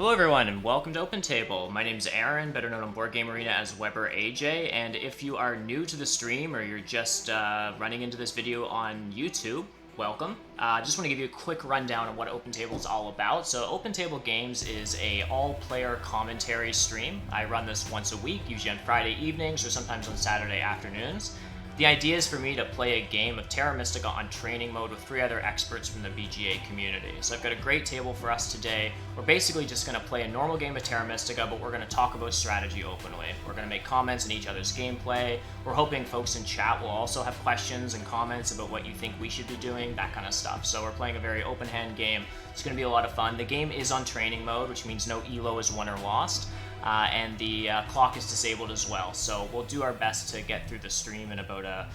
Hello everyone and welcome to Open Table. My name is Aaron, better known on Board Game Arena as webberaj, and if you are new to the stream or you're just running into this video on YouTube, welcome. I just want to give you a quick rundown on what Open Table is all about. So Open Table Games is a all-player commentary stream. I run this once a week, usually on Friday evenings or sometimes on Saturday afternoons. The idea is for me to play a game of Terra Mystica on training mode with 3 other experts from the BGA community. So I've got a great table for us today. We're basically just going to play a normal game of Terra Mystica, but we're going to talk about strategy openly. We're going to make comments on each other's gameplay. We're hoping folks in chat will also have questions and comments about what you think we should be doing, that kind of stuff. So we're playing a very open hand game. It's going to be a lot of fun. The game is on training mode, which means no elo is won or lost. And the clock is disabled as well, so we'll do our best to get through the stream in about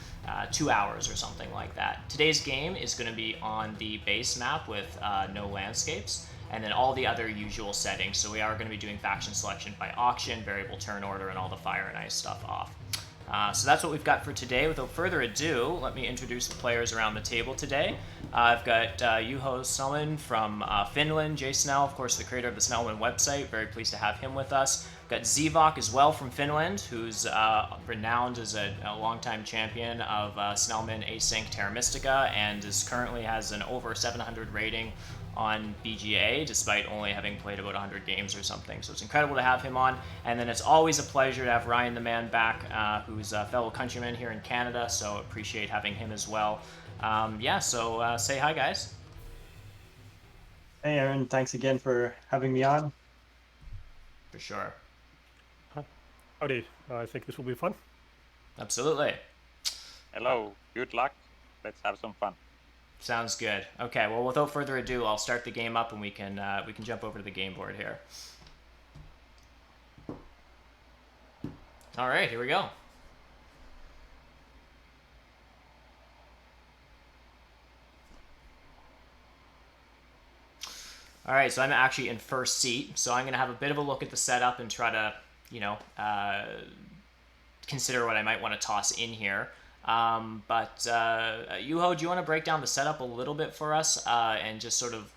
2 hours or something like that. Today's game is going to be on the base map with no landscapes, and then all the other usual settings. So we are going to be doing faction selection by auction, variable turn order, and all the fire and ice stuff off. So that's what we've got for today. Without further ado, let me introduce the players around the table today. I've got Juho Snellman from Finland, jsnell, of course, the creator of the Snellman website. Very pleased to have him with us. We've got Xevoc as well from Finland, who's renowned as a longtime champion of Snellman async Terra Mystica and currently has an over 700 rating on BGA, despite only having played about 100 games or something. So it's incredible to have him on. And then it's always a pleasure to have Ryan the Man back, who's a fellow countryman here in Canada, so appreciate having him as well. So say hi, guys. Hey, Aaron. Thanks again for having me on. For sure. Howdy. I think this will be fun. Absolutely. Hello. Good luck. Let's have some fun. Sounds good. Okay, well, without further ado, I'll start the game up and we can jump over to the game board here. All right, here we go. All right, so I'm actually in first seat, so I'm going to have a bit of a look at the setup and try to, consider what I might want to toss in here. Juho, do you want to break down the setup a little bit for us and just sort of,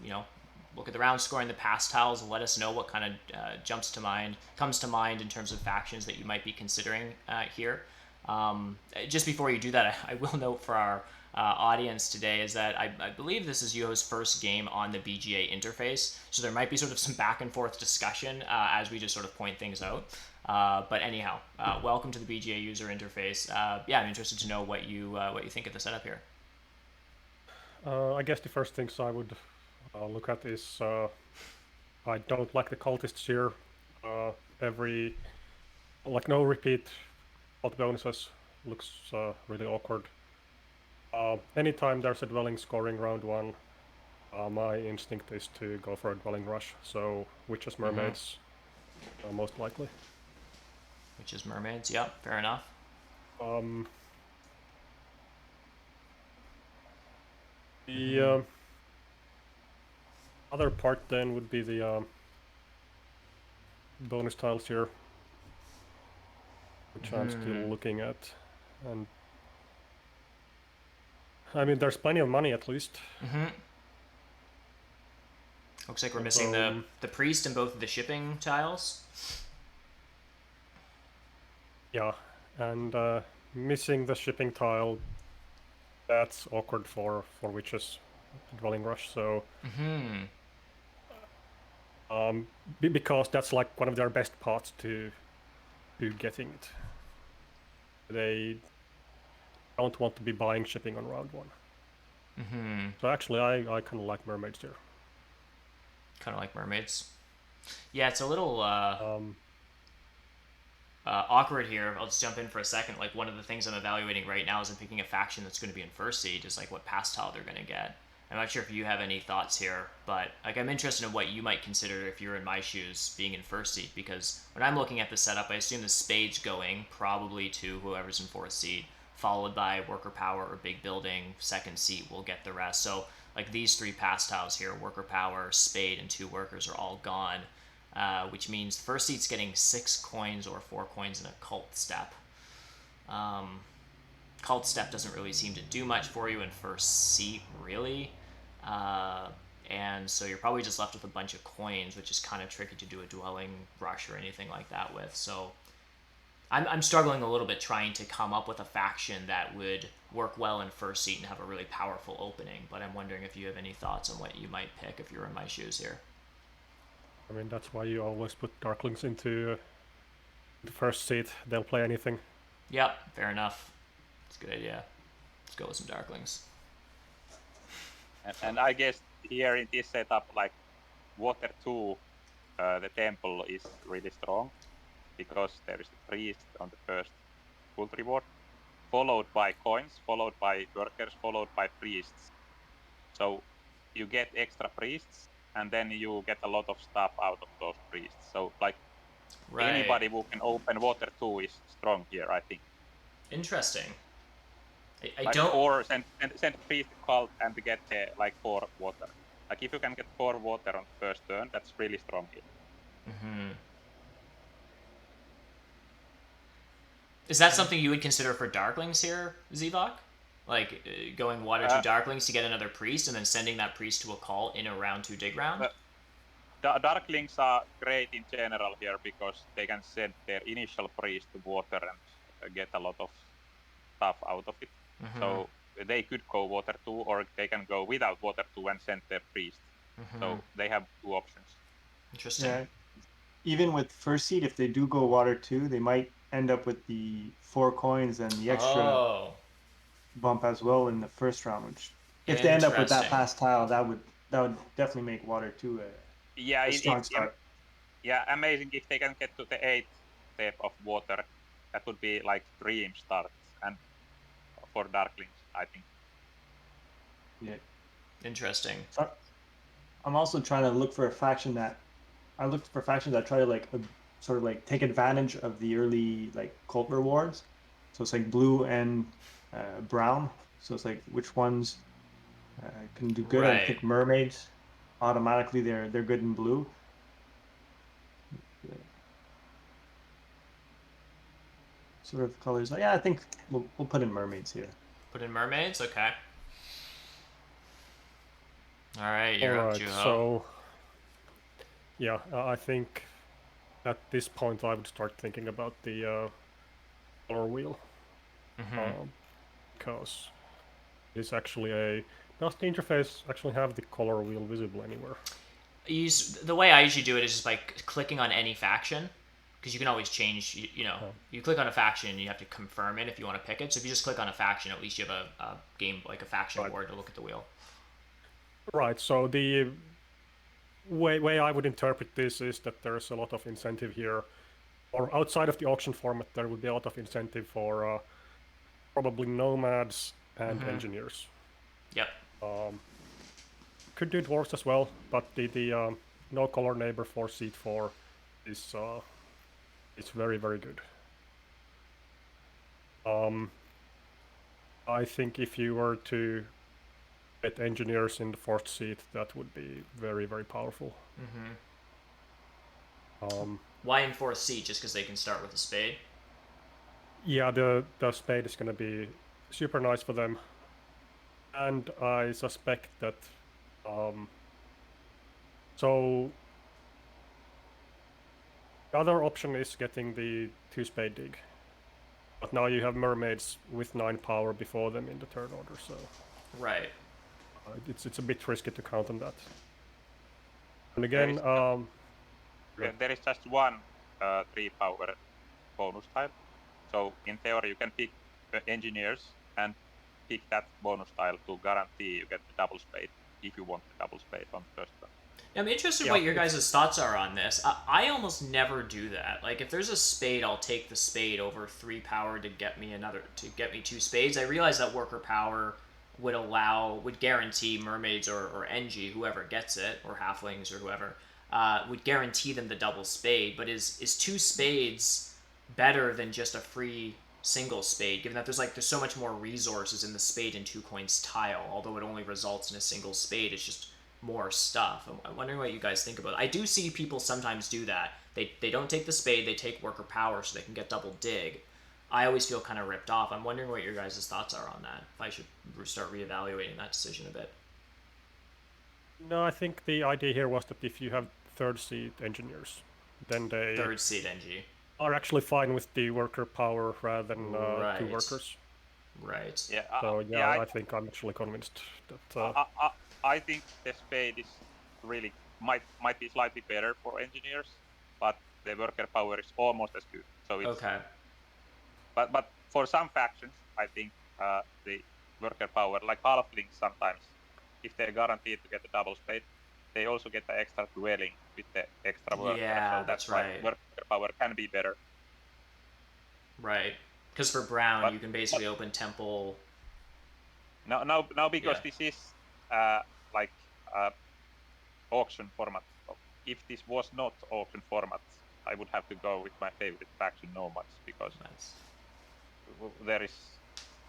look at the round scoring, the pass tiles, and let us know what kind of comes to mind in terms of factions that you might be considering here. Just before you do that, I will note for our audience today is that I believe this is Juho's first game on the BGA interface, so there might be sort of some back and forth discussion as we just sort of point things out. But anyhow, welcome to the BGA user interface. I'm interested to know what you think of the setup here. I guess the first things I would look at is I don't like the cultists here. No repeat alt bonuses looks really awkward. Anytime there's a dwelling scoring round 1, my instinct is to go for a dwelling rush. So witches, mermaids, most likely. Witches, mermaids, yep, fair enough. The other part then would be the bonus tiles here, which I'm still looking at. And I mean, there's plenty of money at least. Looks like we're missing the priest in both of the shipping tiles. Yeah, and missing the shipping tile, that's awkward for witches dwelling rush. So because that's like one of their best paths to getting it. They don't want to be buying shipping on round 1. So actually I kind of like mermaids here. Kind of like mermaids. Yeah, it's a little awkward here. I'll just jump in for a second. Like, one of the things I'm evaluating right now is I'm picking a faction that's going to be in first seed, is like what pass tile they're going to get. I'm not sure if you have any thoughts here, but like I'm interested in what you might consider if you're in my shoes being in first seed, because when I'm looking at the setup, I assume the spade's going probably to whoever's in fourth seed, followed by worker power or big building. Second seat will get the rest. So like these 3 pass tiles here, worker power, spade, and 2 workers are all gone. Which means first seat's getting 6 coins or 4 coins in a cult step. Cult step doesn't really seem to do much for you in first seat, really. and so you're probably just left with a bunch of coins, which is kind of tricky to do a dwelling rush or anything like that with. So I'm struggling a little bit trying to come up with a faction that would work well in first seat and have a really powerful opening, but I'm wondering if you have any thoughts on what you might pick if you're in my shoes here. I mean, that's why you always put Darklings into the first seat. They'll play anything. Yep, fair enough. It's a good idea. Let's go with some Darklings. And I guess here in this setup, like water 2, the temple is really strong because there is a priest on the first full reward, followed by coins, followed by workers, followed by priests. So you get extra priests, and then you get a lot of stuff out of those priests. So like anybody who can open water 2 is strong here, I think. Interesting. I like, don't. Or send priest cult and get like 4 water. Like if you can get 4 water on the first turn, that's really strong here. Mm-hmm. Is that something you would consider for Darklings here, Xevoc? Like going water 2 Darklings to get another priest and then sending that priest to a call in a round 2 dig round? Darklings are great in general here because they can send their initial priest to water and get a lot of stuff out of it. Mm-hmm. So they could go water 2, or they can go without water 2 and send their priest. Mm-hmm. So they have 2 options. Interesting. Yeah. Even with first seed, if they do go water 2, they might end up with the 4 coins and the extra bump as well in the first round. Which, if they end up with that fast tile, that would definitely make water 2 a strong start. Yeah, amazing if they can get to the 8th step of water. That would be like dream start, and for Darklings, I think. Yeah. Interesting. So I'm also trying to look for a faction that try to like sort of like take advantage of the early like cult rewards. So it's like blue and brown. So it's like which ones can do good. Right. I think mermaids automatically they're good in blue. Sort of colors. Yeah, I think we'll put in mermaids here. Put in mermaids, okay. All right, you're up, Juho. So yeah, I think at this point I would start thinking about the color wheel. Mm-hmm. Because it's actually does the interface actually have the color wheel visible anywhere? The way I usually do it is just by clicking on any faction, because you can always change. You click on a faction and you have to confirm it if you want to pick it. So if you just click on a faction, at least you have a game like a faction board to look at the wheel. Right. So the way I would interpret this is that there's a lot of incentive here, or outside of the auction format, there would be a lot of incentive for probably nomads and engineers. Yep. Could do dwarves as well, but the no color neighbor for seat 4 is very, very good. I think if you were to get engineers in the 4th seat, that would be very, very powerful. Mm-hmm. Why in 4th seat? Just because they can start with a spade? Yeah, the spade is going to be super nice for them. And I suspect that so the other option is getting the 2 spade dig. But now you have mermaids with 9 power before them in the third order, so right. It's a bit risky to count on that. And again, there is just one 3 power bonus tile. So in theory, you can pick engineers and pick that bonus tile to guarantee you get the double spade if you want the double spade on the first one. I'm interested in what your guys' thoughts are on this. I almost never do that. Like, if there's a spade, I'll take the spade over 3 power to get me 2 spades. I realize that worker power would guarantee mermaids or Engie, whoever gets it, or halflings or whoever, would guarantee them the double spade. But is 2 spades better than just a free single spade, given that there's so much more resources in the spade and 2 coins tile, although it only results in a single spade, it's just more stuff. I'm wondering what you guys think about it. I do see people sometimes do that. They don't take the spade, they take worker power so they can get double dig. I always feel kind of ripped off. I'm wondering what your guys' thoughts are on that, if I should start reevaluating that decision a bit. No, I think the idea here was that if you have third seat engineers, then they third seat NG are actually fine with the worker power rather than right. 2 workers. Right. Yeah. So yeah, I think I'm actually convinced that. I think the spade is really might be slightly better for engineers, but the worker power is almost as good. So it's okay. But for some factions, I think the worker power, like halflings, sometimes if they're guaranteed to get the double spade, they also get the extra dwelling with the extra worker. Yeah, So that's why right. worker power can be better. Right. Because for Brown, But, you can basically open temple. Now because this is like auction format. If this was not auction format, I would have to go with my favorite faction, Nomads, because there is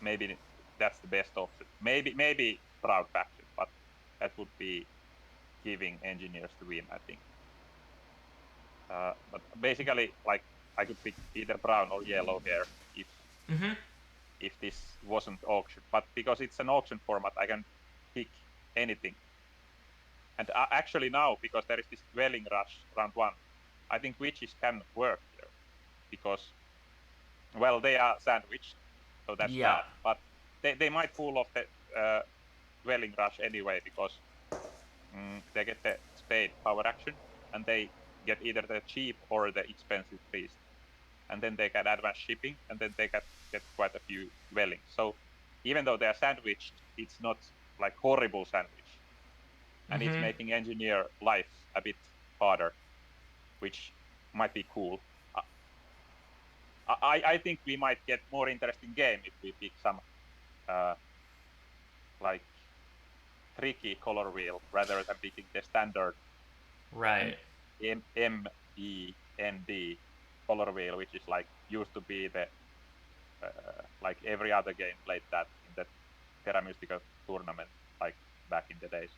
maybe that's the best option. Maybe Proud faction, but that would be giving engineers to win, I think. But basically, like I could pick either brown or yellow here if this wasn't auction. But because it's an auction format, I can pick anything. And actually now, because there is this dwelling rush round 1, I think witches can work here because, well, they are sandwiched, so that's bad. But they might pull off the dwelling rush anyway because they get the spade power action and they get either the cheap or the expensive priest, and then they can advance shipping, and then they get quite a few dwellings. So even though they are sandwiched, it's not like horrible sandwich, and it's making engineer life a bit harder, which might be cool. I think we might get more interesting game if we pick some like tricky color wheel rather than picking the standard Right. MEND color wheel, which is like used to be the like every other game played that in the Terra Mystica tournament, like back in the days.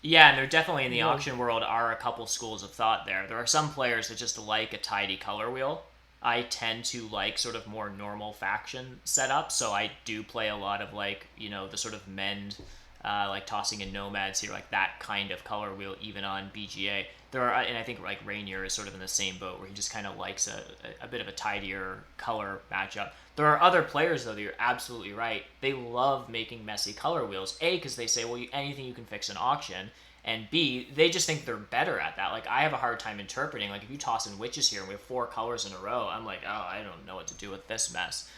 Yeah, and there definitely in the auction world are a couple schools of thought there. There are some players that just like a tidy color wheel. I tend to like sort of more normal faction setup, so I do play a lot of like, the sort of mend, like tossing in nomads here, like that kind of color wheel, even on BGA. There are, and I think like Rainier is sort of in the same boat where he just kind of likes a bit of a tidier color matchup. There are other players though that you're absolutely right. They love making messy color wheels. A, because they say, well, anything you can fix in auction, and B, they just think they're better at that. Like, I have a hard time interpreting. Like, if you toss in witches here and we have 4 colors in a row, I'm like, oh, I don't know what to do with this mess.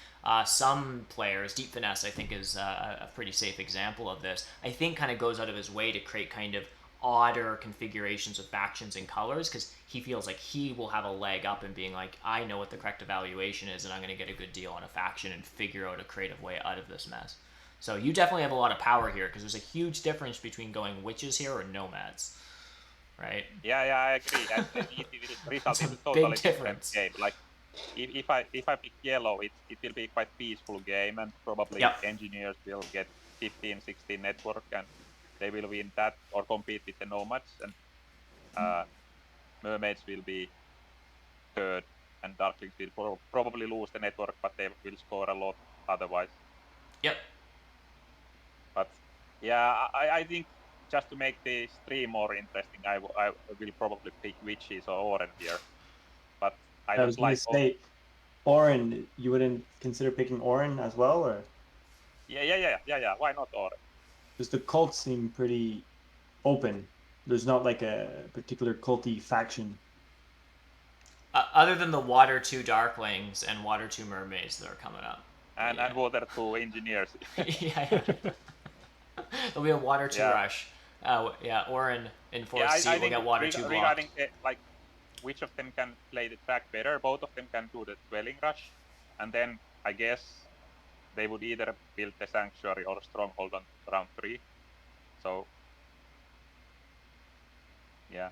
Some players, Deep Finesse, I think, is a pretty safe example of this. I think kind of goes out of his way to create kind of odder configurations of factions and colors because he feels like he will have a leg up in being like, I know what the correct evaluation is and I'm going to get a good deal on a faction and figure out a creative way out of this mess. So you definitely have a lot of power here because there's a huge difference between going witches here or nomads, right? Yeah, I agree. And it will result in a totally different game. Like if I pick yellow, it will be quite peaceful game, and probably engineers will get 15, 16 network, and they will win that or compete with the nomads, and mermaids will be third, and darklings will probably lose the network, but they will score a lot otherwise. Yep. But yeah, I think just to make the stream more interesting, I will probably pick witches or Oren here. But I was going to say, Oren, you wouldn't consider picking Oren as well, or? Yeah. Why not Oren? Because the cults seem pretty open. There's not like a particular culty faction. Other than the Water 2 Darklings and Water 2 Mermaids that are coming up. And Water 2 Engineers. yeah. There'll be a Water 2 rush. Oren in 4th seat will get Water 2 blocked. Regarding like which of them can play the track better, both of them can do the dwelling rush, and then I guess they would either build the sanctuary or stronghold on round 3. So yeah,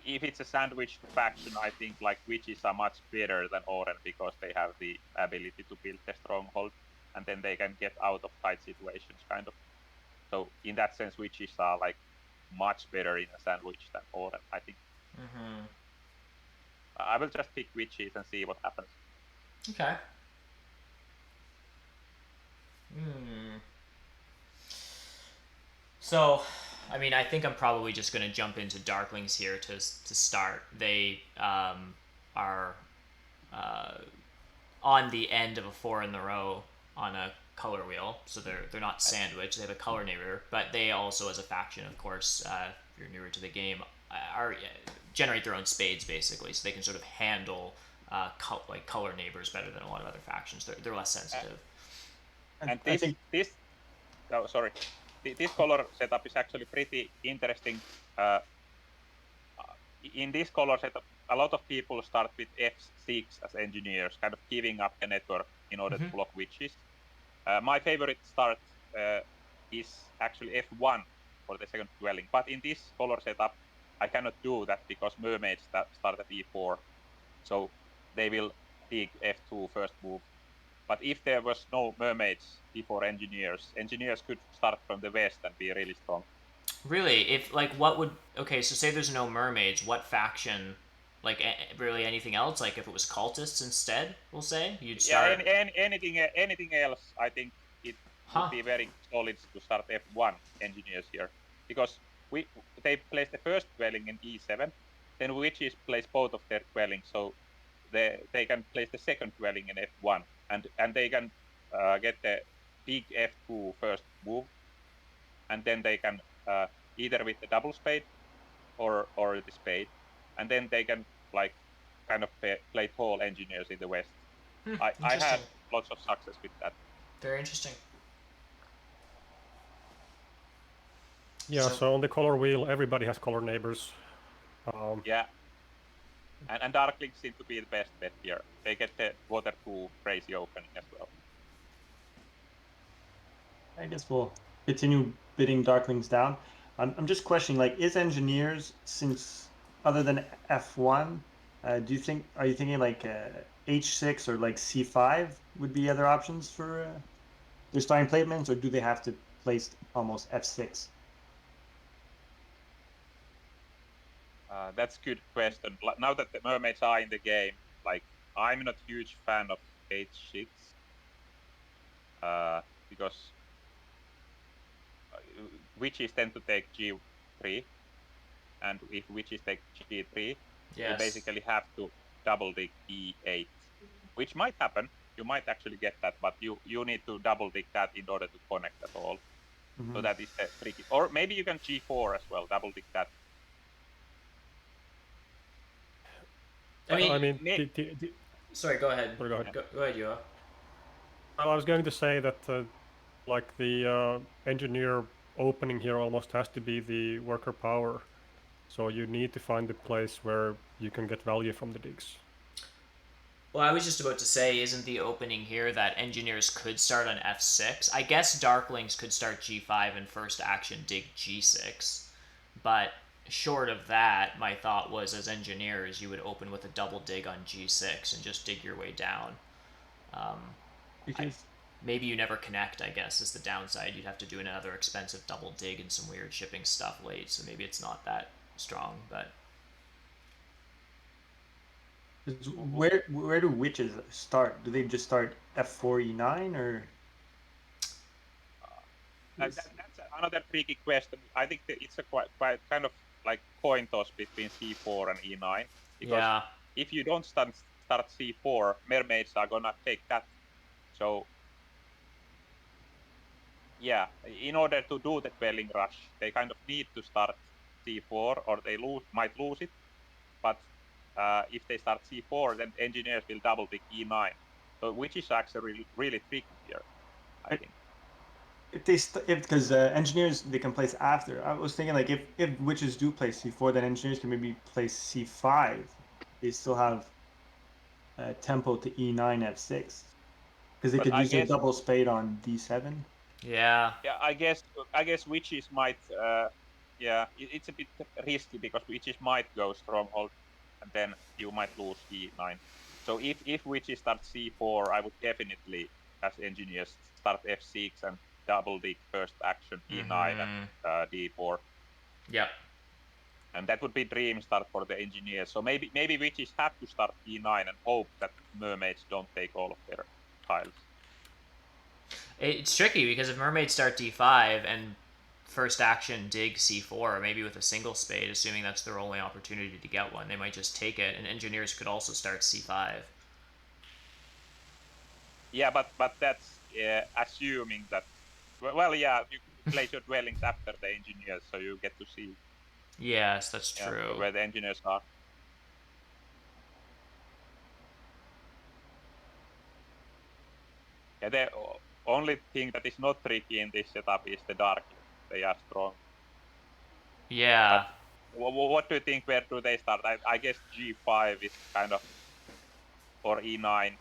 if it's a sandwiched faction, I think like witches are much better than Oren because they have the ability to build the stronghold, and then they can get out of tight situations, kind of. So in that sense, witches are like much better in a sandwich than Oren, I think. I will just pick witches and see what happens. Okay. So, I mean, I think I'm probably just going to jump into Darklings here to start. They are on the end of a 4 in the row on a color wheel, so they're not sandwiched. They have a color neighbor, but they also, as a faction, of course, if you're newer to the game, are generate their own spades basically, so they can sort of handle like color neighbors better than a lot of other factions. They're less sensitive. And this oh, sorry, this color setup is actually pretty interesting. In this color setup, a lot of people start with F6 as engineers, kind of giving up the network in order to block witches. My favorite start is actually F1 for the second dwelling, but in this color setup, I cannot do that because mermaids start at E4, so they will dig F2 first move. But if there was no mermaids before engineers could start from the west and be really strong. Really? If like what would okay? So say there's no mermaids. What faction? Like really anything else? Like if it was cultists instead, we'll say you'd start. Yeah, anything else? I think it would be very solid to start F1 engineers here because they place the first dwelling in E7, then witches place both of their dwellings, so they can place the second dwelling in F1, and they can get the big F2 first move, and then they can either with the double spade or the spade, and then they can like kind of play tall engineers in the west. I had lots of success with that. Very interesting. Yeah, so on the color wheel, everybody has color neighbors. Yeah. And Darklings seem to be the best bet here. They get the water 2 crazy opening as well. I guess we'll continue bidding Darklings down. I'm just questioning, like, is engineers, since other than F1, are you thinking like H6 or like C5 would be other options for their starting placements, or do they have to place almost F6? That's a good question. Now that the mermaids are in the game, like I'm not a huge fan of H6 because witches tend to take G3, and if witches take G3, you basically have to double dig E8, which might happen. You might actually get that, but you need to double dig that in order to connect at all. So that is tricky. Or maybe you can G4 as well, double dig that. I mean sorry, go ahead. Go ahead. Go ahead, Yuo. Well, I was going to say that like the engineer opening here almost has to be the worker power. So you need to find a place where you can get value from the digs. Well, I was just about to say, isn't the opening here that engineers could start on F6? I guess Darklings could start G5 and first action dig G6. But short of that, my thought was as engineers, you would open with a double dig on G6 and just dig your way down. Maybe you never connect, I guess, is the downside. You'd have to do another expensive double dig and some weird shipping stuff late, so maybe it's not that strong, but... Where do witches start? Do they just start F4 E9 or? That's another tricky question. I think that it's a quite kind of like coin toss between C4 and E9 because if you don't start C4, mermaids are gonna take that. So yeah, in order to do the dwelling rush, they kind of need to start C4 or they might lose it. But if they start C4, then engineers will double dig E9. So which is actually really tricky here, I think. Because engineers they can place after. I was thinking like if witches do place C4, then engineers can maybe place C5. They still have tempo to E9 F6 because they could use a double spade on D7. Yeah. Yeah, I guess witches might. It's a bit risky because witches might go stronghold, and then you might lose E9. So if witches start C4, I would definitely, as engineers, start F6 and double dig first action E9 and D4. Yep. And that would be dream start for the engineers. So maybe witches have to start E9 and hope that mermaids don't take all of their tiles. It's tricky because if mermaids start D5 and first action dig c4, maybe with a single spade, assuming that's their only opportunity to get one. They might just take it, and engineers could also start c5. Yeah, but that's assuming that. Well, yeah, you place your dwellings after the engineers, so you get to see. Yes, that's true. Where the engineers are. Yeah, the only thing that is not tricky in this setup is the darklings. They are strong. Yeah. But what do you think? Where do they start? I guess G5 is kind of, or E9,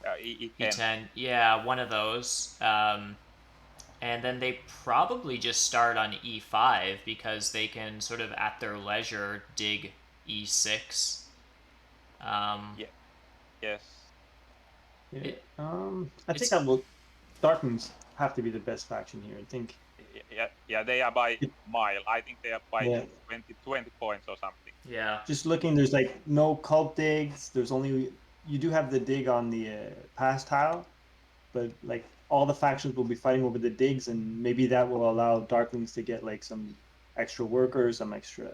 E10. E10, yeah, one of those. And then they probably just start on E5 because they can sort of at their leisure dig E6. Yeah. Yes. Yeah. I think I will. Darklings have to be the best faction here. I think. Yeah, they are by mile. I think they are by 20 points or something. Yeah. Just looking, there's like no cult digs. There's only you do have the dig on the pass tile, but like all the factions will be fighting over the digs, and maybe that will allow Darklings to get like some extra workers, some extra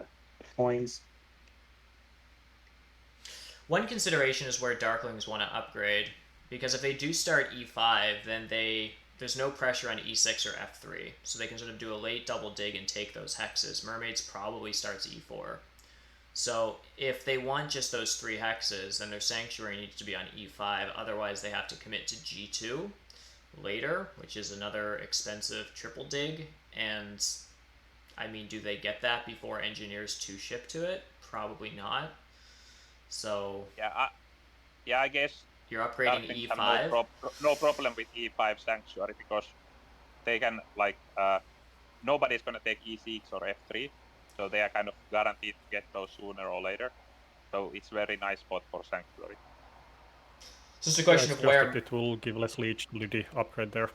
points. One consideration is where Darklings want to upgrade, because if they do start E5, then there's no pressure on E6 or F3, so they can sort of do a late double dig and take those hexes. Mermaids probably starts E4. So if they want just those 3 hexes, then their Sanctuary needs to be on E5, otherwise they have to commit to G2 later, which is another expensive triple dig, and I mean, do they get that before Engineers 2 ship to it? Probably not. So I guess you're upgrading to E5. No problem with E5 Sanctuary, because they can nobody's gonna take E6 or F3, so they are kind of guaranteed to get those sooner or later. So it's very nice spot for Sanctuary. It's just a question of where it will give less leech to the upgrade there.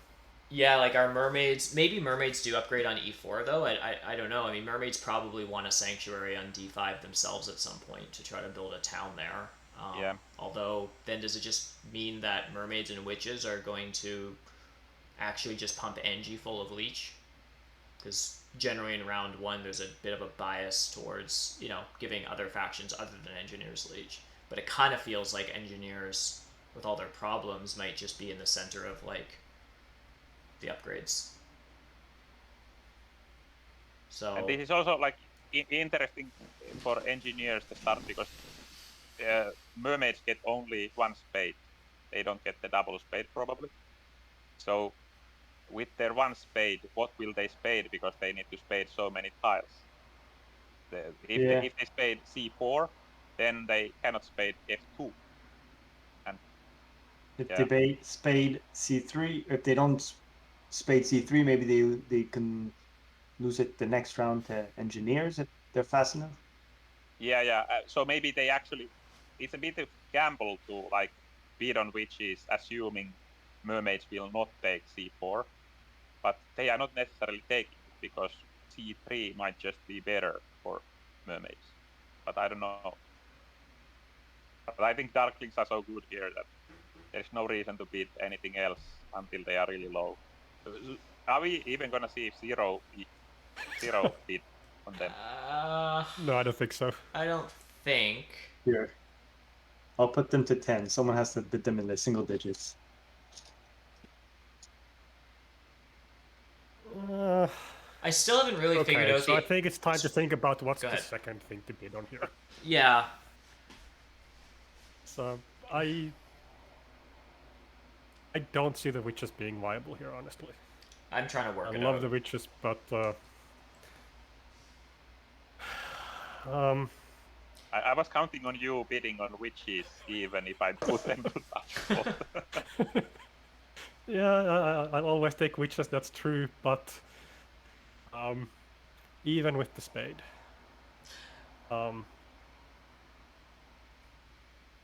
Yeah, like our mermaids, maybe mermaids do upgrade on E4 though. I don't know. I mean, mermaids probably want a sanctuary on D5 themselves at some point to try to build a town there. Although then does it just mean that mermaids and witches are going to actually just pump Engie full of leech? Because generally in round 1 there's a bit of a bias towards, giving other factions other than engineers leech. But it kind of feels like engineers, with all their problems, might just be in the center of the upgrades. So and this is also interesting for engineers to start, because mermaids get only 1 spade. They don't get the double spade probably. So with their 1 spade, what will they spade? Because they need to spade so many tiles. If they spade C4, then they cannot spade F2. And if they spade C3, if they don't spade C3, maybe they can lose it the next round to engineers if they're fast enough. So maybe they actually, it's a bit of gamble to bid on witches, assuming mermaids will not take C4, but they are not necessarily taking it, because C3 might just be better for mermaids. But I don't know. But I think Darklings are so good here that there's no reason to bid anything else until they are really low. Are we even gonna see zero bid on them? No, I don't think so. I don't think. Here, I'll put them to 10. Someone has to bid them in the single digits. I still haven't really figured out. So I think it's time to think about what's the second thing to bid on here. Yeah. So I don't see the witches being viable here, honestly. I'm trying to work it out. I love the witches, but I was counting on you bidding on witches, even if I put them to touch. Yeah, I'll always take witches, that's true, but even with the spade.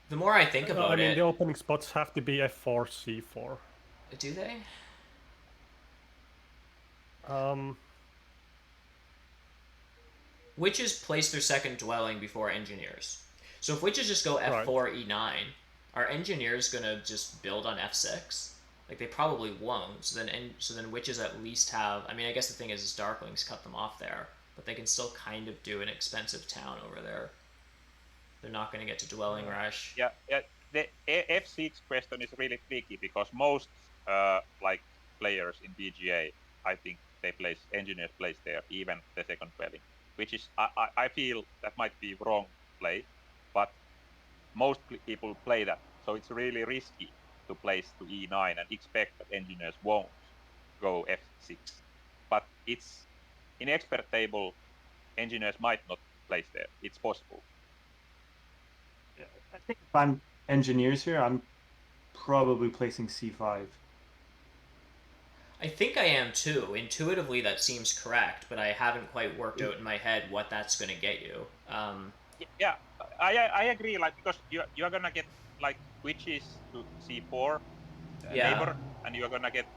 The more I think about it... the opening spots have to be F4, C4. Do they? Witches place their second dwelling before engineers. So if witches just go F4, E9, are engineers going to just build on F6? Like they probably won't. So then witches at least have. I mean, I guess the thing is darklings cut them off there, but they can still kind of do an expensive town over there. They're not going to get to dwelling rush. Yeah. The F6 question is really tricky because most like players in BGA, I think they place engineers place there even the second dwelling, which is I feel that might be wrong play, but most people play that, so it's really risky to place to E9 and expect that engineers won't go F6. But it's in expert table, engineers might not place there. It's possible. I think if I'm engineers here, I'm probably placing C5. I think I am too. Intuitively, that seems correct, but I haven't quite worked out in my head what that's going to get you. Yeah, I agree. Like because you're gonna get like witches to C4 neighbor, and you're gonna get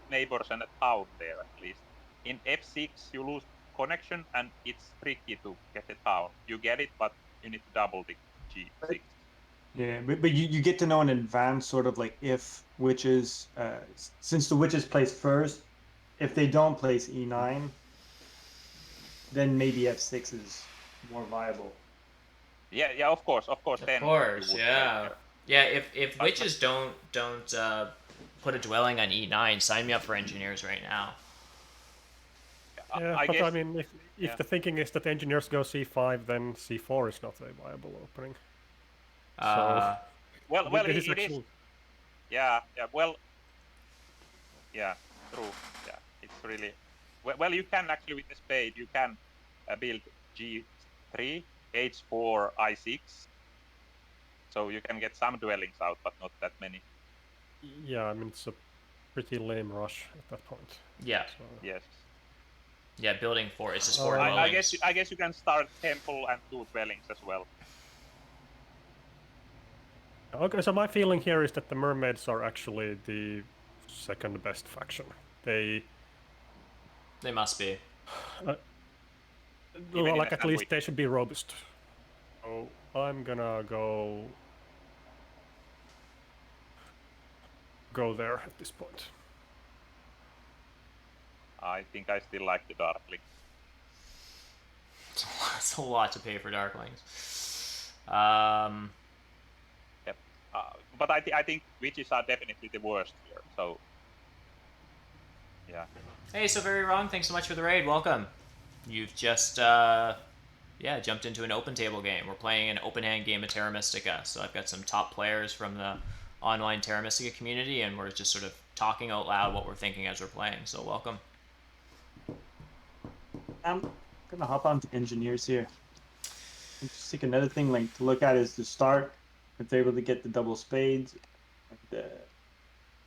neighbors and a town there at least. In F6 you lose connection and it's tricky to get a town. You get it, but you need to double the G6. Yeah, but you get to know in advance sort of like if witches, since the witches place first, if they don't place E9, then maybe F6 is more viable. Yeah, of course. Of course, yeah. Yeah, if But witches don't put a dwelling on E9, sign me up for engineers right now. Yeah, I mean, if the thinking is that engineers go C5, then C4 is not a viable opening. So, well, it is. Yeah, well, yeah, true. Yeah, it's really well. You can actually with the spade, you can build G3, H4, I6, so you can get some dwellings out, but not that many. Yeah, I mean it's a pretty lame rush at that point. Yeah. So. Yes. Yeah, building 4. It's just 4 dwellings. I guess you can start temple and 2 dwellings as well. Okay, so my feeling here is that the mermaids are actually the second best faction. They must be. Well, like at least they should be robust. So I'm gonna go there at this point. I think I still like the Darklings. It's a lot to pay for Darklings. Yep. But I think witches are definitely the worst here. So, yeah. Hey, so very wrong. Thanks so much for the raid. Welcome. You've just jumped into an open table game. We're playing an open hand game of Terra Mystica. So I've got some top players from the online Terra Mystica community, and we're just sort of talking out loud what we're thinking as we're playing. So welcome. I'm gonna hop on to engineers here. I just think another thing like to look at is the start. If they're able to get the double spades,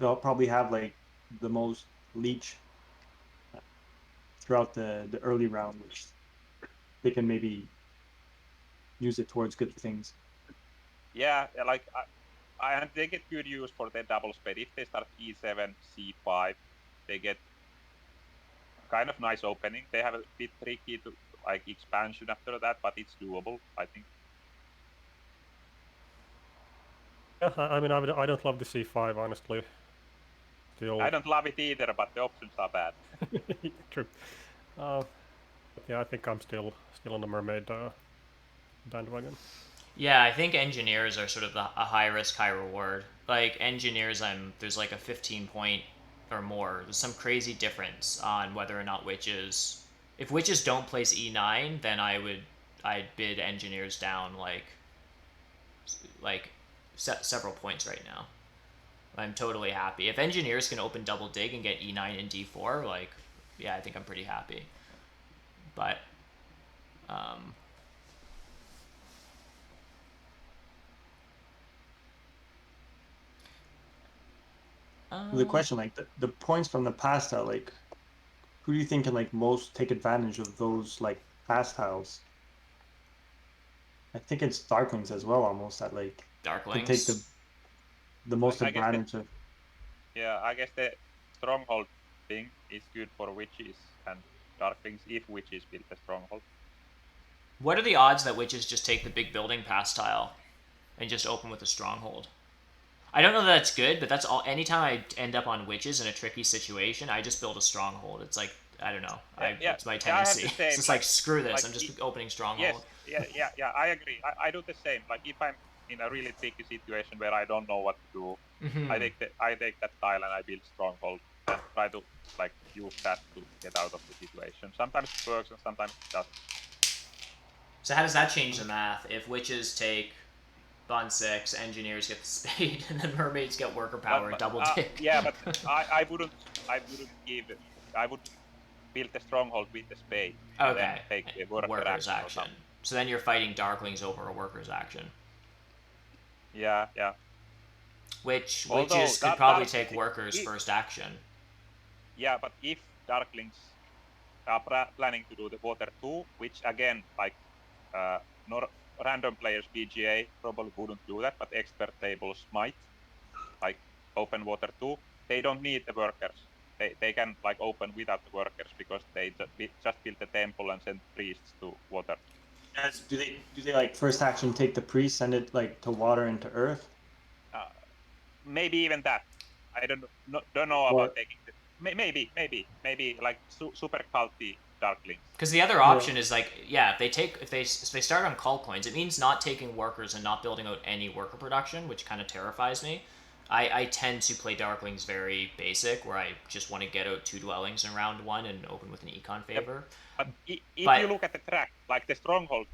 they'll probably have like the most leech throughout the early round, which they can maybe use it towards good things. Yeah, like they get good use for their double spade. If they start E7, C5, they get kind of nice opening. They have a bit tricky to like expansion after that, but it's doable, I think. Yeah, I mean, I don't love the C5, honestly. Still. I don't love it either, but the options are bad. True. But yeah, I think I'm still on the mermaid bandwagon. Yeah, I think engineers are sort of a high risk, high reward. Like engineers, there's like a 15 point or more. There's some crazy difference on whether or not witches. If witches don't place E9, then I'd bid engineers down like several points right now. I'm totally happy. If engineers can open double dig and get E9 and D4, like, yeah, I think I'm pretty happy. But the question, like the points from the past tile, like who do you think can like most take advantage of those like past tiles? I think it's Darklings as well, almost that like Darklings can take the most advantage of. Yeah, I guess the stronghold thing is good for witches and Darklings if witches build the stronghold. What are the odds that witches just take the big building past tile and just open with a stronghold? I don't know that that's good, but that's all. Anytime I end up on witches in a tricky situation, I just build a stronghold. It's like, I don't know. It's my I have tendency. the same. It's just like screw this. I'm just opening Yes, stronghold. yeah. I agree. I do the same. Like if I'm in a really tricky situation where I don't know what to do, I take that tile and I build stronghold and try to like use that to get out of the situation. Sometimes it works and sometimes it doesn't. So how does that change the math? If witches take Bond 6, engineers get the spade, and then mermaids get worker power, double dick. Yeah, but I wouldn't give. I would build the stronghold with the spade and then take the worker's action. So then you're fighting darklings over a worker's action. Yeah. Witches could probably take workers' first action. Yeah, but if darklings are planning to do the water 2, which again, like random players BGA probably wouldn't do that, but expert tables might, like open water 2, they don't need the workers. They can like open without the workers because they just build the temple and send priests to water. Do they like first action take the priest, send it like to water and to earth? Maybe even that. I don't know about taking the, maybe like super culty darklings. Because the other option is like, if they start on cult coins, it means not taking workers and not building out any worker production, which kind of terrifies me. I tend to play darklings very basic, where I just want to get out 2 dwellings in round 1 and open with an econ favor. But if you look at the track, like the stronghold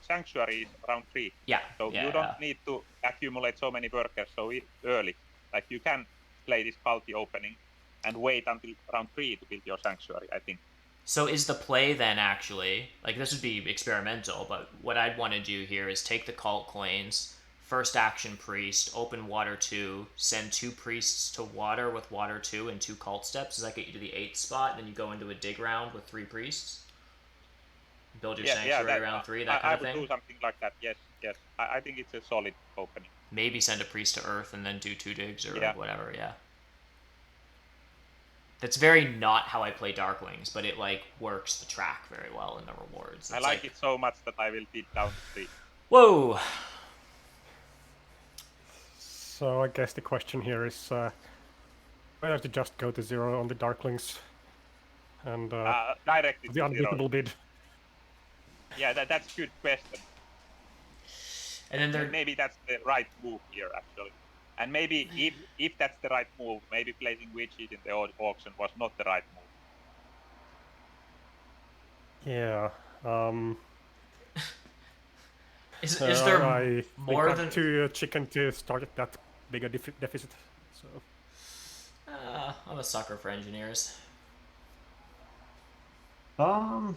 sanctuary is round 3. So you don't need to accumulate so many workers so early. Like you can play this culty opening and wait until round 3 to build your sanctuary, I think. So is the play then actually, like this would be experimental, but what I'd want to do here is take the cult coins, first action priest, open water 2, send 2 priests to water with water 2 and 2 cult steps. Does that get you to the 8th spot? And then you go into a dig round with 3 priests? Build your sanctuary round 3, that kind of thing? I would do something like that, yes. I think it's a solid opening. Maybe send a priest to earth and then do 2 digs or whatever, That's very not how I play darklings, but it like works the track very well in the rewards. I like it so much that I will beat down 3. Whoa! So I guess the question here is whether to just go to 0 on the darklings and directly the unbeatable bid. Yeah, that's a good question. And then maybe that's the right move here, actually. And maybe if that's the right move, maybe placing witches in the auction was not the right move. Yeah. Is there more than too chicken to start at that big a deficit? So. I'm a sucker for engineers. I'm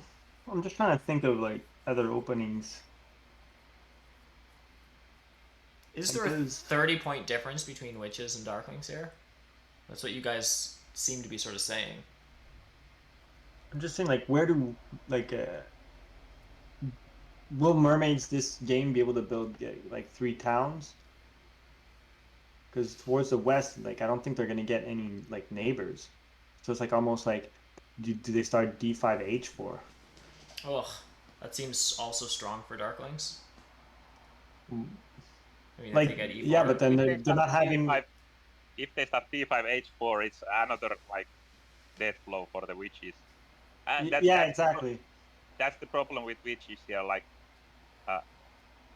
just trying to think of like other openings. Is there a 30-point difference between witches and darklings here? That's what you guys seem to be sort of saying. I'm just saying, like, where do will mermaids this game be able to build like 3 towns? Because towards the west, like I don't think they're gonna get any like neighbors. So it's like almost like, do they start D5 H4? Ugh, that seems also strong for darklings. I mean, like yeah, but then they're not having. D5, if they start D5 H4, it's another like death blow for the witches. And exactly. That's the problem with witches here. Like,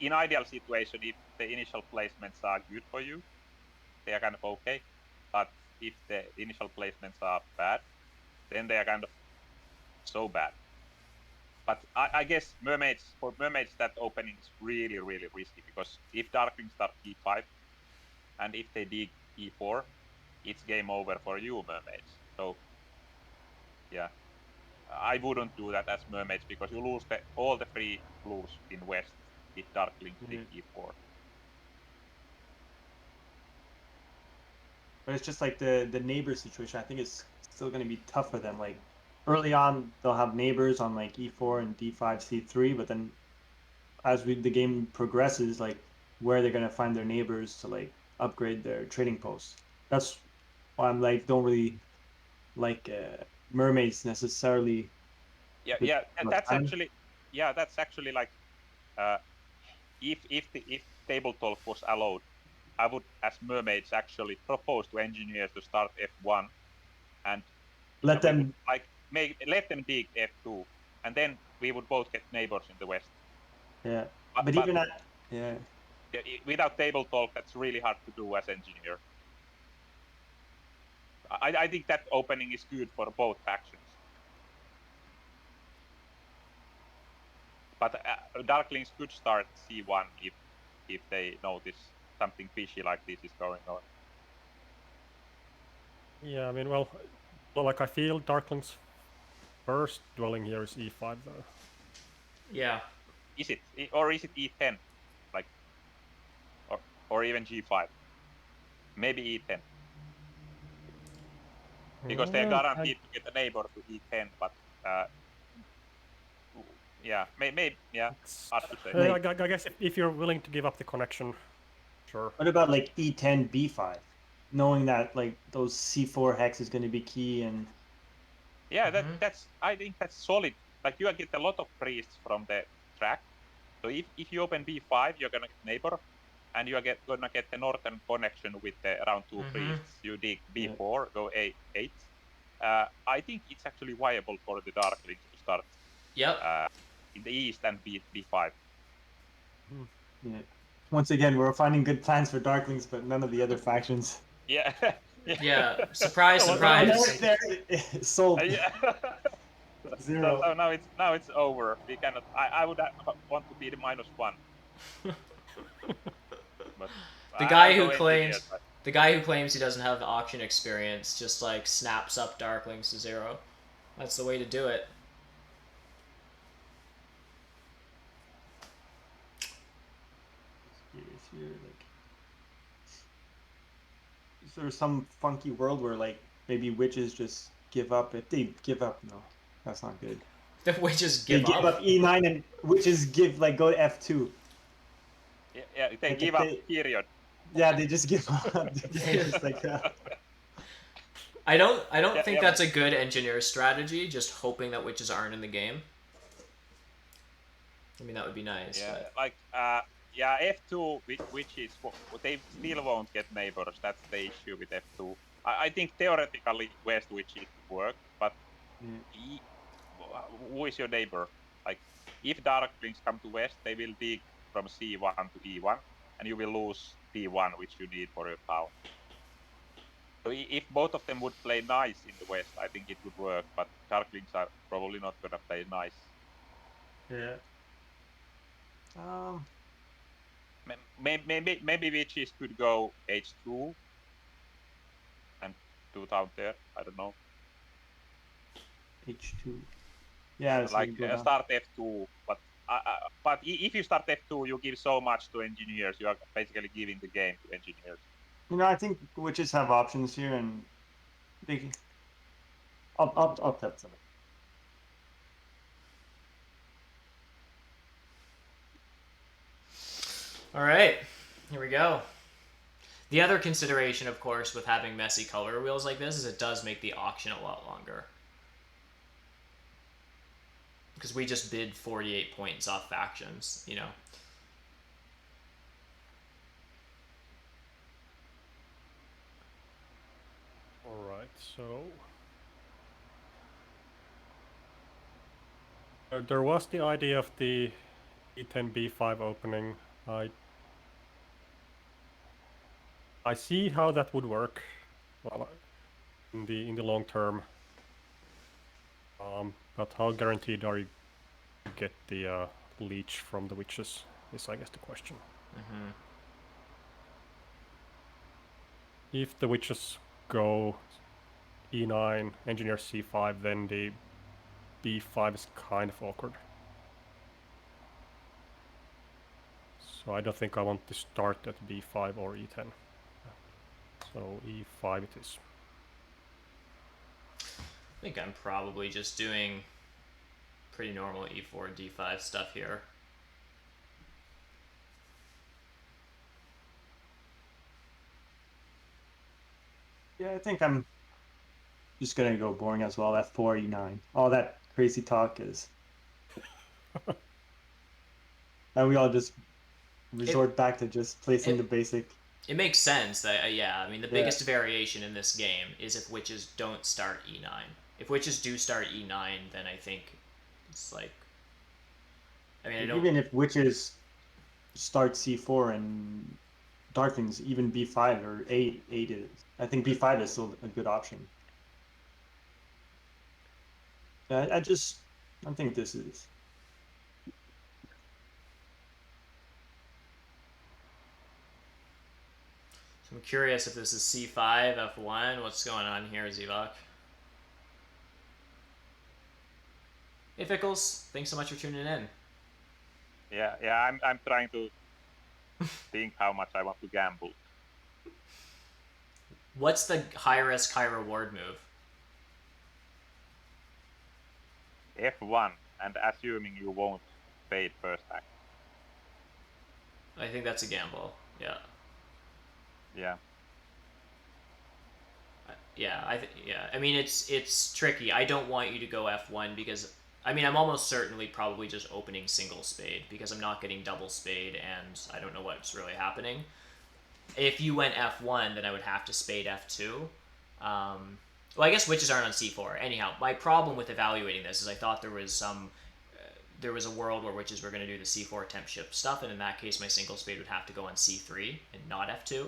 in ideal situation, if the initial placements are good for you, they are kind of okay. But if the initial placements are bad, then they are kind of so bad. But I guess for mermaids, that opening is really, really risky because if darklings start E5 and if they dig E4, it's game over for you, mermaids. So, yeah, I wouldn't do that as mermaids because you lose all the free blues in west if darklings dig E4. But it's just like the neighbor situation. I think it's still going to be tough for them. Like early on, they'll have neighbors on like E4 and D5, C3, but then as the game progresses, like where they're going to find their neighbors to like upgrade their trading posts. That's why I'm like don't really like mermaids necessarily. Yeah, and that's actually like if table talk was allowed, I would, as mermaids, actually propose to engineers to start F1 and let them let them dig F2, and then we would both get neighbors in the west. Yeah, but even at without table talk, that's really hard to do as engineer. I think that opening is good for both factions. But Darklings could start C1 if they notice something fishy like this is going on. Yeah, I mean, well, like I feel Darkling's first dwelling here is E5 though. Yeah. Is it, or is it E10, like, or even G5? Maybe E10. Because they're guaranteed to get a neighbor to E10, but yeah, maybe yeah, hard to say. I guess if you're willing to give up the connection, sure. What about like E10 B5, knowing that like those C4 hex is going to be key and. Yeah, that's I think that's solid. Like you get a lot of priests from the track. So if you open B5, you're gonna get neighbor, and you're gonna get the northern connection with the around 2 priests. You dig B4, go A8. I think it's actually viable for the Darklings to start. Yep. In the east and B5. Yeah. Once again, we're finding good plans for Darklings, but none of the other factions. Yeah. Yeah. Surprise, surprise. Sold. Yeah. Zero. So now it's over. We cannot. I would want to be the -1. But the guy who claims he doesn't have auction experience just like snaps up Darklings to 0. That's the way to do it. Is there some funky world where like maybe witches just give up? If they give up, no, that's not good. The witches give up. They give up E9 and witches give like go to F2. Yeah, they like give up. Period. Yeah, they just give up. Just like that. I don't think that's a good engineer strategy. Just hoping that witches aren't in the game. I mean, that would be nice. Yeah, but... like F2 witches, they still won't get neighbors. That's the issue with F2. I think theoretically West witches work, but who is your neighbor? Like, if Darklings come to West, they will dig from C1 to E1, and you will lose D1, which you need for your town. So if both of them would play nice in the West, I think it would work, but Darklings are probably not gonna play nice. Yeah. Maybe witches could go H2 and do down there. I don't know. H2. Yeah, like start F2, but if you start F2, you give so much to engineers. You are basically giving the game to engineers. You know, I think witches have options here, and they. I'll tell something. All right, here we go. The other consideration, of course, with having messy color wheels like this is it does make the auction a lot longer. Because we just bid 48 points off factions, you know. Alright, so... there was the idea of the E10 B5 opening. I see how that would work, well, in the long term. But how guaranteed are you to get the leech from the witches is, I guess, the question. If the witches go E9, engineer C5, then the B5 is kind of awkward. So I don't think I want to start at B5 or E10. So E5 it is. I think I'm probably just doing pretty normal E4 and D5 stuff here. Yeah, I think I'm just gonna go boring as well. F4, E9. All that crazy talk is. And we all just resort back to just placing the basic. It makes sense that yeah. I mean, the biggest variation in this game is if witches don't start E9. If witches do start E9, then I think it's like. I mean, even if witches start C4 and darklings even B5 or A8 is. I think B5 is still a good option. I think this is. I'm curious if this is C5, F1. What's going on here, Xevoc? Hey, Fickles. Thanks so much for tuning in. Yeah. I'm trying to think how much I want to gamble. What's the high risk, high reward move? F1, and assuming you won't fade first act. I think that's a gamble. Yeah. Yeah. Yeah. I mean, it's tricky. I don't want you to go F1 because I mean I'm almost certainly probably just opening single spade because I'm not getting double spade and I don't know what's really happening. If you went F1, then I would have to spade F2. Well, I guess witches aren't on C4. Anyhow, my problem with evaluating this is I thought there was a world where witches were going to do the C4 temp shift stuff, and in that case, my single spade would have to go on C3 and not F2.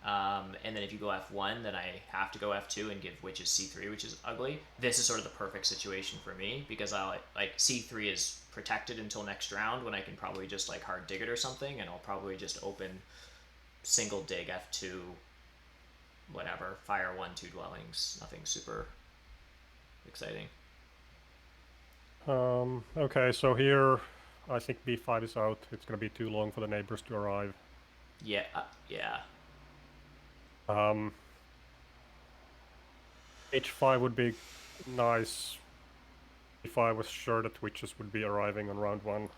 And then if you go F1, then I have to go F2 and give witches C3, which is ugly. This is sort of the perfect situation for me because I like C3 is protected until next round when I can probably just like hard dig it or something, and I'll probably just open single dig F2, whatever, fire 1-2 dwellings, nothing super exciting. Okay, so here I think B5 is out. It's gonna be too long for the neighbors to arrive. Yeah, yeah. H5 would be nice if I was sure that witches would be arriving on round 1,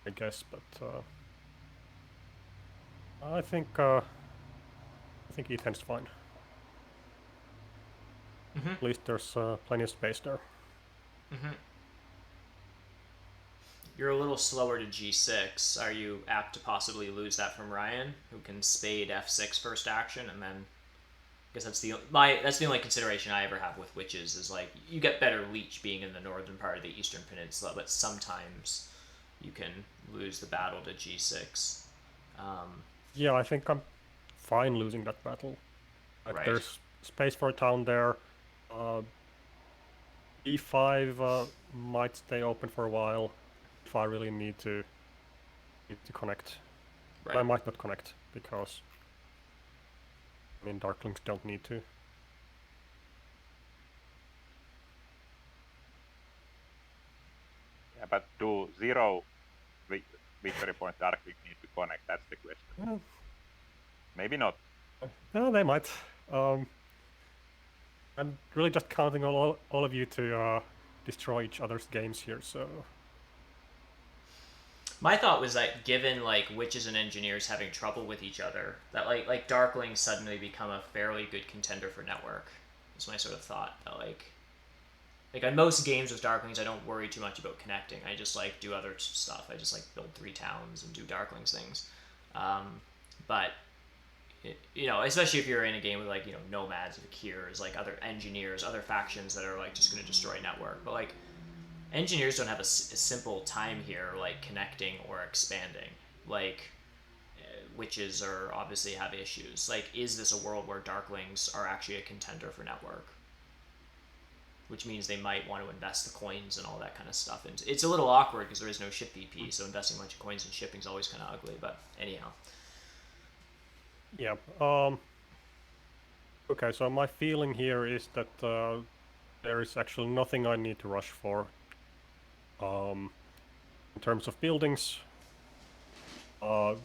I guess, but I think E10's fine. At least there's plenty of space there. You're a little slower to G6. Are you apt to possibly lose that from Ryan, who can spade F6 first action, and then I guess that's the only consideration I ever have with witches is like you get better leech being in the northern part of the eastern peninsula, but sometimes you can lose the battle to G6. Yeah, I think I'm fine losing that battle. Like, right. There's space for a town there. E5 might stay open for a while if I really need to connect. Right. I might not connect because I mean darklings don't need to. Yeah, but do 0 victory point darklings need to connect? That's the question. Well, maybe not. No, they might. I'm really just counting on all of you to destroy each other's games here, so... My thought was that given like witches and engineers having trouble with each other, that like darklings suddenly become a fairly good contender for network. Is my sort of thought. That like on most games with darklings, I don't worry too much about connecting. I just like do other stuff. I just like build 3 towns and do darklings things. But you know, especially if you're in a game with like, you know, nomads, Vakirs, like other engineers, other factions that are like just going to destroy network. But like engineers don't have a simple time here like connecting or expanding. Like witches are obviously have issues. Like, is this a world where darklings are actually a contender for network? Which means they might want to invest the coins and all that kind of stuff. And it's a little awkward because there is no ship VP, so investing a bunch of coins in shipping is always kind of ugly. But anyhow. Yeah. Okay, so my feeling here is that there is actually nothing I need to rush for. In terms of buildings, I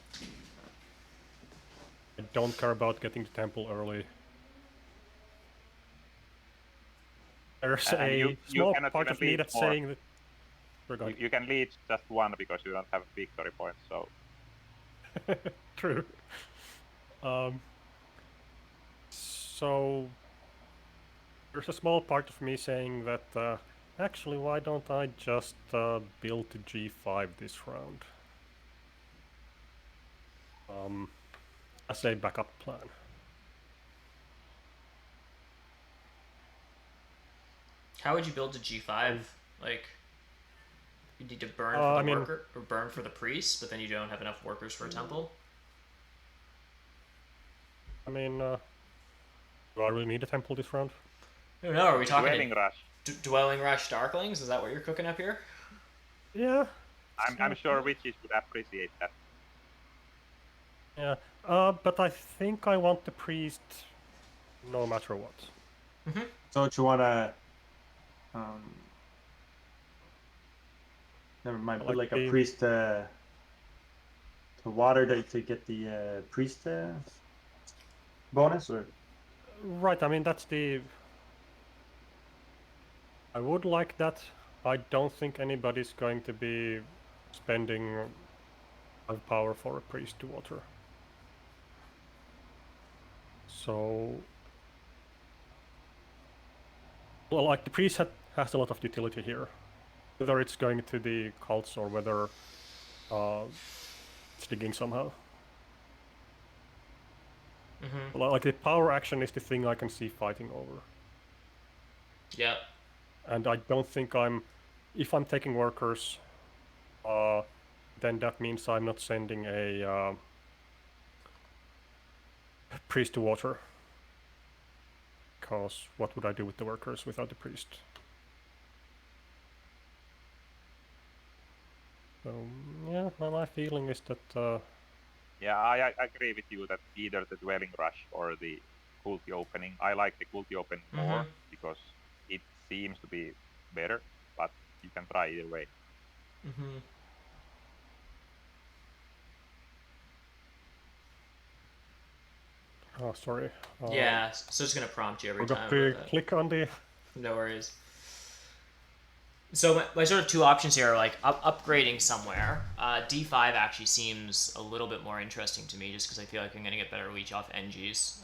don't care about getting the temple early. There's a small part of me that's saying that... You can lead just 1 because you don't have a victory point, so... True. So there's a small part of me saying that actually, why don't I just build to G5 this round? as a backup plan. How would you build a G5? Like, you need to burn for the worker or burn for the priest, but then you don't have enough workers for a temple. I mean, do I really need a temple this round? No, are we talking Dwelling Rush? Dwelling Rush Darklings? Is that what you're cooking up here? Yeah. I'm sure witches would appreciate that. Yeah, but I think I want the priest no matter what. Mm-hmm. So what you want to... never mind, put like a priest to water to get the priest bonus, or? Right, I mean, that's the... I would like that. I don't think anybody's going to be spending 5 power for a priest to water. So... Well, like, the priest has a lot of utility here. Whether it's going to the cults or whether it's digging somehow. Mm-hmm. Like, the power action is the thing I can see fighting over. Yeah. And I don't think if I'm taking workers, then that means I'm not sending a priest to water. Because what would I do with the workers without the priest? So, yeah, my feeling is that... Yeah, I agree with you that either the Dwelling Rush or the Culti opening. I like the Culti opening more because it seems to be better, but you can try either way. Mm-hmm. Oh, sorry. Yeah, so it's going to prompt you every time. To click on the... No worries. So my sort of two options here are like upgrading somewhere. D5 actually seems a little bit more interesting to me just because I feel like I'm going to get better leech off NGs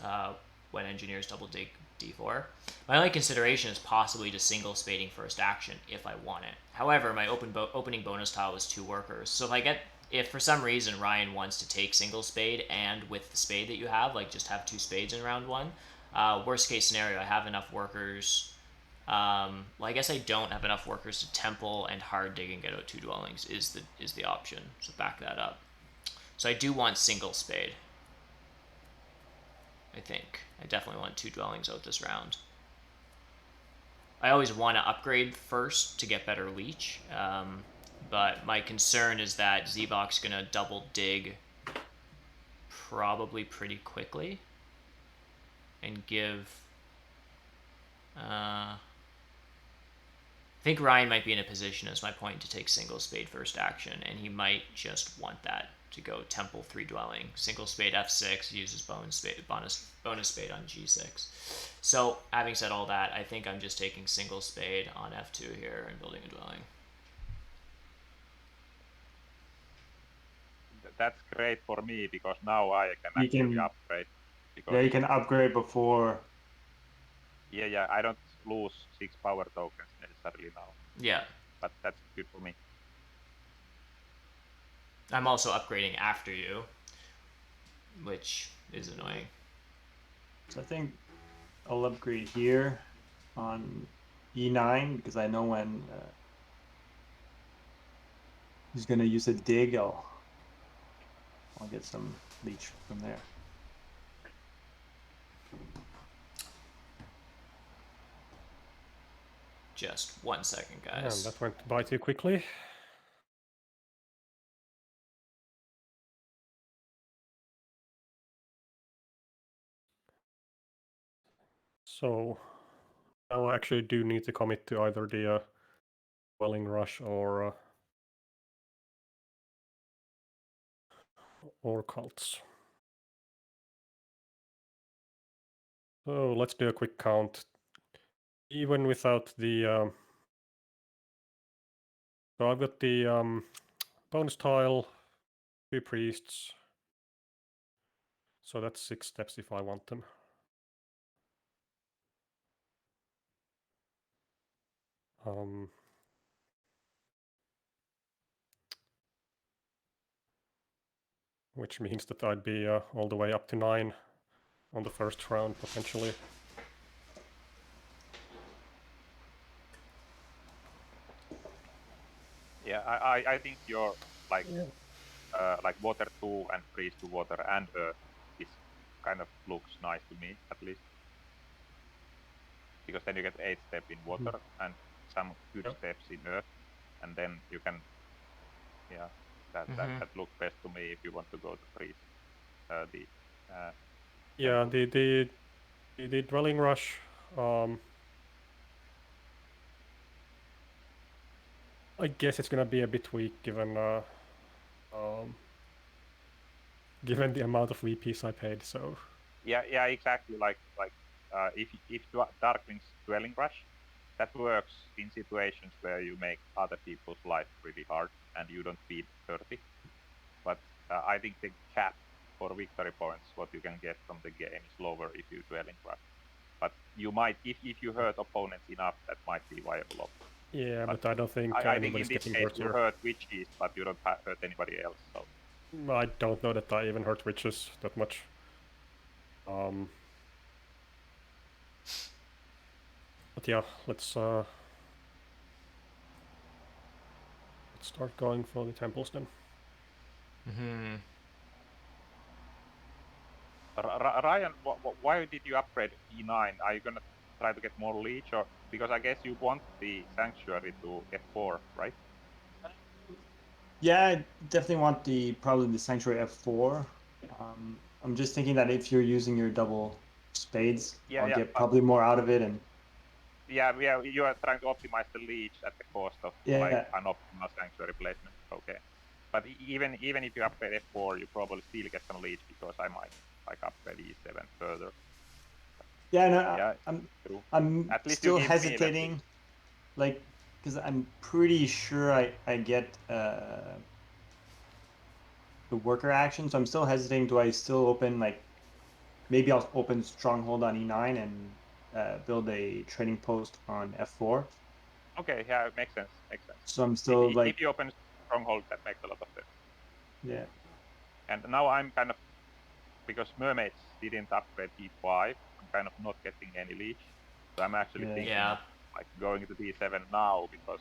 when engineers double dig D4. My only consideration is possibly just single spading first action if I want it. However, my opening bonus tile was 2 workers. So if for some reason Ryan wants to take single spade and with the spade that you have, like just have 2 spades in round 1, worst case scenario, I have enough workers. Well, I guess I don't have enough workers to temple and hard dig and get out 2 dwellings is the option. So back that up. So I do want single spade. I think I definitely want 2 dwellings out this round. I always want to upgrade first to get better leech, but my concern is that Xevoc's gonna double dig probably pretty quickly and give. I think Ryan might be in a position, as my point, to take single spade first action, and he might just want that to go temple 3 dwelling. Single spade F6, uses bonus spade on G6. So, having said all that, I think I'm just taking single spade on F2 here and building a dwelling. That's great for me because now I can actually upgrade. Yeah, you can upgrade before. Yeah, I don't lose 6 power tokens necessarily now. Yeah. But that's good for me. I'm also upgrading after you, which is annoying. So I think I'll upgrade here on E9 because I know when he's going to use a dig, I'll get some leech from there. Just 1 second, guys. Yeah, that went by too quickly. So now I actually do need to commit to either the Dwelling Rush or cults. So let's do a quick count. Even without the... so I've got the bonus tile, 2 priests. So that's 6 steps if I want them. which means that I'd be all the way up to 9 on the first round, potentially. Yeah, I think your like water 2 and freeze to water and earth is kind of looks nice to me, at least. Because then you get 8 steps in water and some good steps in earth, and then you can, yeah, that looks best to me if you want to go to freeze. Yeah, the dwelling rush. I guess it's gonna be a bit weak given given the amount of VPs I paid. So. Yeah, exactly. Like if Darkling's dwelling rush, that works in situations where you make other people's life really hard and you don't feed 30. But I think the cap for victory points, what you can get from the game, is lower if you dwelling rush. But you might, if you hurt opponents enough, that might be viable option. Yeah, but I don't think I think in this getting case hurt you here. hurt witches, but you don't hurt anybody else. So I don't know that I even hurt witches that much. But yeah, let's start going for the temples then. Ryan, why did you upgrade E9? Are you gonna try to get more leech, or because I guess you want the sanctuary to F4, right? Yeah, I definitely want probably the sanctuary F4. I'm just thinking that if you're using your double spades, I'll get probably more out of it. And yeah, you are trying to optimize the leech at the cost of like an optimal sanctuary placement. Okay, but even if you upgrade F4, you probably still get some leech because I might like upgrade E7 further. Yeah, no, I'm at least still hesitating, like, because I'm pretty sure I get the worker action, so I'm still hesitating. Do I still open, like, maybe I'll open stronghold on E9 and build a trading post on F4. Okay, yeah, it makes sense. So I'm still if you open stronghold, that makes a lot of sense. Yeah. And now I'm kind of, because mermaids didn't upgrade D5, I'm kind of not getting any leech. So I'm actually thinking of like going to D7 now, because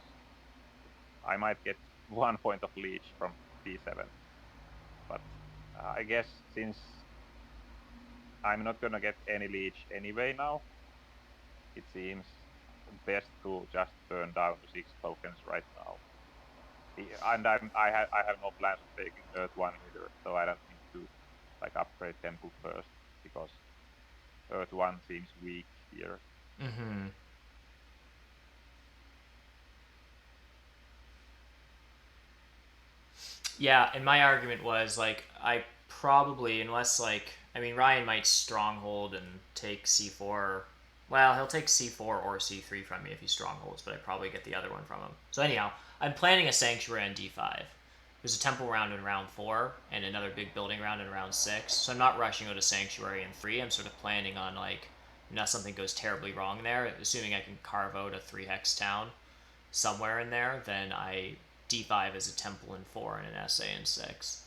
I might get 1 point of leech from D7. But I guess since I'm not gonna get any leech anyway now, it seems best to just burn down 6 tokens right now. And I have no plans of taking Earth 1 either, so I don't need to like upgrade Temple first, because Earth 1 seems weak here. Yeah, and my argument was, like, I probably, unless, like, I mean, Ryan might stronghold and take C4. Well, he'll take C4 or C3 from me if he strongholds, but I probably get the other one from him. So anyhow, I'm planning a sanctuary on D5. There's a temple round in round 4 and another big building round in round 6. So I'm not rushing out a sanctuary in 3. I'm sort of planning on, like, unless something goes terribly wrong there, assuming I can carve out a 3-hex town somewhere in there, then I D5 as a temple in 4 and an SA in 6.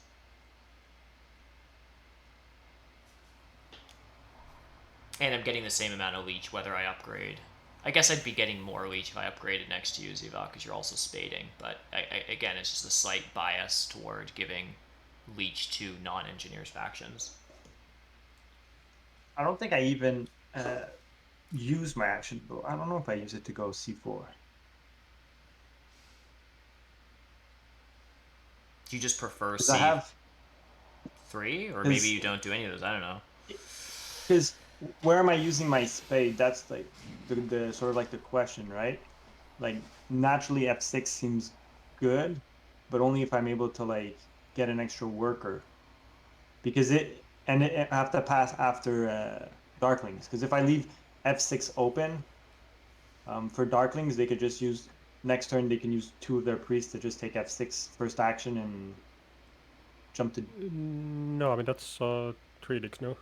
And I'm getting the same amount of leech whether I upgrade. I guess I'd be getting more leech if I upgraded next to you, Xevoc, because you're also spading. But again, it's just a slight bias toward giving leech to non-engineers factions. I don't think I even use my action, though. I don't know if I use it to go C4. Do you just prefer C3? Or maybe you don't do any of those, I don't know. Because where am I using my spade? That's like the sort of like the question, right? Like, naturally F6 seems good, but only if I'm able to like get an extra worker. Because I have to pass after Darklings. Because if I leave F6 open, for Darklings, they could just use, next turn they can use 2 of their priests to just take F6 first action and jump to... No, I mean, that's 3 dicks, no?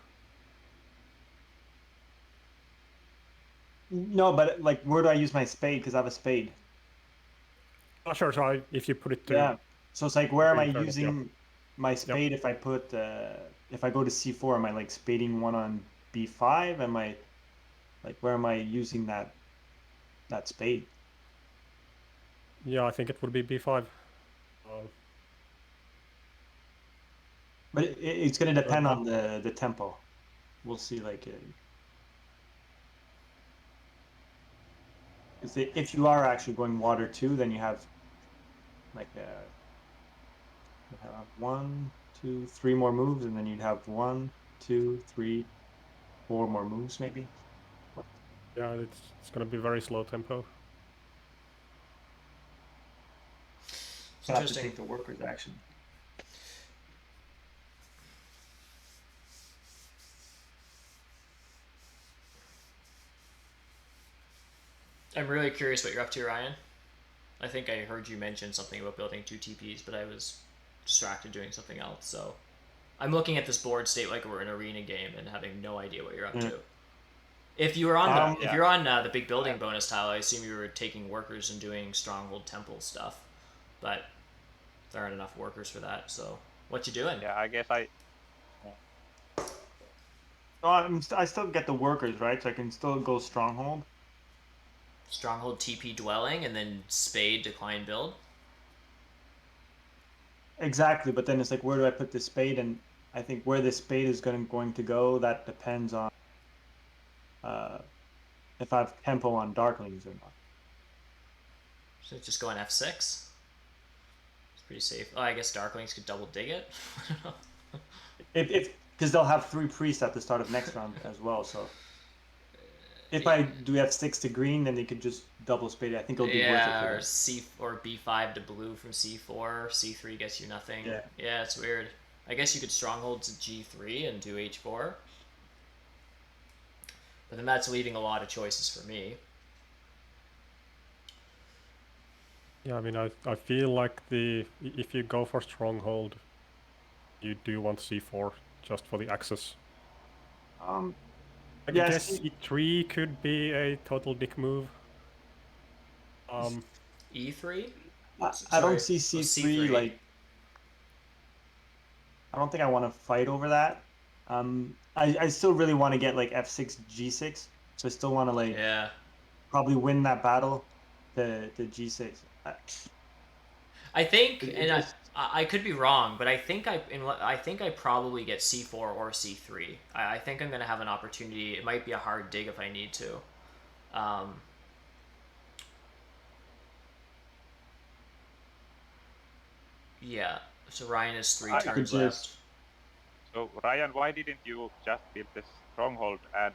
No, but like, where do I use my spade? Because I have a spade. Oh, sure, so if you put it to... Yeah, so it's like, where am I using... my spade, if I put if I go to c4, am I like spading one on b5? Am I like, where am I using that spade? Yeah, I think it would be b5. But it's going to depend on the tempo. We'll see, like, if you are actually going water 2, then you have like you have 1, 2, 3 more moves, and then you'd have 1, 2, 3, 4 more moves, maybe. Yeah, it's gonna be very slow tempo. So I have to take the workers action. I'm really curious what you're up to, Ryan. I think I heard you mention something about building 2 TPs, but I was distracted doing something else. So I'm looking at this board state like we're in an arena game and having no idea what you're up to. If you were on if you're on the big building bonus tile, I assume you were taking workers and doing stronghold temple stuff, but there aren't enough workers for that. So what you doing? Yeah, I guess I. I still get the workers, right? So I can still go stronghold. Stronghold TP dwelling and then spade decline build. Exactly, but then it's like, where do I put the spade? And I think where the spade is going to go, that depends on if I have tempo on Darklings or not. So just go on F6. It's pretty safe. Oh, I guess Darklings could double dig it. I don't know. If because they'll have 3 priests at the start of next round as well. So if I do F6 to green, then they could just double spade it. I think it'll be worth it for them. Or C or B5 to blue from C4. C3 gets you nothing. Yeah, it's weird. I guess you could stronghold to G3 and do H4. But then that's leaving a lot of choices for me. Yeah, I mean, I feel like if you go for stronghold, you do want C4 just for the access. I guess E3 could be a total dick move. E3? I don't see C3 like. I don't think I want to fight over that. I still really want to get like F6, G6. So I still want to like probably win that battle to G6. I think, and I could be wrong, but I think I probably get C4 or C3. I think I'm gonna have an opportunity. It might be a hard dig if I need to. Yeah. So Ryan has 3 turns left. So Ryan, why didn't you just build the stronghold and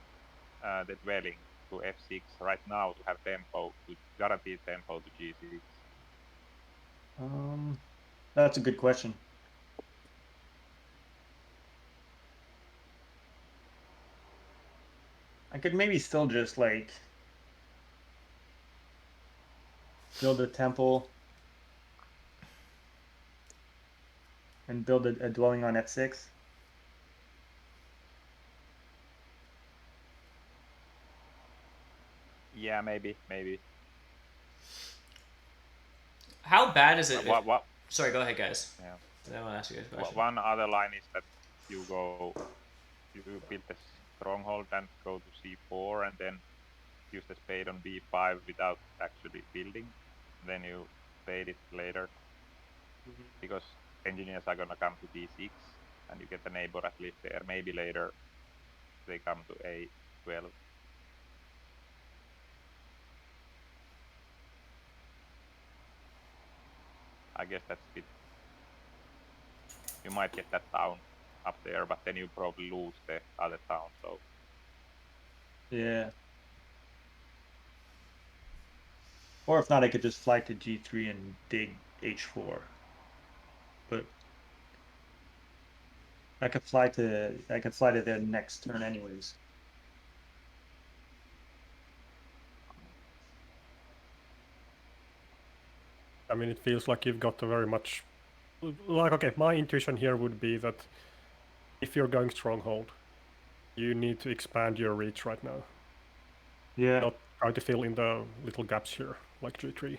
the dwelling to F6 right now to have tempo, to guaranteed tempo to G6? That's a good question. I could maybe still just like build a temple and build a dwelling on F6. Yeah, maybe. How bad is it? What? Sorry, go ahead, guys. Yeah. I want to ask you guys a question. One other line is that you build the stronghold and go to C4 and then use the spade on B5 without actually building. Then you spade it later because engineers are gonna come to D6 and you get a neighbor at least there. Maybe later they come to A12. I guess that's it. You might get that town up there, but then you probably lose the other town. So yeah. Or if not, I could just fly to G3 and dig H4. But I could fly to their next turn anyways. I mean, it feels like you've got a very much like, okay, my intuition here would be that if you're going stronghold, you need to expand your reach right now. Yeah. Not try to fill in the little gaps here, like G3.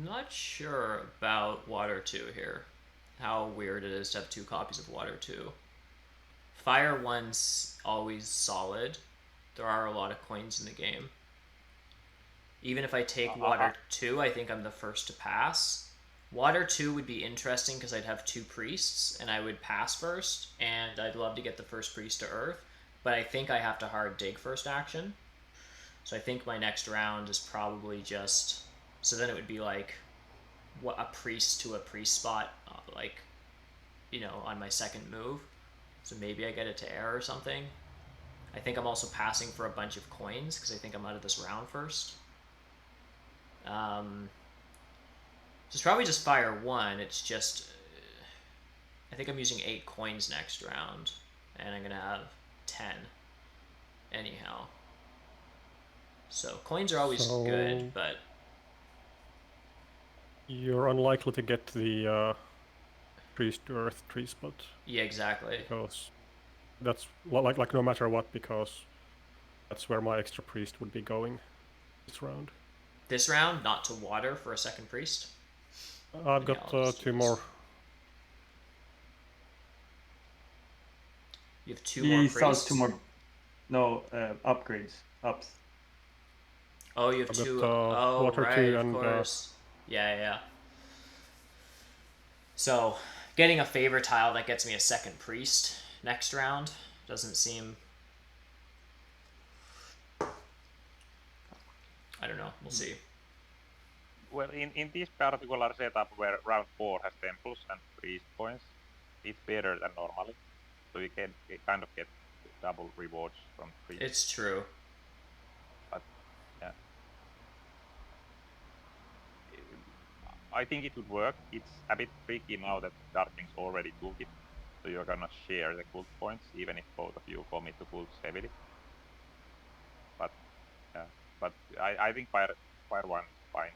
not sure about Water 2 here. How weird it is to have 2 copies of Water 2. Fire 1's always solid. There are a lot of coins in the game. Even if I take Water 2, I think I'm the first to pass. Water 2 would be interesting because I'd have 2 priests, and I would pass first, and I'd love to get the first priest to Earth, but I think I have to hard dig first action. So I think my next round is probably just... So then it would be like a priest to a priest spot, like, you know, on my second move. So maybe I get it to air or something. I think I'm also passing for a bunch of coins because I think I'm out of this round first. It's probably just fire 1. It's just... I think I'm using 8 coins next round. And I'm going to have 10. Anyhow. So coins are always good, but... You're unlikely to get the priest to Earth tree spot. Yeah, exactly. Because that's like no matter what, because that's where my extra priest would be going this round. This round, not to water for a second priest? I've got 2 more. You have 2 more priests? 2 more. No, upgrades. Ups. Oh, you have I've 2. Got, oh, water right, 2 of and, course. Yeah. So, getting a favor tile that gets me a second priest next round doesn't seem... I don't know. We'll see. Well, in this particular setup where round 4 has temples and priest points, it's better than normally. So you can kind of get double rewards from priest. It's true. But yeah, I think it would work. It's a bit tricky now that Darkling's already took it. So you're gonna share the cult points, even if both of you commit to cults heavily. But yeah, but I think fire 1 is fine.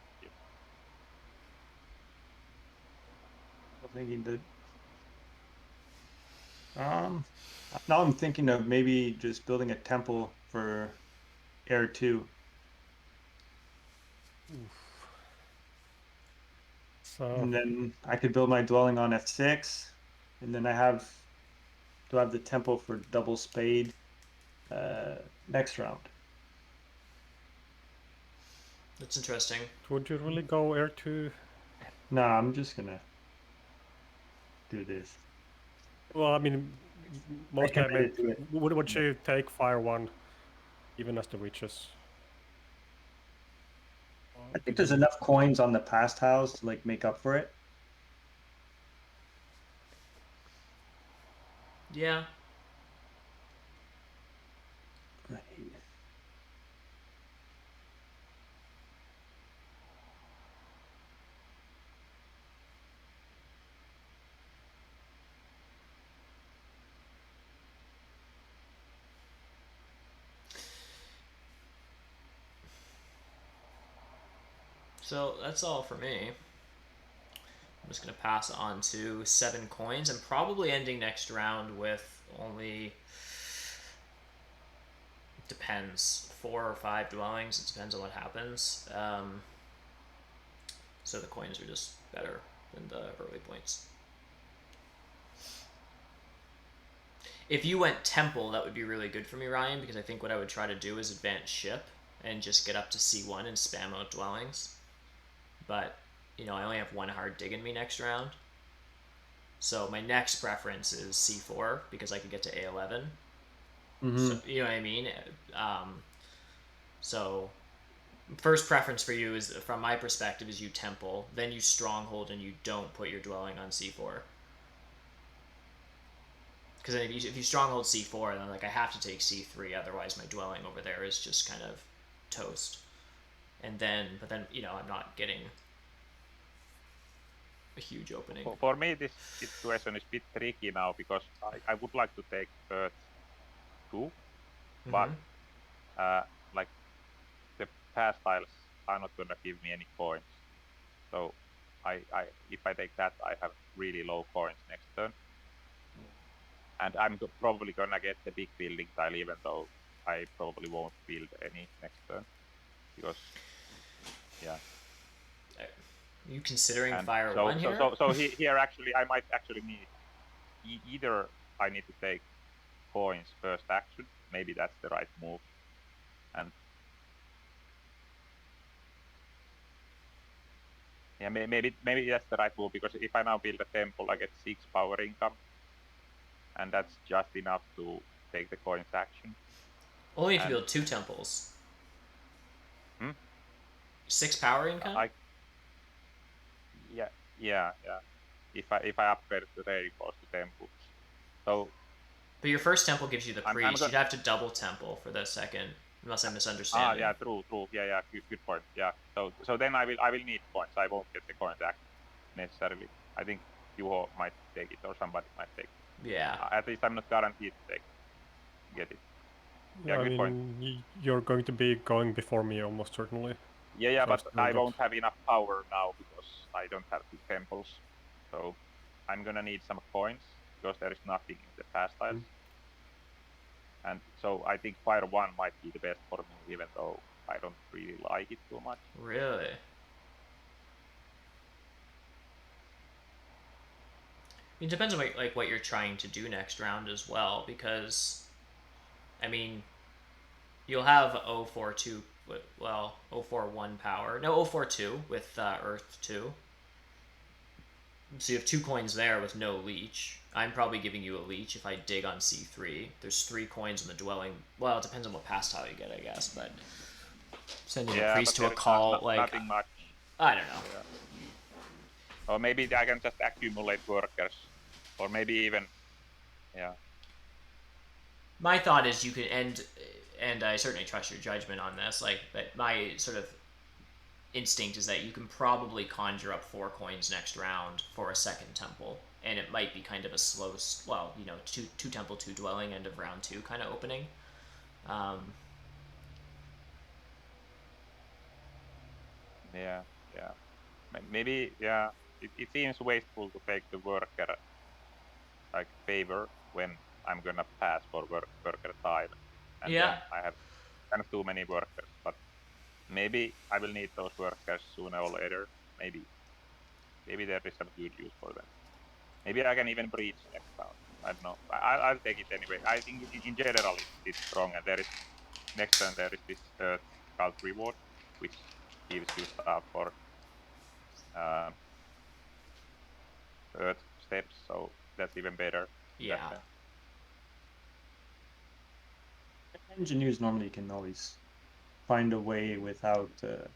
I'm thinking that. Now I'm thinking of maybe just building a temple for Air 2. So... And then I could build my dwelling on F6, and then I have the temple for double spade next round. That's interesting. Would you really go Air 2? No, I'm just gonna do this. Well, I mean, mostly I meant, would you take fire 1 even as the witches? I think there's enough coins on the past tiles to like make up for it. Yeah. Right. So that's all for me. I'm just going to pass on to 7 coins. I'm probably ending next round with only... Depends. 4 or 5 dwellings. It depends on what happens. So the coins are just better than the early points. If you went temple, that would be really good for me, Ryan, because I think what I would try to do is advance ship and just get up to C1 and spam out dwellings. But, you know, I only have 1 hard dig in me next round. So my next preference is C4 because I could get to A11. So, you know what I mean? So first preference for you is, from my perspective, is you temple, then you stronghold, and you don't put your dwelling on C4. Because then if you stronghold C4, then like I have to take C3, otherwise my dwelling over there is just kind of toast. And then, but then, you know, I'm not getting a huge opening. For me, this situation is a bit tricky now because I would like to take Earth 2, but like the past tiles are not gonna give me any coins. So if I take that, I have really low coins next turn. And I'm probably gonna get the big building tile, even though I probably won't build any next turn. Because, yeah. Are you considering And Fire so, 1 here? So here actually, I might actually need either I need to take coins first action. Maybe that's the right move. And yeah, maybe that's the right move, because if I now build a temple, I get 6 power income, and that's just enough to take the coins action. Only if you build 2 temples. 6 power income? Yeah. If I upgrade the reinforced to temples, so. But your first temple gives you the priest. You'd have to double temple for the second, unless I'm misunderstanding. Yeah, true. Yeah, good point. Yeah. So then I will need coins. I won't get the coins necessarily. I think Juho might take it, or somebody might take it. Yeah. At least I'm not guaranteed to get it. Yeah, I good point. You're going to be going before me almost certainly. Yeah, but I won't have enough power now because I don't have 2 temples. So I'm gonna need some coins because there is nothing in the past tiles. And so I think Fire 1 might be the best for me, even though I don't really like it too much. Really? It depends on what you're trying to do next round as well, because, I mean, you'll have 042, well, 041 power. No, 042 with Earth 2. So you have 2 coins there with no leech. I'm probably giving you a leech if I dig on C3. There's 3 coins in the dwelling. Well, it depends on what pastile you get, I guess, but sending a priest to a call, nothing much. I don't know. Yeah. Or maybe I can just accumulate workers, or maybe even, yeah. My thought is you could end, and I certainly trust your judgment on this, but my sort of instinct is that you can probably conjure up 4 coins next round for a second temple, and it might be kind of a slow, well, 2 temple, 2 dwelling, end of round 2 kind of opening. Yeah. Maybe, yeah. It seems wasteful to take the worker favor when I'm gonna pass for worker tile, and then I have kind of too many workers. But maybe I will need those workers sooner or later. Maybe there is some good use for them. Maybe I can even breach next round. I don't know. I'll take it anyway. I think in general it's strong, and there is next turn there is this cult reward, which gives you stuff for Earth steps, so that's even better. Yeah. Engineers normally can always find a way without the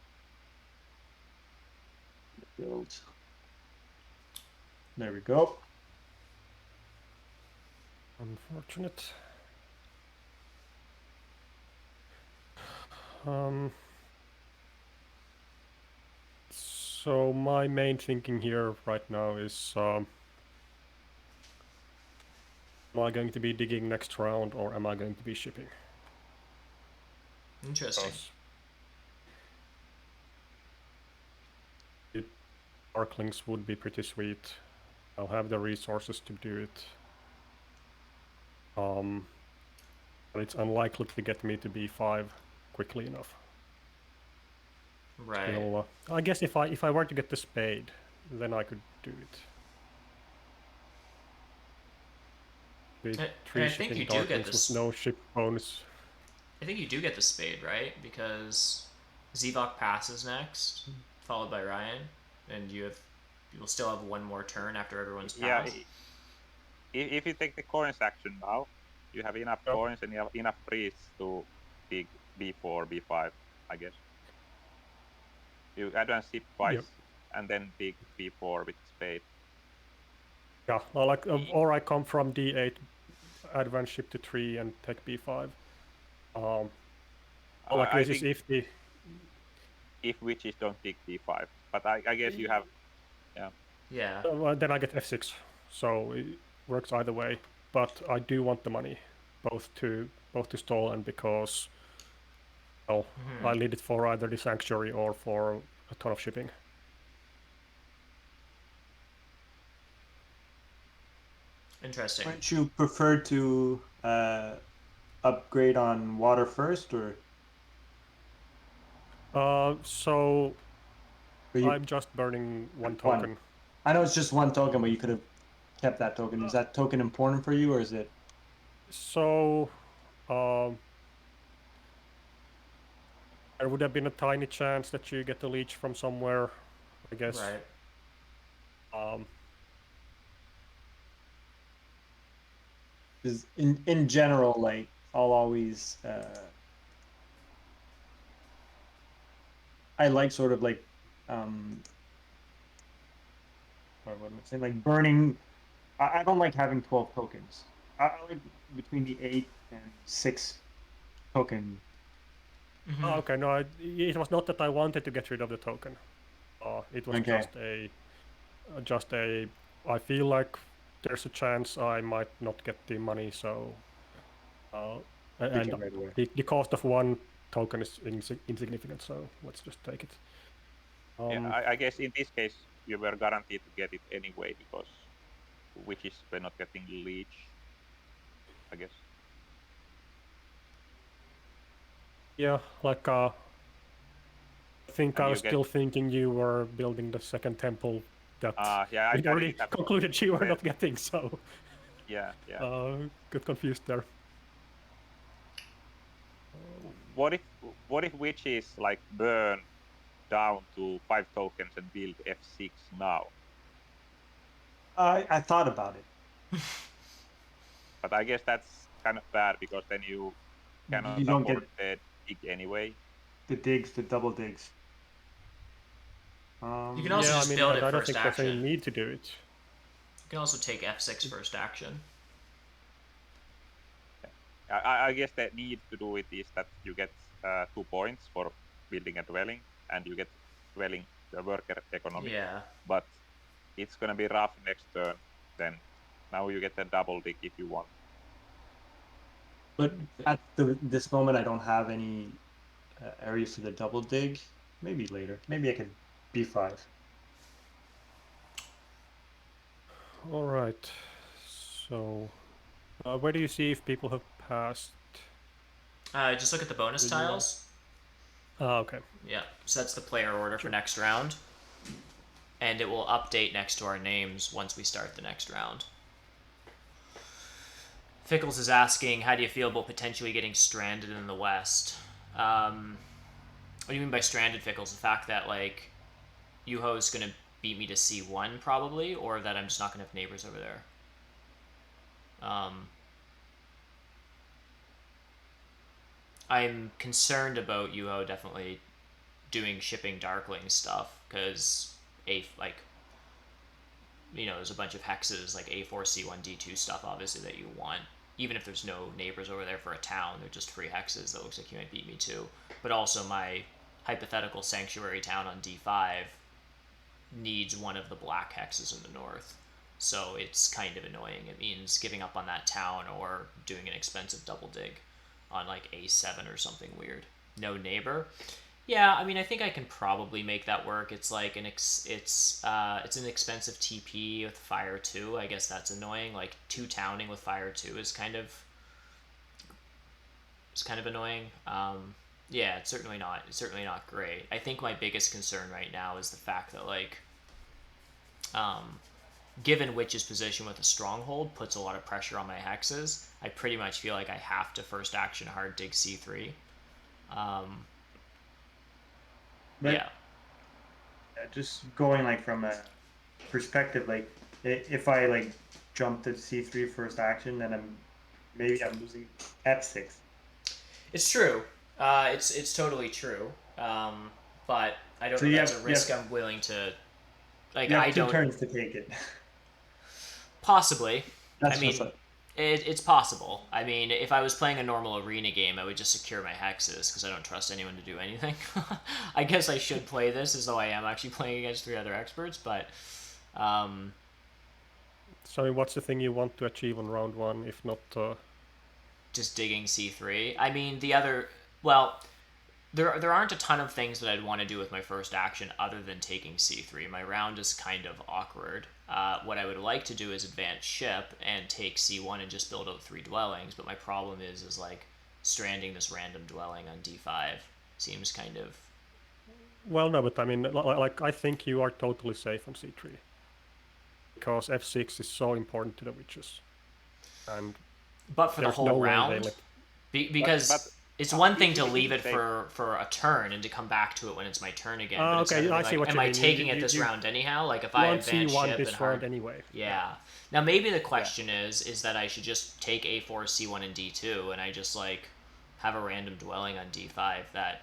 build. There we go. Unfortunate. So my main thinking here right now is, am I going to be digging next round, or am I going to be shipping? Interesting. Sparklings would be pretty sweet. I'll have the resources to do it. But it's unlikely to get me to B5 quickly enough. Right. Still, I guess if I were to get the spade, then I could do it. I think you do get this. No ship bonus. I think you do get the spade, right? Because Xevoc passes next, followed by Ryan, and you will still have 1 more turn after everyone's passed. Yeah. If you take the coins action now, you have enough coins and you have enough priests to dig B4, B5, I guess. You advance ship twice, and then dig B4 with spade. Yeah, well, or I come from D8, advance ship to 3, and take B5. This is if witches don't dig B5, but I guess you have, yeah. Then I get F6, so it works either way. But I do want the money, both to stall and because, I need it for either the sanctuary or for a ton of shipping. Interesting. Wouldn't you prefer to upgrade on water first, or? So I'm just burning one token. I know it's just one token, but you could have kept that token. Is that token important for you, or is it? So, there would have been a tiny chance that you get a leech from somewhere, I guess. Right. Because in general, like I'll always I like sort of like what am I saying? Like burning. I don't like having 12 tokens. I like between the 8 and 6 token. Mm-hmm. Oh, okay, no, it was not that I wanted to get rid of the token. It was Okay. just a. I feel like there's a chance I might not get the money, so. And Right away. the cost of one token is insignificant, so let's just take it. Yeah, I guess in this case you were guaranteed to get it anyway because witches were not getting leech, I guess. Yeah, like I think And I was still thinking you were building the second temple that yeah, I we already didn't have concluded you were not getting, so yeah. got confused there. What if witches like burn down to 5 tokens and build F6 now? I thought about it. But I guess that's kind of bad because then you cannot You don't afford get the dig anyway. the digs, the double digs. You can also just build it I don't first think there's any action. need to do it. You can also take F6 first action. I guess the need to do it is that you get 2 points for building a dwelling, and you get dwelling the worker economy. Yeah. But it's gonna be rough next turn. Then now you get a double dig if you want. But at this moment, I don't have any area for the double dig. Maybe later. Maybe I could B5. All right. So, where do you see if people have passed? Just look at the bonus tiles. Okay. Yeah, so that's the player order for next round. And it will update next to our names once we start the next round. Fickles is asking, how do you feel about potentially getting stranded in the West? What do you mean by stranded, Fickles? The fact that, like, Yuho's going to beat me to C1, probably? Or that I'm just not going to have neighbors over there? I'm concerned about Yuho definitely doing shipping Darkling stuff, because, there's a bunch of hexes, like A4, C1, D2 stuff, obviously, that you want. Even if there's no neighbors over there for a town, they're just free hexes that looks like you might beat me to. But also my hypothetical sanctuary town on D5 needs one of the black hexes in the north. So it's kind of annoying. It means giving up on that town or doing an expensive double dig on like A7 or something weird. No neighbor. Yeah, I mean, I think I can probably make that work. It's like it's an expensive TP with Fire 2. I guess that's annoying. Like 2 towning with Fire 2 is kind of annoying. Yeah, it's certainly not great. I think my biggest concern right now is the fact that, like, given Witch's position with a stronghold puts a lot of pressure on my hexes, I pretty much feel like I have to first action hard dig C3. Yeah. Just going like from a perspective, like if I like jump to C3 first action, then I'm losing F6. It's true. It's totally true. But I don't know if that's a risk I'm willing to. Like, you have 2 turns to take it. Possibly. It's possible. I mean, if I was playing a normal arena game, I would just secure my hexes because I don't trust anyone to do anything. I guess I should play this as though I am actually playing against 3 other experts, but. So what's the thing you want to achieve on round 1, if not? Just digging C3. I mean, there aren't a ton of things that I'd want to do with my first action other than taking C3. My round is kind of awkward. What I would like to do is advance ship and take C1 and just build out 3 dwellings, but my problem is like stranding this random dwelling on D5 seems kind of Well, no, but I mean, like, I think you are totally safe on c3. Because f6 is so important to the witches. And but for the whole round? Because but it's one thing to leave it for a turn and to come back to it when it's my turn again. But okay, I see what you mean. Am I taking it this round anyhow? Like if I advance ship this round anyway. Yeah. Now maybe the question is that I should just take a4, c1, and d2, and I just like have a random dwelling on d5 that,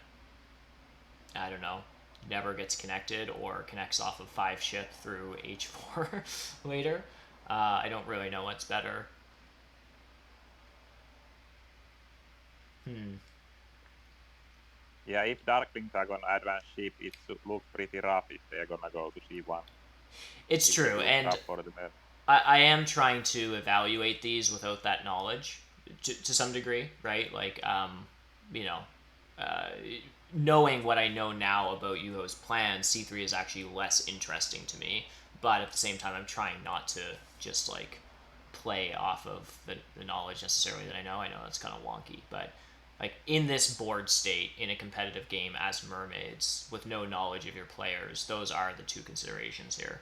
I don't know, never gets connected or connects off of 5 ship through h4 later. I don't really know what's better. Yeah, if Darklings are gonna advance ship, it should look pretty rough if they're gonna go to c1. It's true, and I am trying to evaluate these without that knowledge to some degree, right? Like, you know, knowing what I know now about Yuho's plan, c3 is actually less interesting to me. But at the same time, I'm trying not to just like play off of the knowledge necessarily that I know. I know that's kind of wonky, but like in this board state in a competitive game as mermaids with no knowledge of your players, those are the two considerations here.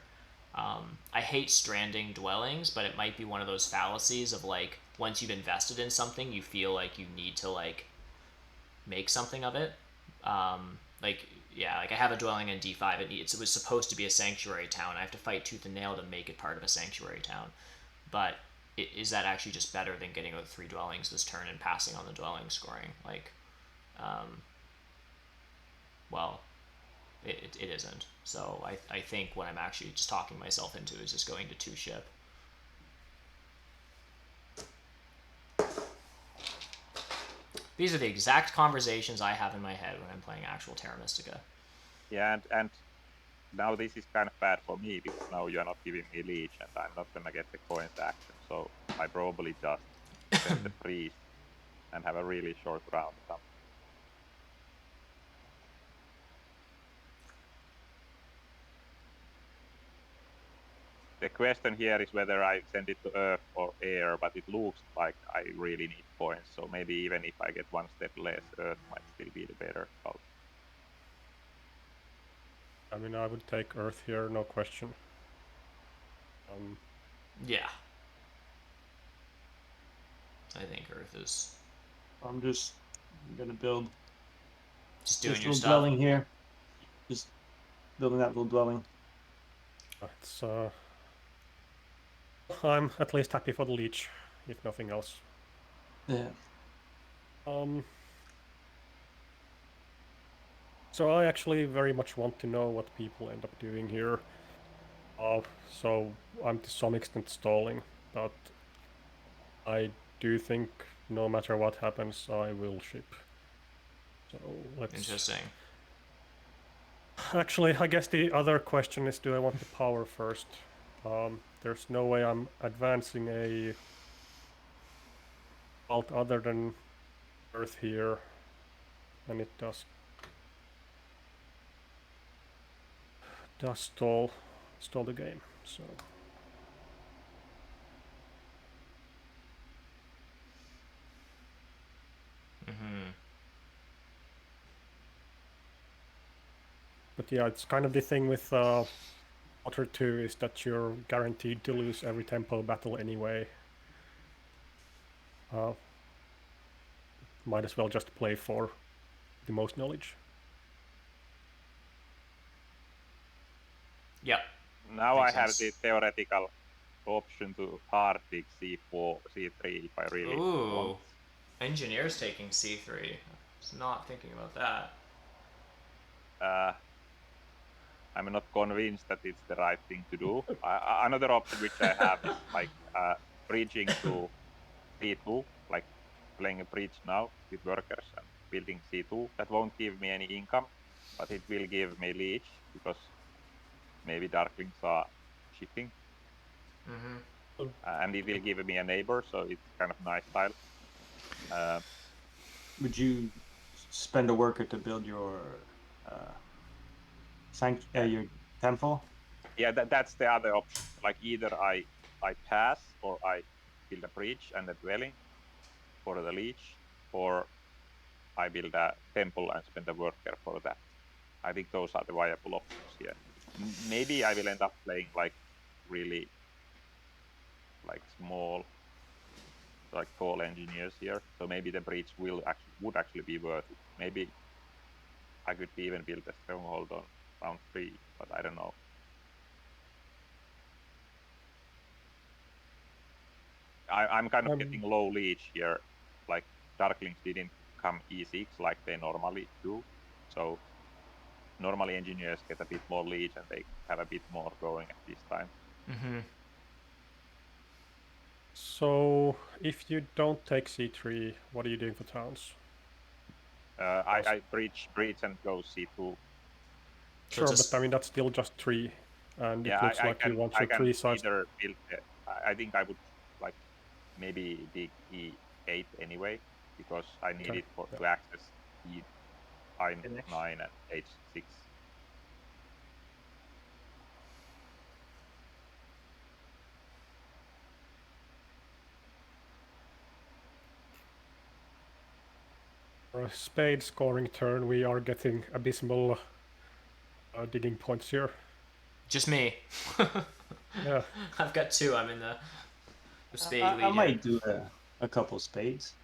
I hate stranding dwellings, but it might be one of those fallacies of like once you've invested in something, you feel like you need to like make something of it. Like I have a dwelling in d5. It was supposed to be a sanctuary town. I have to fight tooth and nail to make it part of a sanctuary town. But is that actually just better than getting out 3 dwellings this turn and passing on the dwelling scoring? Like, well, it isn't. So I think what I'm actually just talking myself into is just going to 2 ship. These are the exact conversations I have in my head when I'm playing actual Terra Mystica. Yeah, and now this is kind of bad for me because now you're not giving me leech and I'm not gonna get the coins action. So I probably just send the priest and have a really short round. The question here is whether I send it to earth or air, but it looks like I really need points. So maybe even if I get 1 step less, earth might still be the better call. I mean, I would take earth here, no question. Yeah. I think earth is... I'm just gonna build just doing this your little stuff. dwelling here. Just building that little dwelling. It's I'm at least happy for the leech, if nothing else. Yeah. So I actually very much want to know what people end up doing here. So I'm to some extent stalling, but I do think no matter what happens, I will ship. So let's... Interesting. Actually, I guess the other question is, do I want the power first? There's no way I'm advancing a alt other than earth here, and it does stall the game. So but yeah, it's kind of the thing with Water 2 is that you're guaranteed to lose every tempo battle anyway. Might as well just play for the most knowledge. Yep. Now I have the theoretical option to hard dig c4, c3 if I really want. Engineer's taking c3. I was not thinking about that. I'm not convinced that it's the right thing to do. Another option which I have is like bridging to c2, like playing a bridge now with workers and building c2. That won't give me any income, but it will give me leech because maybe Darklings are shipping. And it will give me a neighbor, so it's kind of nice style. Would you spend a worker to build your your temple? Yeah, that's the other option. Like either I pass or I build a bridge and a dwelling for the leech, or I build a temple and spend a worker for that. I think those are the viable options here. Maybe I will end up playing like really like small, like tall engineers here. So maybe the breach would actually be worth it. Maybe I could even build a stronghold on round 3, but I don't know. I'm kind of getting low leech here. Like Darklings didn't come E6 like they normally do. So normally engineers get a bit more leech and they have a bit more going at this time. Mm-hmm. So if you don't take C3, what are you doing for towns? I breach and go C2. Sure, but I mean that's still just 3, and yeah, it looks like you want your 3 sides. Either build. I think I would like maybe dig E8 anyway because I need it to access E9 and H6. For a spade scoring turn, we are getting abysmal digging points here. Just me. Yeah. I've got 2. I'm in the spade lead. I might do a couple spades.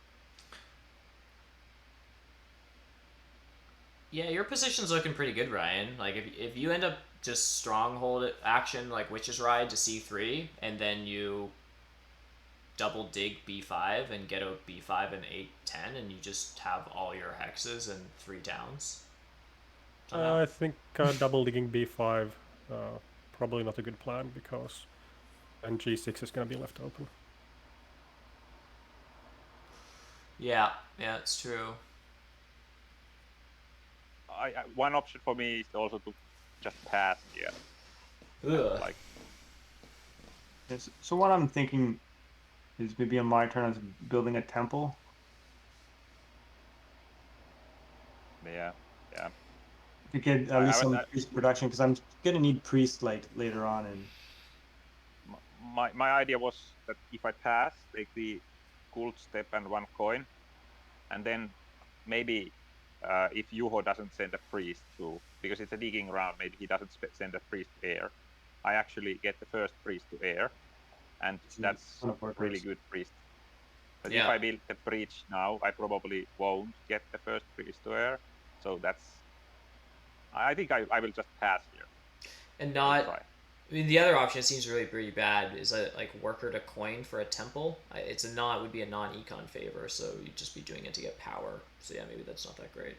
Yeah, your position's looking pretty good, Ryan. Like if you end up just stronghold action like Witch's Ride to C3, and then you double dig B5 and get a B5 and 8-10, and you just have all your hexes and 3 towns. I think double digging B5 probably not a good plan because then G6 is going to be left open. Yeah, it's true. One option for me is also to just pass here. Like. Yes, so what I'm thinking is maybe on my turn, I was building a temple. Yeah. To get at least some priest production, because I'm gonna need priest like later on. And my idea was that if I pass, take the cult step and 1 coin, and then maybe if Juho doesn't send a priest to, because it's a digging round, maybe he doesn't send a priest to air. I actually get the first priest to air, and that's really good priest. But if I build the breach now, I probably won't get the first priest to air. So I think I will just pass here. And not. I mean, the other option seems really pretty bad is like worker to coin for a temple. Would be a non-econ favor, so you'd just be doing it to get power. So yeah, maybe that's not that great.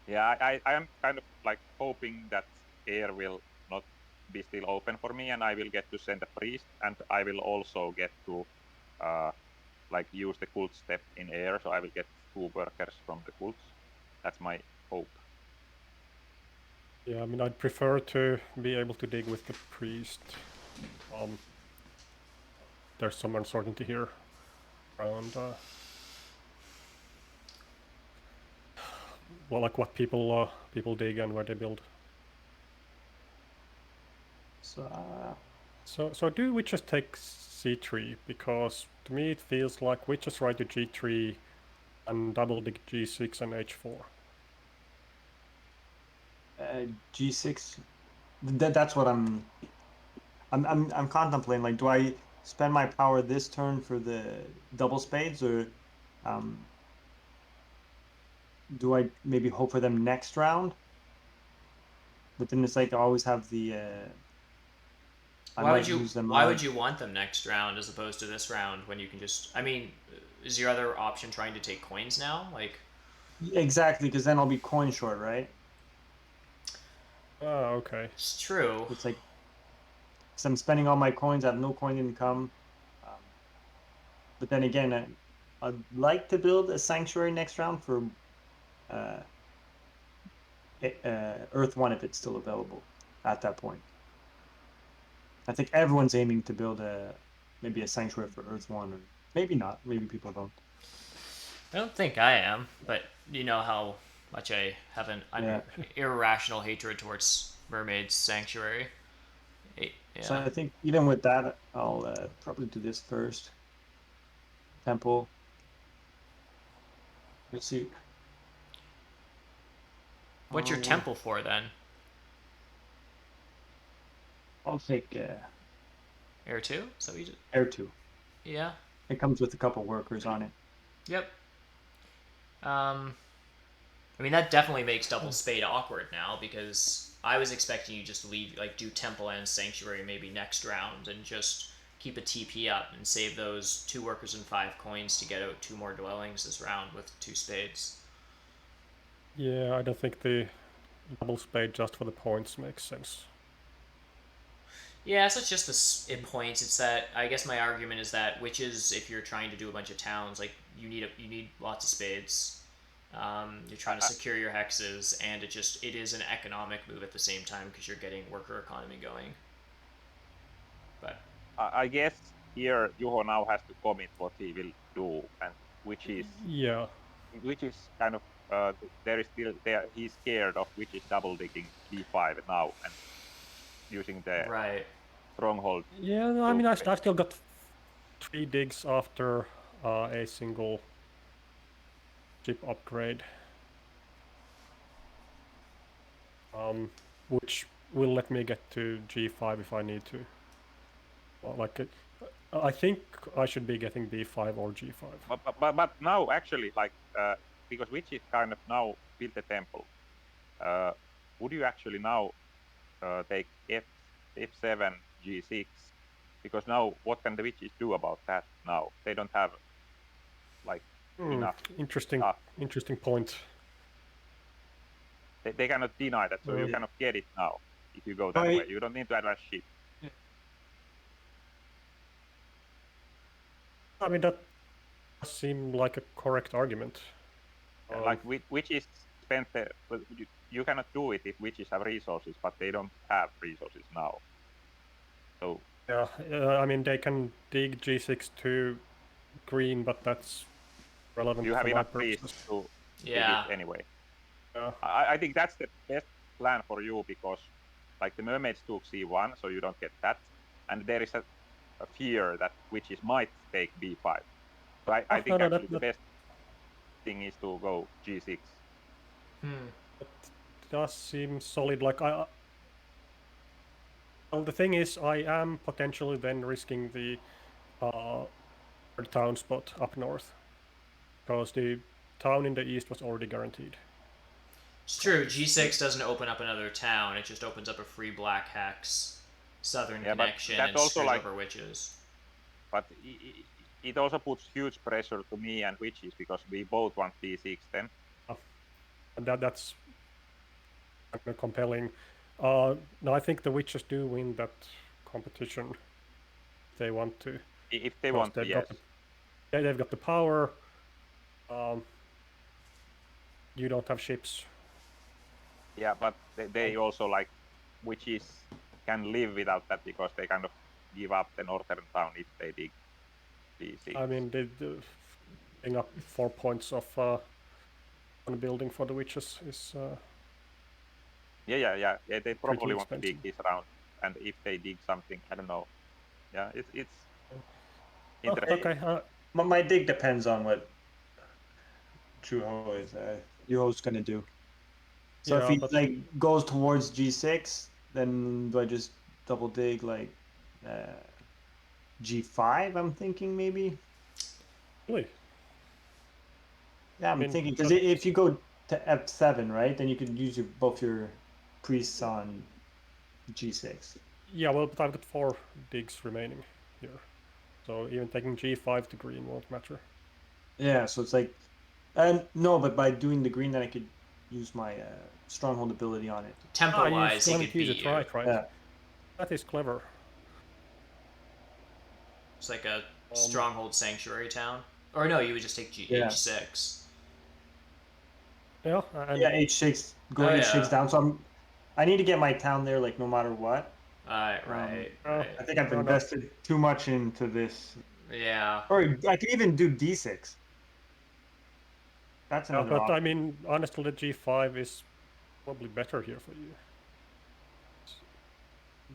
Yeah, I am kind of like hoping that air will not be still open for me, and I will get to send a priest, and I will also get to like use the cult step in air, so I will get 2 workers from the cults. That's my hope. Yeah, I mean, I'd prefer to be able to dig with the priest. There's some uncertainty here around well, like what people dig and where they build. So do we just take C3? Because to me it feels like we just ride to G3 and double dig G6 and H4. G6. That's what I'm contemplating. Like, do I spend my power this turn for the double spades, or do I maybe hope for them next round? But then it's like I always have the. Why would you want them next round as opposed to this round when you can just? I mean, is your other option trying to take coins now? Like. Exactly, because then I'll be coin short, right? Oh, okay. It's true. It's like, because I'm spending all my coins, I have no coin income. But then again, I'd like to build a sanctuary next round for Earth 1 if it's still available at that point. I think everyone's aiming to build maybe a sanctuary for Earth 1, or maybe not. Maybe people don't. I don't think I am, but you know how much I have an irrational hatred towards Mermaid's Sanctuary. Yeah. So I think even with that, I'll probably do this first. Temple. Let's see. What's your temple for then? I'll take Air 2? So you did? Air 2. Yeah. It comes with a couple workers on it. Yep. I mean, that definitely makes double spade awkward now, because I was expecting you just to leave, like, do temple and sanctuary maybe next round and just keep a TP up and save those 2 workers and 5 coins to get out 2 more dwellings this round with 2 spades. Yeah, I don't think the double spade just for the points makes sense. Yeah, so it's just in points. It's that, I guess my argument is that witches, if you're trying to do a bunch of towns, like, you need lots of spades. You're trying to secure your hexes, and it is an economic move at the same time because you're getting worker economy going. But I guess here Juho now has to commit what he will do, and which is kind of he's scared of which is double digging b5 now and using the stronghold. Yeah, no, I mean I still got 3 digs after a single chip upgrade, which will let me get to g5 if I need to. Like, I think I should be getting b5 or g5. But now actually, like, because witches kind of now built the temple, would you actually now take f7 g6? Because now what can the witches do about that now? They don't have like enough. Interesting point. They cannot deny that, so you cannot get it now if you go that way. You don't need to advance ship. I mean, that does seem like a correct argument. Like witches spent you cannot do it if witches have resources, but they don't have resources now. So yeah, I mean they can dig g6 to green, but that's relevant. You have for enough my priests to dig it anyway. Yeah. I think that's the best plan for you, because like the mermaids took c1, so you don't get that, and there is a fear that witches might take b5. So I think the best thing is to go g6. It does seem solid. Like well, the thing is, I am potentially then risking the town spot up north, because the town in the east was already guaranteed. It's true. G6 doesn't open up another town. It just opens up a free black hex, southern connection, and screws over witches. But it also puts huge pressure to me and witches, because we both want d6 then. That's kind of compelling. No, I think the witches do win that competition if they want to. If they want to, yes. They've got the power. You don't have ships. Yeah, but they also, like, witches can live without that, because they kind of give up the northern town if they dig d6. I mean, they're giving up 4 points of on a building for the witches is. Yeah. They probably want to dig this round, and if they dig something, I don't know. Yeah, it's interesting. Okay. My dig depends on what Juho's gonna do. So if he like goes towards g6, then do I just double dig like g5? I'm thinking maybe. Really? Yeah, I'm thinking, because if you go to f7, right, then you could use both your priests on g6. Yeah, well, but I've got 4 digs remaining here, so even taking g5 to green won't matter. Yeah, so it's like, no, but by doing the green, then I could use my stronghold ability on it. Tempo-wise, he could beat you. Right. Yeah. That is clever. It's like a stronghold sanctuary town. Or no, you would just take h6. Yeah, h6, go h6 down. So I need to get my town there, like, no matter what. Right. I think I've invested too much into this. Yeah. Or I could even do d6. That's another option. I mean, honestly, the g5 is probably better here for you.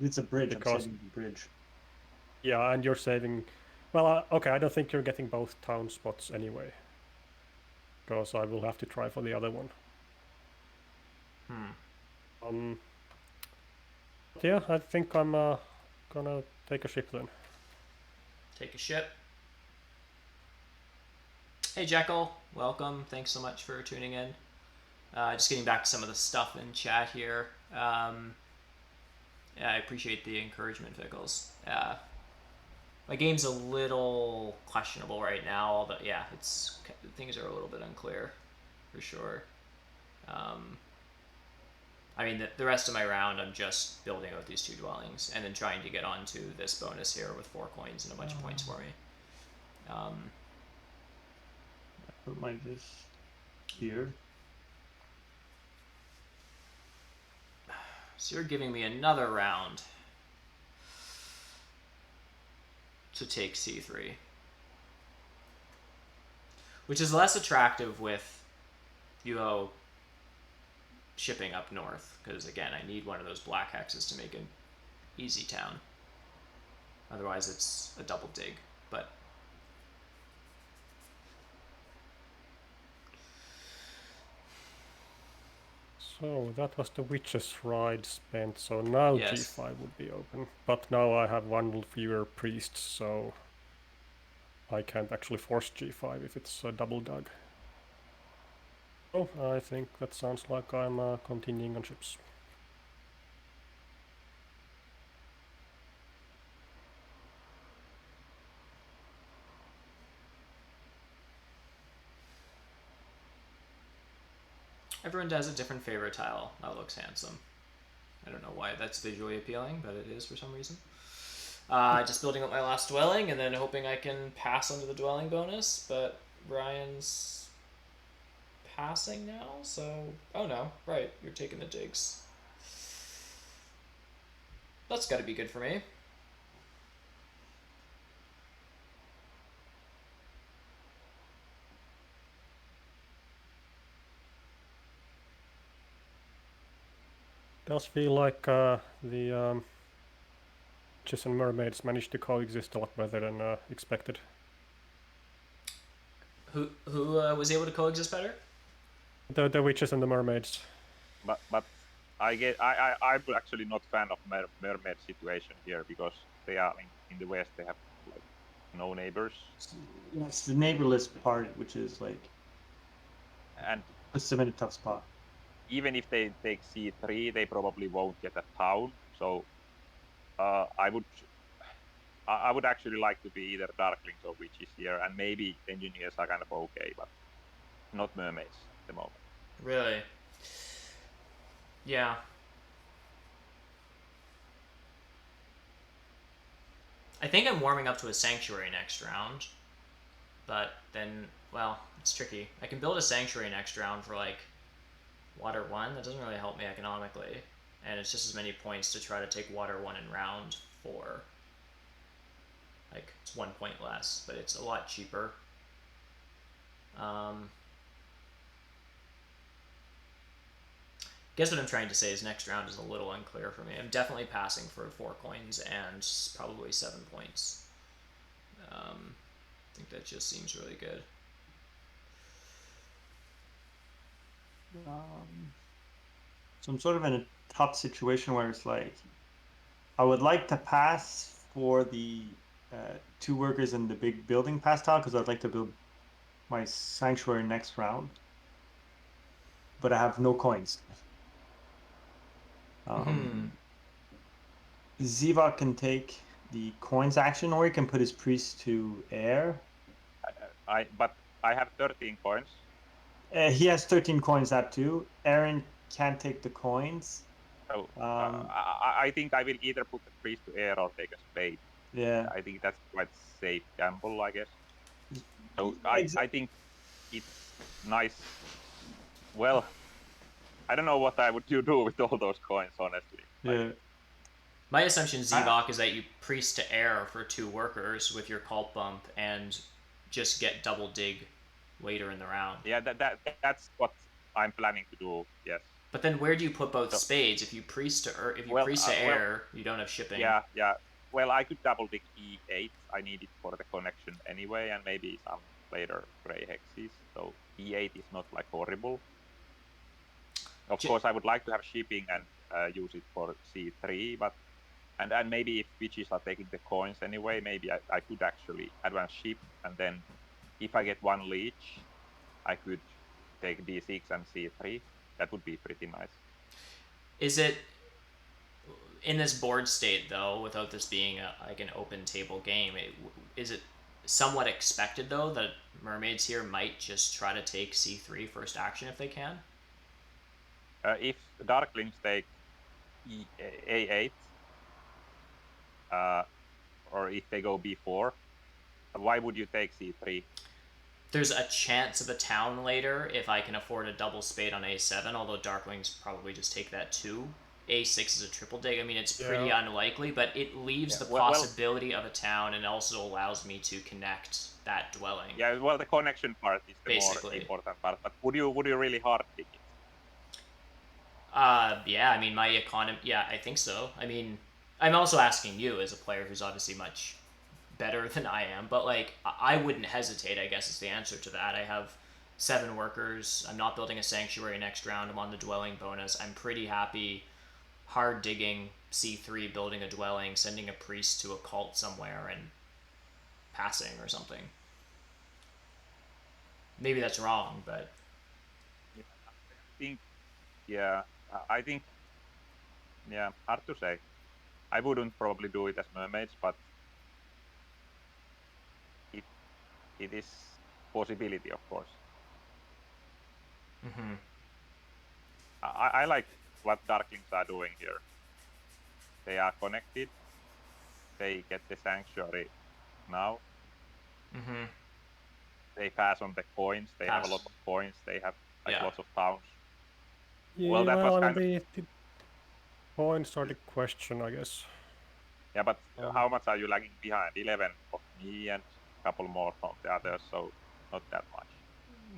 It's a bridge. I'm saving the bridge. Yeah, and you're saving. Well, okay, I don't think you're getting both town spots anyway, because I will have to try for the other one. Yeah, I think I'm gonna take a ship then. Take a ship. Hey Jekyll, welcome. Thanks so much for tuning in. Just getting back to some of the stuff in chat here. Yeah, I appreciate the encouragement, Vickles. My game's a little questionable right now, although yeah, things are a little bit unclear, for sure. I mean, the rest of my round, I'm just building out these 2 dwellings and then trying to get onto this bonus here with 4 coins and a bunch of points for me. Put mine just here. So you're giving me another round to take C3, which is less attractive with UO shipping up north, because again, I need one of those black hexes to make an easy town. Otherwise, it's a double dig. But so that was the Witch's Ride spent, so now yes. G5 would be open. But now I have 1 fewer priests, so I can't actually force G5 if it's a double dug. So I think that sounds like I'm continuing on ships. Everyone has a different favorite tile. That looks handsome. I don't know why that's visually appealing, but it is for some reason. Just building up my last dwelling and then hoping I can pass onto the dwelling bonus, but Ryan's passing now, so... Oh no, right, you're taking the digs. That's gotta be good for me. Does feel like the witches and mermaids managed to coexist a lot better than expected. Who was able to coexist better? The witches and the mermaids. But I'm actually not fan of mermaid situation here, because they are in the west. They have like no neighbors. It's the neighborless part, which is like, and puts them in a tough spot. Even if they take C3, they probably won't get a town. So I would actually like to be either Darklings or Witches here, and maybe Engineers are kind of okay, but not Mermaids at the moment. Really? Yeah. I think I'm warming up to a Sanctuary next round, but then, well, it's tricky. I can build a Sanctuary next round for like Water 1. That doesn't really help me economically, and it's just as many points to try to take Water 1 in round 4. Like, it's 1 point less, but it's a lot cheaper. Guess what I'm trying to say is next round is a little unclear for me. I'm definitely passing for 4 coins and probably 7 points. I think that just seems really good. So I'm sort of in a tough situation where it's like, I would like to pass for the 2 workers in the big building pass tile, because I'd like to build my Sanctuary next round. But I have no coins. Xevoc can take the coins action, or he can put his priest to air. But I have 13 coins. He has 13 coins, that too. Aaron can't take the coins. So I think I will either put the priest to air or take a spade. Yeah. I think that's quite safe gamble, I guess. So I think it's nice. Well, I don't know what I would do with all those coins, honestly. Yeah. My assumption, Xevoc, is that you priest to air for 2 workers with your cult bump and just get double dig later in the round. Yeah, that's what I'm planning to do. Yes. But then where do you put both spades? If you priest to air, you don't have shipping. Yeah. Well, I could double dig E8. I need it for the connection anyway, and maybe some later gray hexes. So E8 is not like horrible. Of course, I would like to have shipping and use it for C3, but and maybe if witches are taking the coins anyway, maybe I could actually advance ship, and then if I get one leech, I could take D6 and C3. That would be pretty nice. Is it in this board state though, without this being like an open table game? Is it somewhat expected though that mermaids here might just try to take C3 first action if they can? If Darklings take A8, or if they go B4, why would you take C3? There's a chance of a town later if I can afford a double spade on A7, although Darklings probably just take that too. A6 is a triple dig. I mean, it's pretty unlikely, but it leaves the possibility of a town and also allows me to connect that dwelling. Yeah, well, the connection part is the more important part. But would you really hard dig it? Yeah, I mean, my economy... Yeah, I think so. I mean, I'm also asking you as a player who's obviously much better than I am, but, like, I wouldn't hesitate, I guess is the answer to that. I have 7 workers. I'm not building a sanctuary next round. I'm on the dwelling bonus. I'm pretty happy hard digging C3, building a dwelling, sending a priest to a cult somewhere, and passing or something. Maybe that's wrong, but... I think, hard to say. I wouldn't probably do it as mermaids, but it is possibility, of course. Mm-hmm. I like what Darklings are doing here. They are connected. They get the sanctuary now. Mm-hmm. They pass on the coins. They have a lot of coins. They have lots of towns. Yeah, well, that was kind of... the points are the question, I guess. Yeah, but how much are you lagging behind? 11 of me and a couple more from the others, so not that much.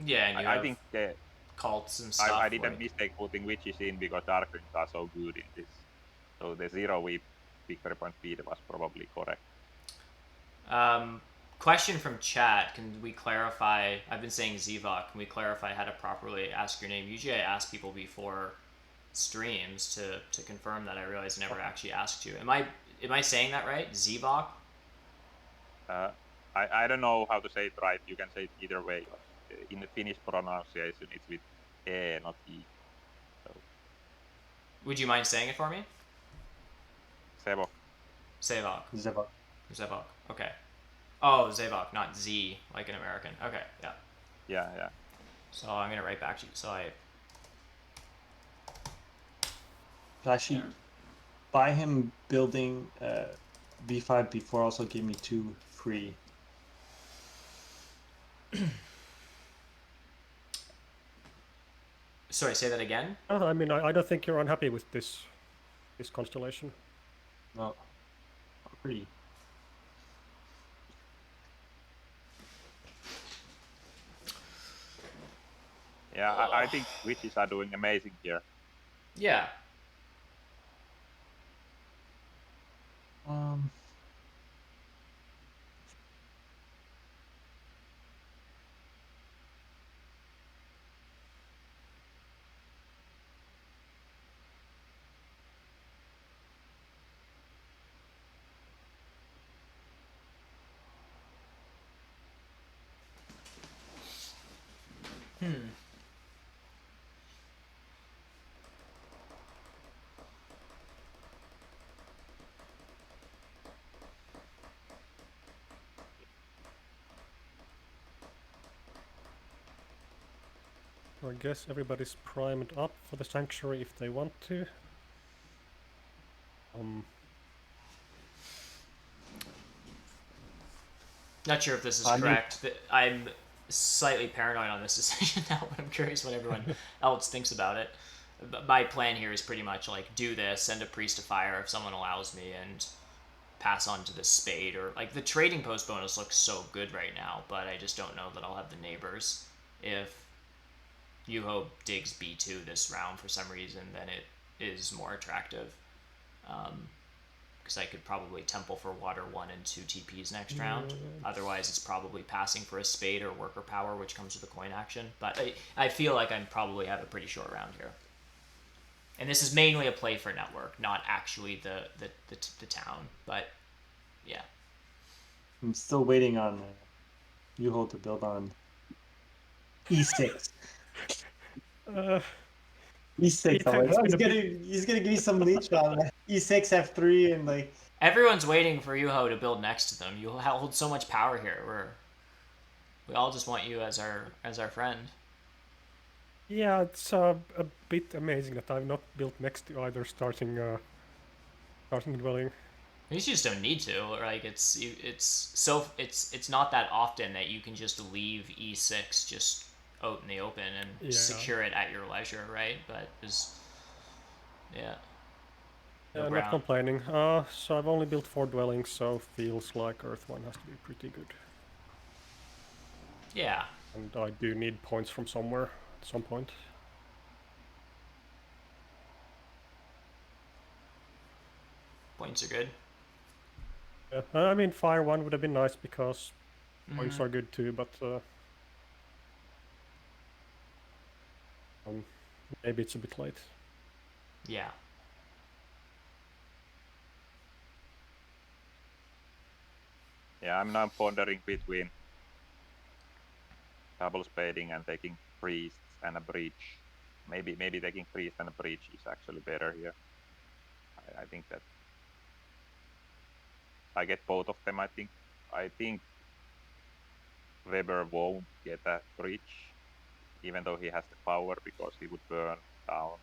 Yeah, and I think cults and stuff. I did a mistake putting witches in because Darklings are so good in this. So the 0 victory point feed was probably correct. Question from chat. Can we clarify? I've been saying Xevoc. Can we clarify how to properly ask your name? Usually I ask people before streams to confirm that. I realize I never actually asked you. Am I saying that right? Xevoc? I don't know how to say it right. You can say it either way. But in the Finnish pronunciation, it's with E, not E. So. Would you mind saying it for me? Xevoc. Xevoc. Okay. Oh, Xevoc, not Z, like an American. Okay, yeah. Yeah. So I'm gonna write back to you. So I actually by him building B5 B4 also gave me 2 free. Sorry, say that again? I mean, I don't think you're unhappy with this constellation. No, pretty. Yeah, I think witches are doing amazing here. Yeah. I guess everybody's primed up for the sanctuary if they want to. Not sure if this is correct. I'm slightly paranoid on this decision now, but I'm curious what everyone else thinks about it. My plan here is pretty much like do this, send a priest to fire if someone allows me, and pass on to the spade. Or like the trading post bonus looks so good right now, but I just don't know that I'll have the neighbors. If Yuho digs B2 this round for some reason, then it is more attractive. Because I could probably temple for water 1 and 2 TPs next round. Otherwise, it's probably passing for a spade or worker power, which comes with a coin action. But I feel like I probably have a pretty short round here. And this is mainly a play for network, not actually the town. But yeah. I'm still waiting on Yuho to build on E6. E6. I'm like, oh, he's gonna give me some leech on E6, F3, and like. Everyone's waiting for Yuho to build next to them. You hold so much power here. We all just want you as our friend. Yeah, it's a bit amazing that I've not built next to either starting dwelling. You just don't need to. Like it's not that often that you can just leave E6 just out in the open and secure it at your leisure, right? But yeah. No not complaining. So I've only built 4 dwellings, so feels like Earth 1 has to be pretty good. Yeah. And I do need points from somewhere at some point. Points are good. Yeah, I mean Fire 1 would have been nice because points are good too, but maybe it's a bit late. Yeah. Yeah, I'm now pondering between double spading and taking priests and a breach. Maybe taking priest and a breach is actually better here. I think that I get both of them. I think Weber won't get a breach, even though he has the power, because he would burn down.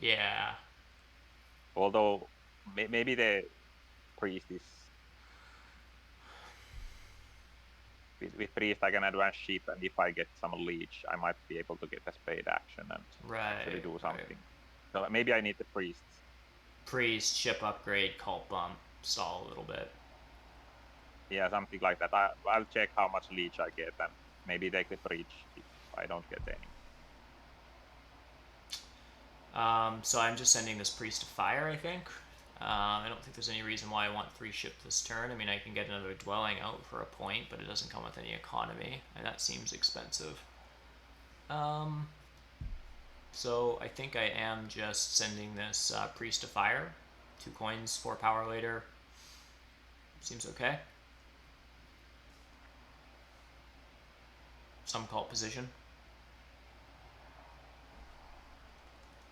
Yeah. Although maybe the priest is with priest I can advance ship, and if I get some leech, I might be able to get a spade action and actually do something. Right. So maybe I need the priests. Priest, ship upgrade, cult bump, stall a little bit. Yeah, something like that. I'll check how much leech I get and maybe take the breach if I don't get any. So I'm just sending this priest to fire, I think. I don't think there's any reason why I want 3 ship this turn. I mean, I can get another dwelling out for a point, but it doesn't come with any economy, and that seems expensive. So I think I am just sending this priest to fire. 2 coins, 4 power later. Seems okay. Some cult position.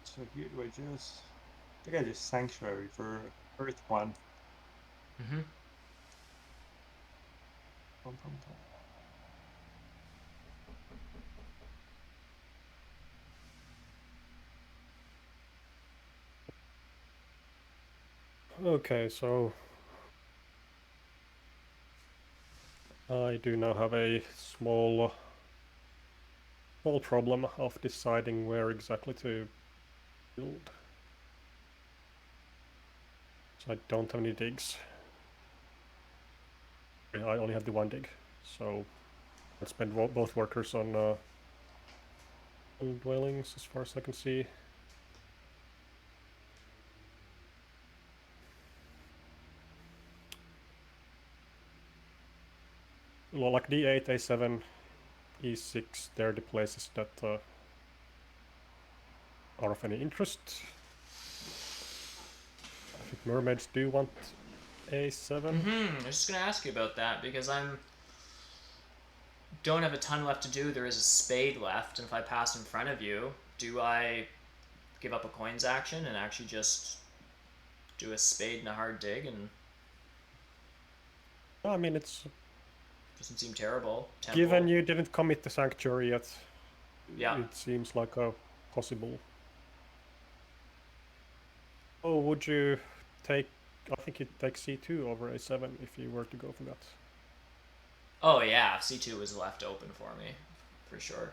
So here do I think I just Sanctuary for Earth 1. Mm-hmm. Okay, so I do now have a small problem of deciding where exactly to build. So I don't have any digs. I only have the 1 dig, so I'll spend both workers on dwellings as far as I can see. Well, like D8, A7, E6, they're the places that are of any interest. I think mermaids do want A7. I was just gonna ask you about that because don't have a ton left to do. There is a spade left, and if I pass in front of you, do I give up a coins action and actually just do a spade and a hard dig? And I mean, it's doesn't seem terrible. Temple. Given you didn't commit the sanctuary yet, yeah, it seems like a possible. Oh, would you take? I think you'd take C2 over A7 if you were to go for that. Oh yeah, C2 was left open for me, for sure.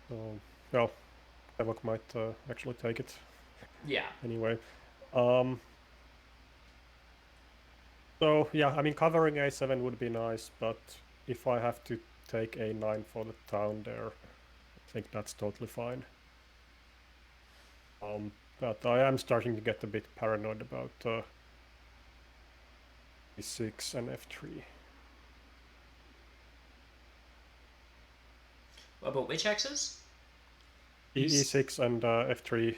Well, Xevoc might actually take it. Yeah. Anyway, so yeah, I mean covering A7 would be nice, but if I have to take A9 for the town there, I think that's totally fine. But I am starting to get a bit paranoid about E6 and F3. What about which X's? E6 and F3.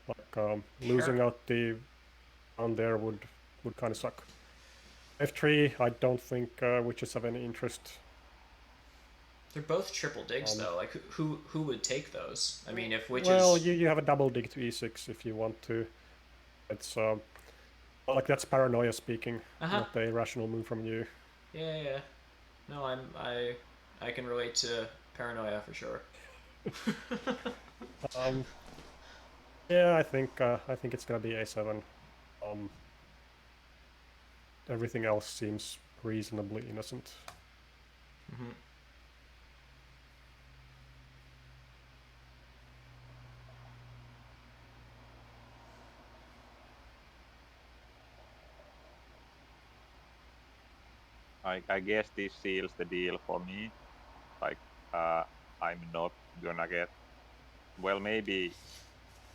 Like losing out the round there would kind of suck. F3, I don't think witches have any interest. They're both triple digs though. Like who would take those? I mean, if witches. Well, you have a double dig to E6 if you want to. It's like that's paranoia speaking, not a rational move from you. Yeah. No, I can relate to paranoia for sure. Yeah, I think it's gonna be A7. Everything else seems reasonably innocent. Mm-hmm. I guess this seals the deal for me. Like, I'm not gonna get. Well, maybe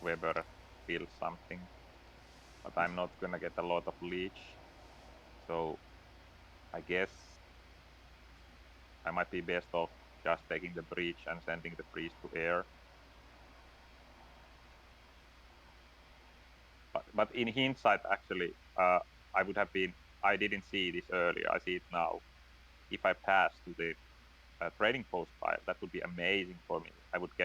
Weber builds something, but I'm not gonna get a lot of leech. So, I guess I might be best off just taking the breach and sending the priest to air. But in hindsight, actually, I didn't see this earlier. I see it now. If I pass to the trading post tile, that would be amazing for me. I would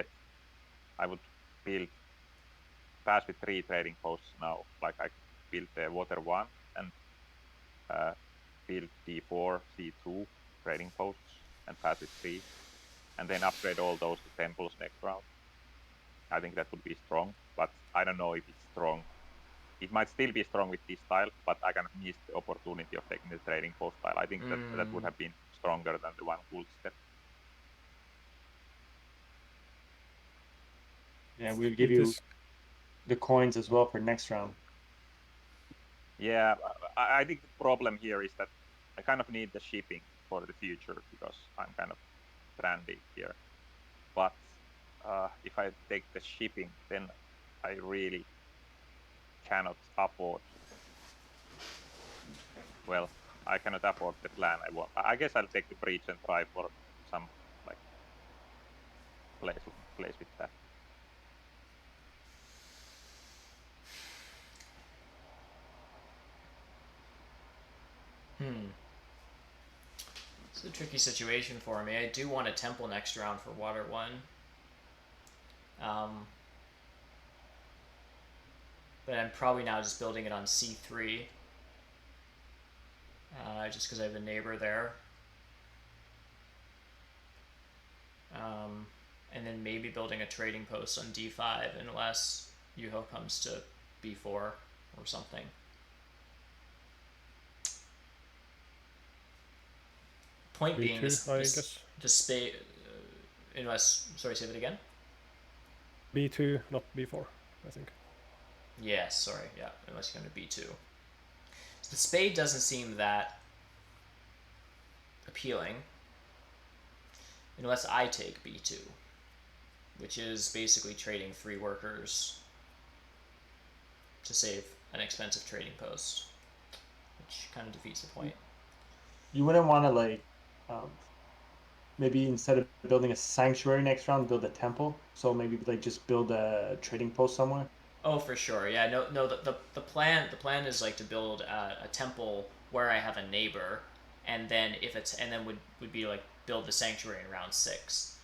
pass with 3 trading posts now. Like I build the water 1 and build D4, C2 trading posts and pass with 3, and then upgrade all those to temples next round. I think that would be strong, but I don't know if it's strong. It might still be strong with this style, but I kind of missed the opportunity of taking the trading post style. I think that would have been stronger than the one cult step. Yeah, we'll give you the coins as well for next round. Yeah, I think the problem here is that I kind of need the shipping for the future because I'm kind of stranded here. But if I take the shipping, then I really cannot afford. Well, I cannot afford the plan I want. I guess I'll take the breach and try for some like place with that. It's a tricky situation for me. I do want a temple next round for water 1. But I'm probably now just building it on C3. Just because I have a neighbor there. And then maybe building a trading post on D5 unless Yuho comes to B4 or something. Point being, the spade. Unless, sorry, say that again. B2, not B4, I think. Yes, sorry, yeah, unless you're going to B2. So the spade doesn't seem that appealing unless I take B2, which is basically trading 3 workers to save an expensive trading post, which kind of defeats the point. You wouldn't want to like maybe instead of building a sanctuary next round, build a temple. So maybe like just build a trading post somewhere. Oh, for sure. Yeah. No. The plan is like to build a temple where I have a neighbor, and then would be like build the sanctuary in round 6.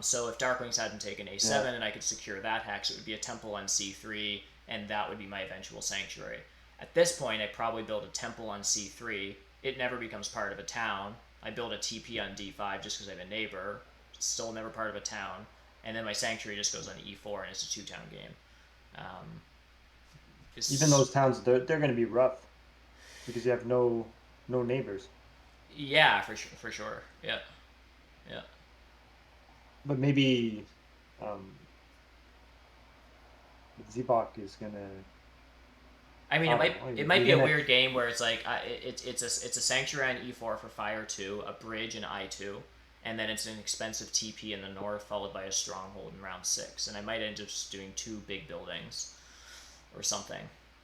So if Darklings hadn't taken A7 and I could secure that hex, it would be a temple on C3, and that would be my eventual sanctuary. At this point, I probably build a temple on C3. It never becomes part of a town. I build a TP on D5 just because I have a neighbor. It's still never part of a town. And then my sanctuary just goes on E4, and it's a 2-town game. Even those towns, they're going to be rough because you have no neighbors. Yeah, for sure. Yeah. But maybe Xevoc is gonna. I mean, it might be a weird game where it's like it's a sanctuary on E4 for fire 2, a bridge in I2, and then it's an expensive TP in the north followed by a stronghold in round 6, and I might end up just doing 2 big buildings or something,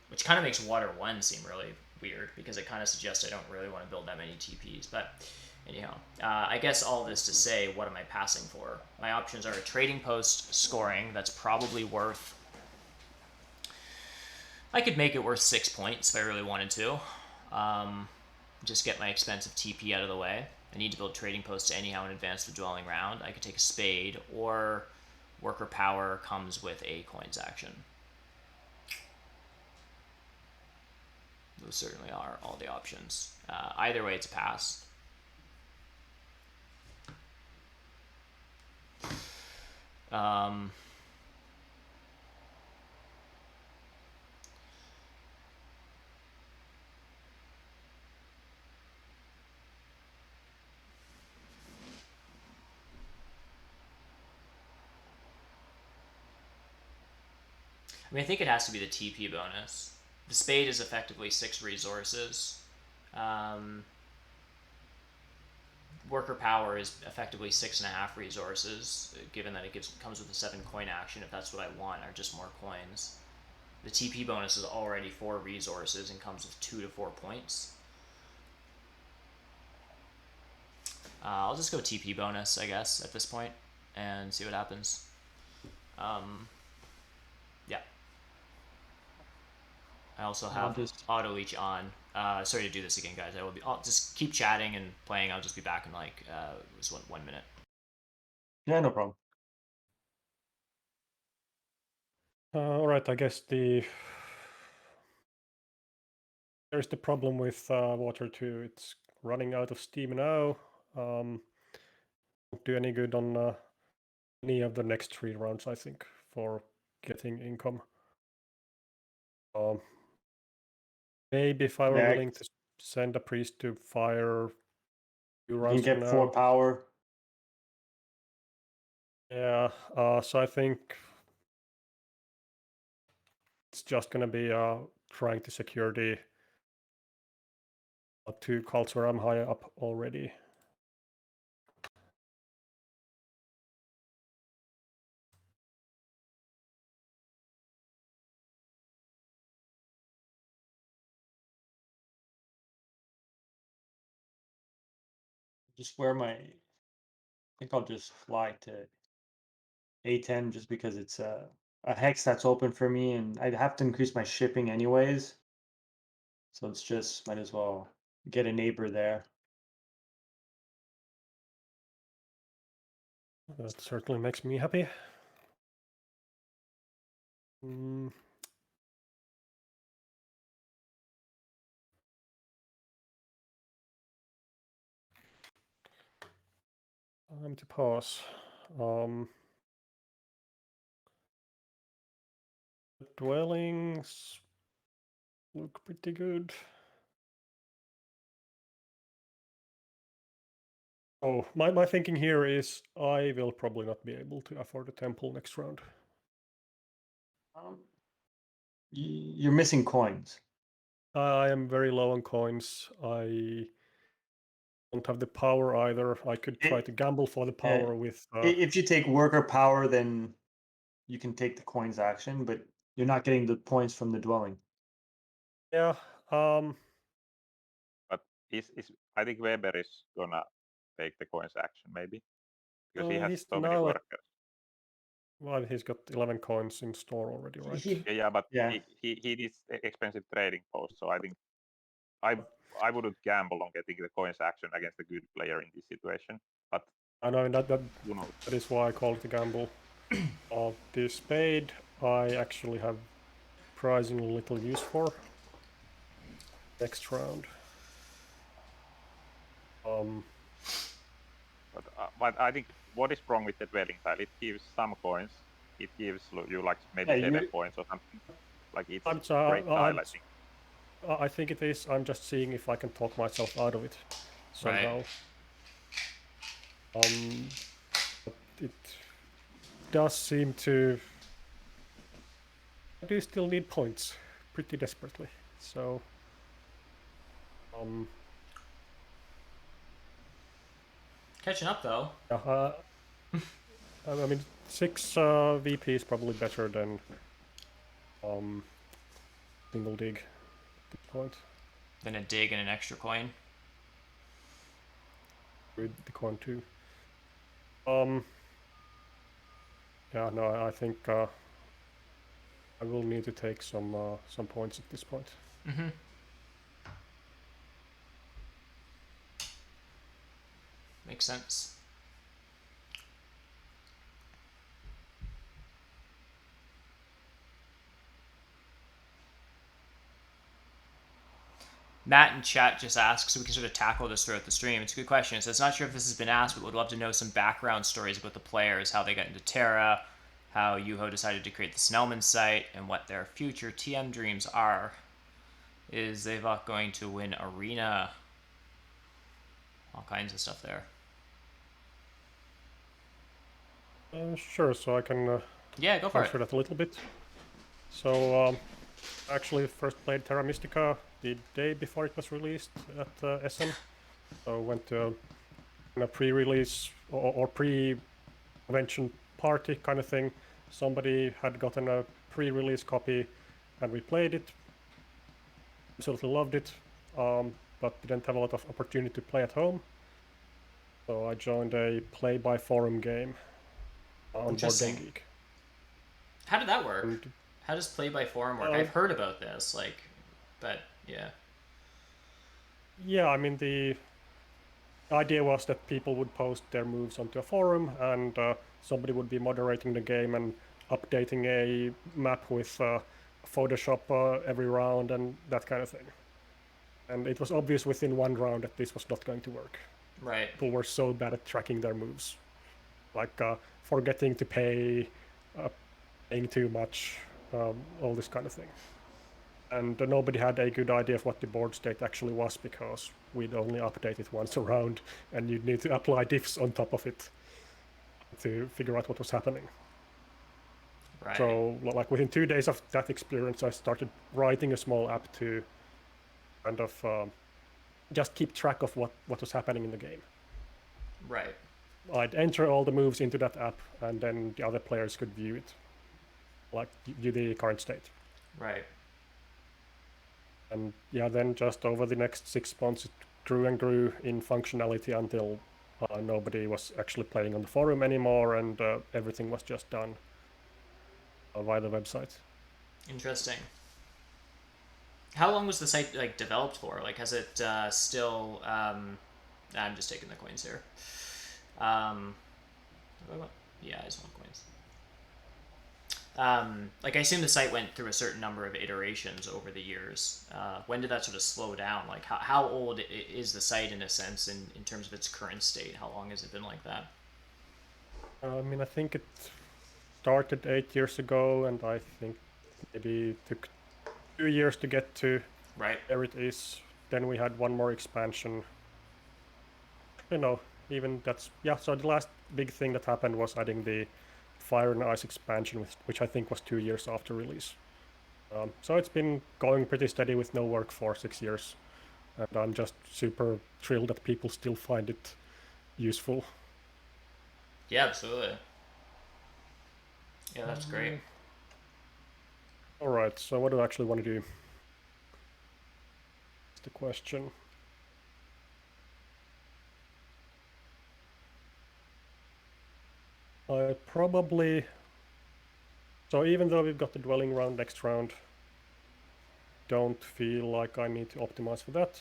which kind of makes water 1 seem really weird because it kind of suggests I don't really want to build that many TPs. But Anyhow, I guess all this to say, what am I passing for? My options are a trading post scoring that's probably worth... I could make it worth 6 points if I really wanted to. Just get my expensive TP out of the way. I need to build trading posts to anyhow and advance the dwelling round. I could take a spade, or worker power comes with a coins action. Those certainly are all the options. Either way, it's a pass. I mean, I think it has to be the TP bonus. The spade is effectively 6 resources. Worker power is effectively 6.5 resources, given that it comes with a 7 coin action, if that's what I want, or just more coins. The TP bonus is already 4 resources and comes with 2 to 4 points. I'll just go TP bonus, I guess, at this point, and see what happens. Yeah. I also have auto leech on. Sorry to do this again, guys. I'll just keep chatting and playing. I'll just be back in like just 1 minute. Yeah, no problem. All right, I guess there's the problem with Water 2. It's running out of steam now. Won't do any good on any of the next 3 rounds, I think, for getting income. Maybe if I were willing to send a priest to fire 2 rounds you can get 4 power. Yeah, so I think it's just gonna be trying to secure the 2 cults where I'm higher up already. Just where I think I'll just fly to A10 just because it's a hex that's open for me, and I'd have to increase my shipping anyways. So it's just, might as well get a neighbor there. That certainly makes me happy. Time to pause. The dwellings look pretty good. Oh, my thinking here is I will probably not be able to afford a temple next round. You're missing coins. I am very low on coins. I don't have the power either. I could try to gamble for the power with... If you take worker power, then you can take the coins action, but you're not getting the points from the dwelling. Yeah. But I think Weber is gonna take the coins action maybe, because he has so many workers. Well, he's got 11 coins in store already, right? But he needs expensive trading posts, so I think I wouldn't gamble on getting the coins action against a good player in this situation. But I know that is why I call it a gamble. The spade I actually have surprisingly little use for next round. But I think what is wrong with the dwelling tile? It gives some coins. It gives you like maybe 7 points or something. Like it's great tile, I think. I think it is. I'm just seeing if I can talk myself out of it somehow. Right. But it does seem to... I do still need points pretty desperately, so... Catching up, though. I mean, 6 VP is probably better than single dig at this point. Then a dig and an extra coin. with the coin too. Yeah, no, I think I will need to take some points at this point. Mm-hmm. Makes sense. Matt in chat just asks, so we can sort of tackle this throughout the stream. It's a good question. It says, not sure if this has been asked, but would love to know some background stories about the players, how they got into Terra, how Juho decided to create the Snellman site, and what their future TM dreams are. Is Xevoc going to win Arena? All kinds of stuff there. Sure, so I can yeah, go for answer that a little bit. So actually first played Terra Mystica the day before it was released at SM. So went to a pre-release or pre-convention party kind of thing. Somebody had gotten a pre-release copy and we played it. Absolutely loved it, but didn't have a lot of opportunity to play at home. So I joined a play-by-forum game on Board Game Geek. How did that work? How does play-by-forum work? I've heard about this, but yeah. Yeah, I mean, the idea was that people would post their moves onto a forum and somebody would be moderating the game and updating a map with Photoshop every round and that kind of thing. And it was obvious within one round that this was not going to work. Right. People were so bad at tracking their moves. Like forgetting to pay, paying too much, all this kind of thing. And nobody had a good idea of what the board state actually was because we'd only update it once a round and you'd need to apply diffs on top of it to figure out what was happening. Right. So like within 2 days of that experience, I started writing a small app to kind of just keep track of what was happening in the game. Right. I'd enter all the moves into that app and then the other players could view it, like view the current state. Right. And yeah, then just over the next 6 months, it grew and grew in functionality until nobody was actually playing on the forum anymore, and everything was just done via the website. Interesting. How long was the site developed for? Has it still? I'm just taking the coins here. Yeah, I just want coins. I assume the site went through a certain number of iterations over the years. When did that sort of slow down? How old is the site in a sense in terms of its current state? How long has it been like that? I mean, I think it started 8 years ago, and I think maybe it took 2 years to get to where it is. Then we had one more expansion. Even that's, yeah, so the last big thing that happened was adding the Fire and Ice expansion, which I think was 2 years after release. So it's been going pretty steady with no work for 6 years. And I'm just super thrilled that people still find it useful. Yeah, absolutely. Yeah, that's great. Alright, so what do I actually want to do? That's the question. I probably... So even though we've got the dwelling round next round, don't feel like I need to optimize for that.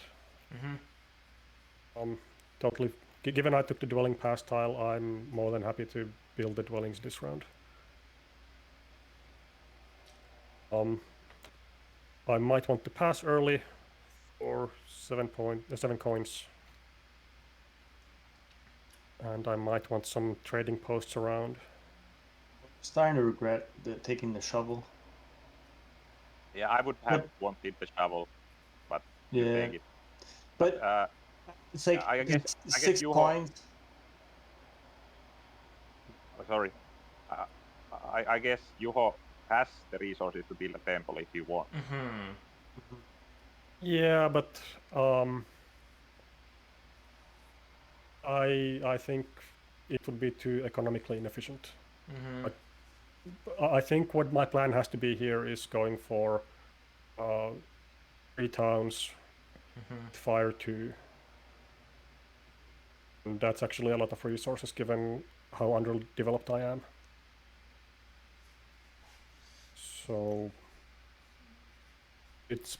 Mm-hmm. Totally. Given I took the dwelling pass tile, I'm more than happy to build the dwellings this round. I might want to pass early for 7 coins. And I might want some trading posts around. Starting to regret taking the shovel. Yeah, I would have wanted the shovel, but you take it. But it's like I guess 6 coins. Sorry. I guess Juho has the resources to build a temple if you want. Mm-hmm. Yeah, but I think it would be too economically inefficient. Mm-hmm. I think what my plan has to be here is going for 3 towns, Fire 2, And that's actually a lot of resources given how underdeveloped I am. So it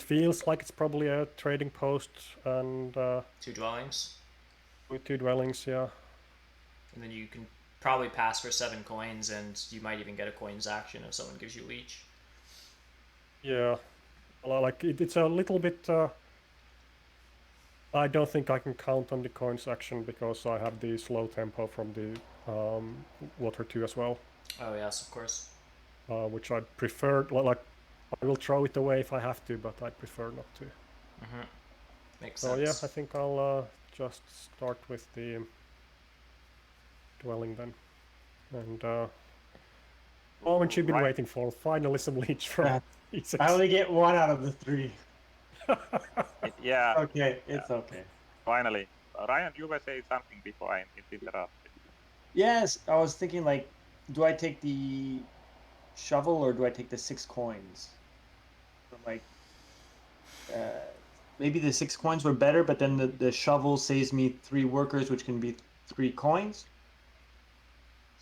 feels like it's probably a trading post and 2 dwellings. With 2 dwellings, yeah. And then you can probably pass for 7 coins, and you might even get a coins action if someone gives you leech. Yeah, well, like it's a little bit. I don't think I can count on the coins action because I have the slow tempo from the water 2 as well. Oh yes, of course. Which I'd prefer. Like I will throw it away if I have to, but I'd prefer not to. Makes so sense. Yeah, I think I'll just start with the dwelling then, and moment you've been waiting for. Finally, some leech from E6. I only get 1 out of the 3. Yeah. Okay, it's okay. Finally. Ryan, you were saying something before I interrupted. Yes, I was thinking like, do I take the shovel or do I take the 6 coins? From like, maybe the 6 coins were better, but then the shovel saves me 3 workers, which can be 3 coins.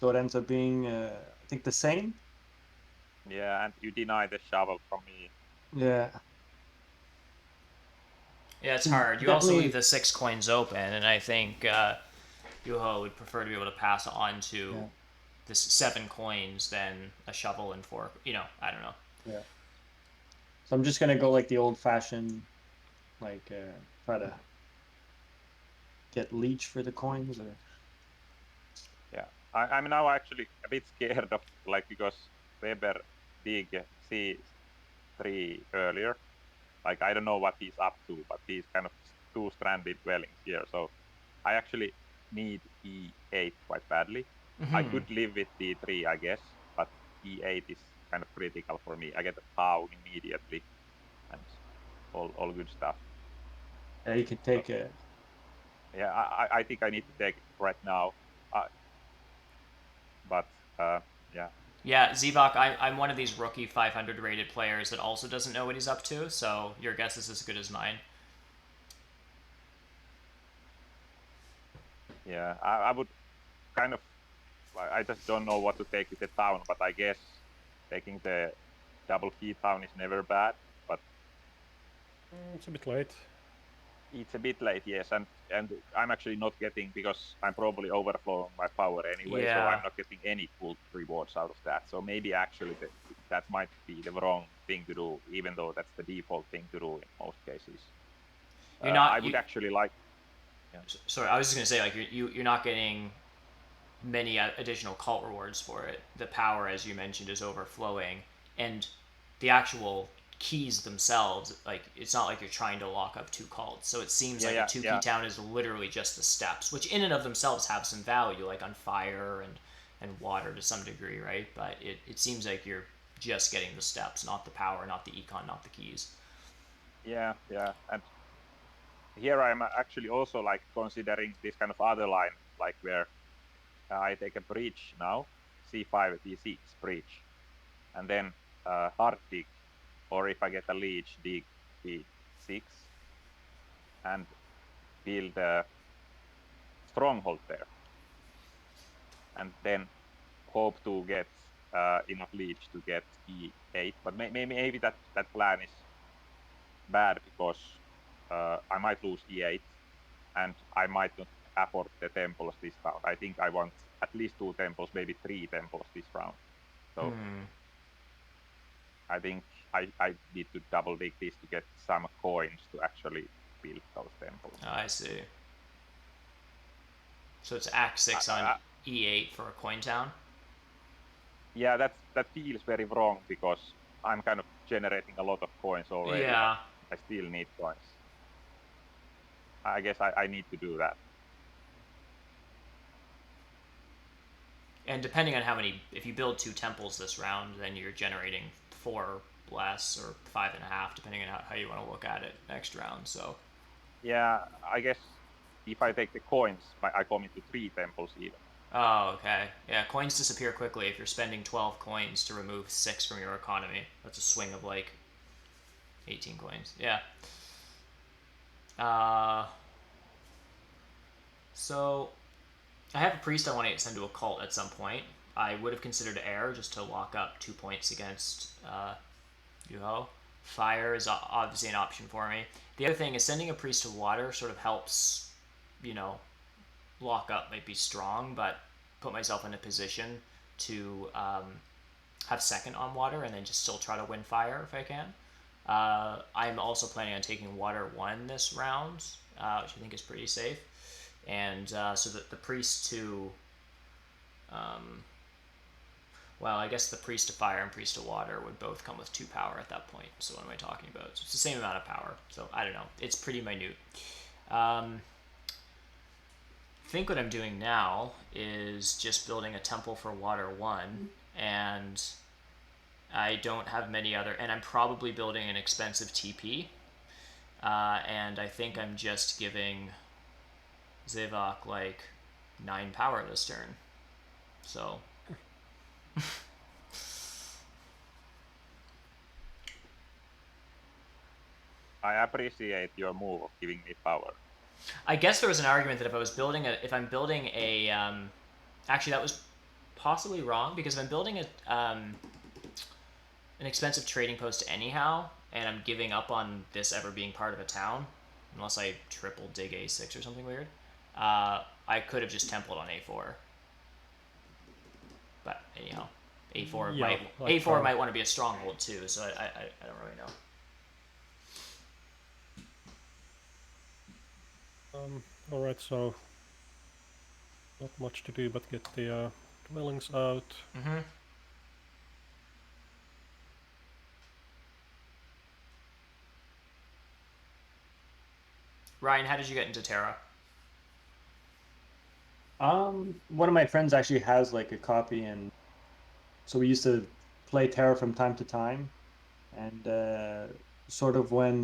So it ends up being, I think, the same. Yeah, and you deny the shovel from me. Yeah. Yeah, it's hard. You also leave the 6 coins open, and I think Yuho would prefer to be able to pass on to this 7 coins than a shovel and 4. I don't know. Yeah. So I'm just gonna go like the old-fashioned, like try to get leech for the coins. Or... Yeah, I'm now actually a bit scared of because Weber dig C3 earlier. Like I don't know what he's up to, but he's kind of 2 stranded dwellings here. So I actually need E8 quite badly. I could live with D3, I guess, but E8 is kind of critical for me. I get a town immediately, and all good stuff. Yeah, you could take it. Yeah, I think I need to take it right now. But yeah. Yeah, Xevoc, I'm one of these rookie 500 rated players that also doesn't know what he's up to, so your guess is as good as mine. Yeah, I would kind of, I just don't know what to take with the town, but I guess taking the double key town is never bad, but it's a bit late. It's a bit late, yes, and I'm actually not getting, because I'm probably overflowing my power anyway, so I'm not getting any full rewards out of that. So maybe actually that might be the wrong thing to do, even though that's the default thing to do in most cases. I would actually like. Yeah. Sorry, I was just gonna say like you're not getting many additional cult rewards for it. The power, as you mentioned, is overflowing, and the actual keys themselves, like it's not like you're trying to lock up 2 cults. So it seems like a 2-key town is literally just the steps, which in and of themselves have some value, like on fire and water to some degree, right? But it seems like you're just getting the steps, not the power, not the econ, not the keys. Yeah, and here I'm actually also like considering this kind of other line, like where I take a breach now, C5, D6 breach, and then hard dig, or if I get a leech, dig B6, and build a stronghold there, and then hope to get enough leech to get E8. But maybe that plan is bad because I might lose E8, and I might not afford the temples this round. I think I want at least 2 temples, maybe 3 temples this round. So I think I need to double dig this to get some coins to actually build those temples. I see. So it's Act 6 on E8 for a coin town? Yeah, that feels very wrong because I'm kind of generating a lot of coins already. Yeah. I still need coins. I guess I need to do that. And depending on how many, if you build 2 temples this round, then you're generating 4 less or 5.5, depending on how you want to look at it next round. So yeah, I guess if I take the coins, I come into 3 temples even. Oh, okay. Yeah, coins disappear quickly if you're spending 12 coins to remove 6 from your economy. That's a swing of like 18 coins. Yeah. So, I have a priest I want to send to a cult at some point. I would have considered air just to lock up 2 points against Yuho. Fire is obviously an option for me. The other thing is sending a priest to water sort of helps, lock up might be strong, but put myself in a position to have second on water and then just still try to win fire if I can. I'm also planning on taking water 1 this round, which I think is pretty safe. And so that the priest to, well, I guess the priest to fire and priest to water would both come with 2 power at that point. So what am I talking about? So it's the same amount of power. So I don't know. It's pretty minute. I think what I'm doing now is just building a temple for water 1, and I don't have many other, and I'm probably building an expensive TP, and I think I'm just giving Xevoc like 9 power this turn. So I appreciate your move of giving me power. I guess there was an argument that if I'm building a, actually that was possibly wrong, because if I'm building an expensive trading post anyhow, and I'm giving up on this ever being part of a town, unless I triple dig A6 or something weird, I could have just templed on A4. But anyhow, A4 might want to be a stronghold too, so I don't really know. Alright, so not much to do but get the dwellings out. Mm-hmm. Ryan, how did you get into Terra? One of my friends actually has like a copy, and so we used to play Terra from time to time, and sort of when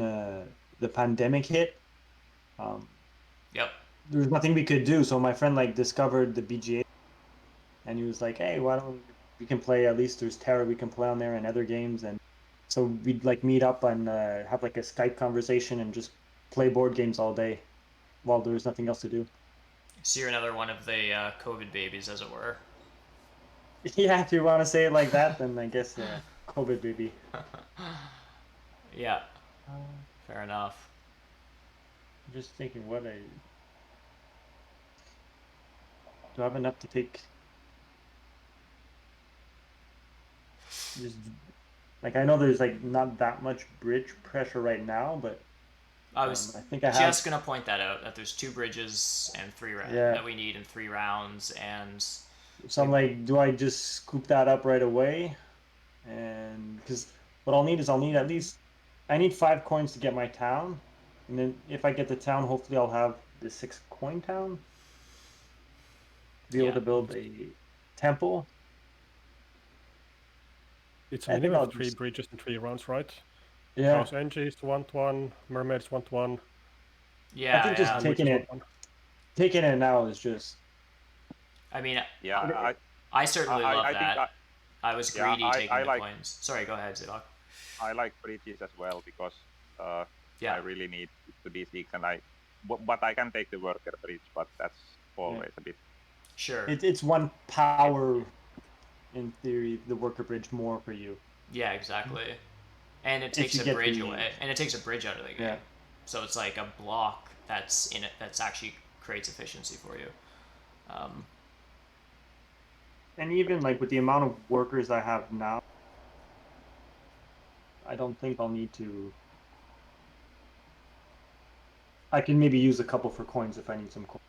the pandemic hit, Yep. there was nothing we could do, so my friend like discovered the BGA, and he was like, hey, why don't we can play, at least there's Terra we can play on there and other games, and so we'd like meet up and have like a Skype conversation and just play board games all day while there was nothing else to do. So you're another one of the COVID babies, as it were. Yeah, if you want to say it like that, then I guess COVID baby. Yeah. Fair enough. I'm just thinking, do I have enough to take? Just like, I know there's like not that much bridge pressure right now, but I was just gonna point that out, that there's 2 bridges and 3 rounds that we need in 3 rounds, and so I'm like, do I just scoop that up right away? And because what I'll need at least, I need 5 coins to get my town, and then if I get the town, hopefully I'll have the 6 coin town to be able to build a temple. It's a minimum of 3 bridges in 3 rounds, right? Yeah. Because NGs 1-1, Mermaids 1-1. Yeah, I think just taking it now is just. I mean, yeah, I certainly love that. I was greedy taking the coins. Sorry, go ahead, Xevoc. I like bridges as well, because I really need to D6, and but I can take the worker bridge, but that's always a bit. Sure. It's 1 power, in theory, the worker bridge more for you. Yeah, exactly. And it takes a bridge away, and it takes a bridge out of the game. Yeah. So it's like a block that's in it that's actually creates efficiency for you. And even like with the amount of workers I have now, I don't think I'll need to. I can maybe use a couple for coins if I need some coins.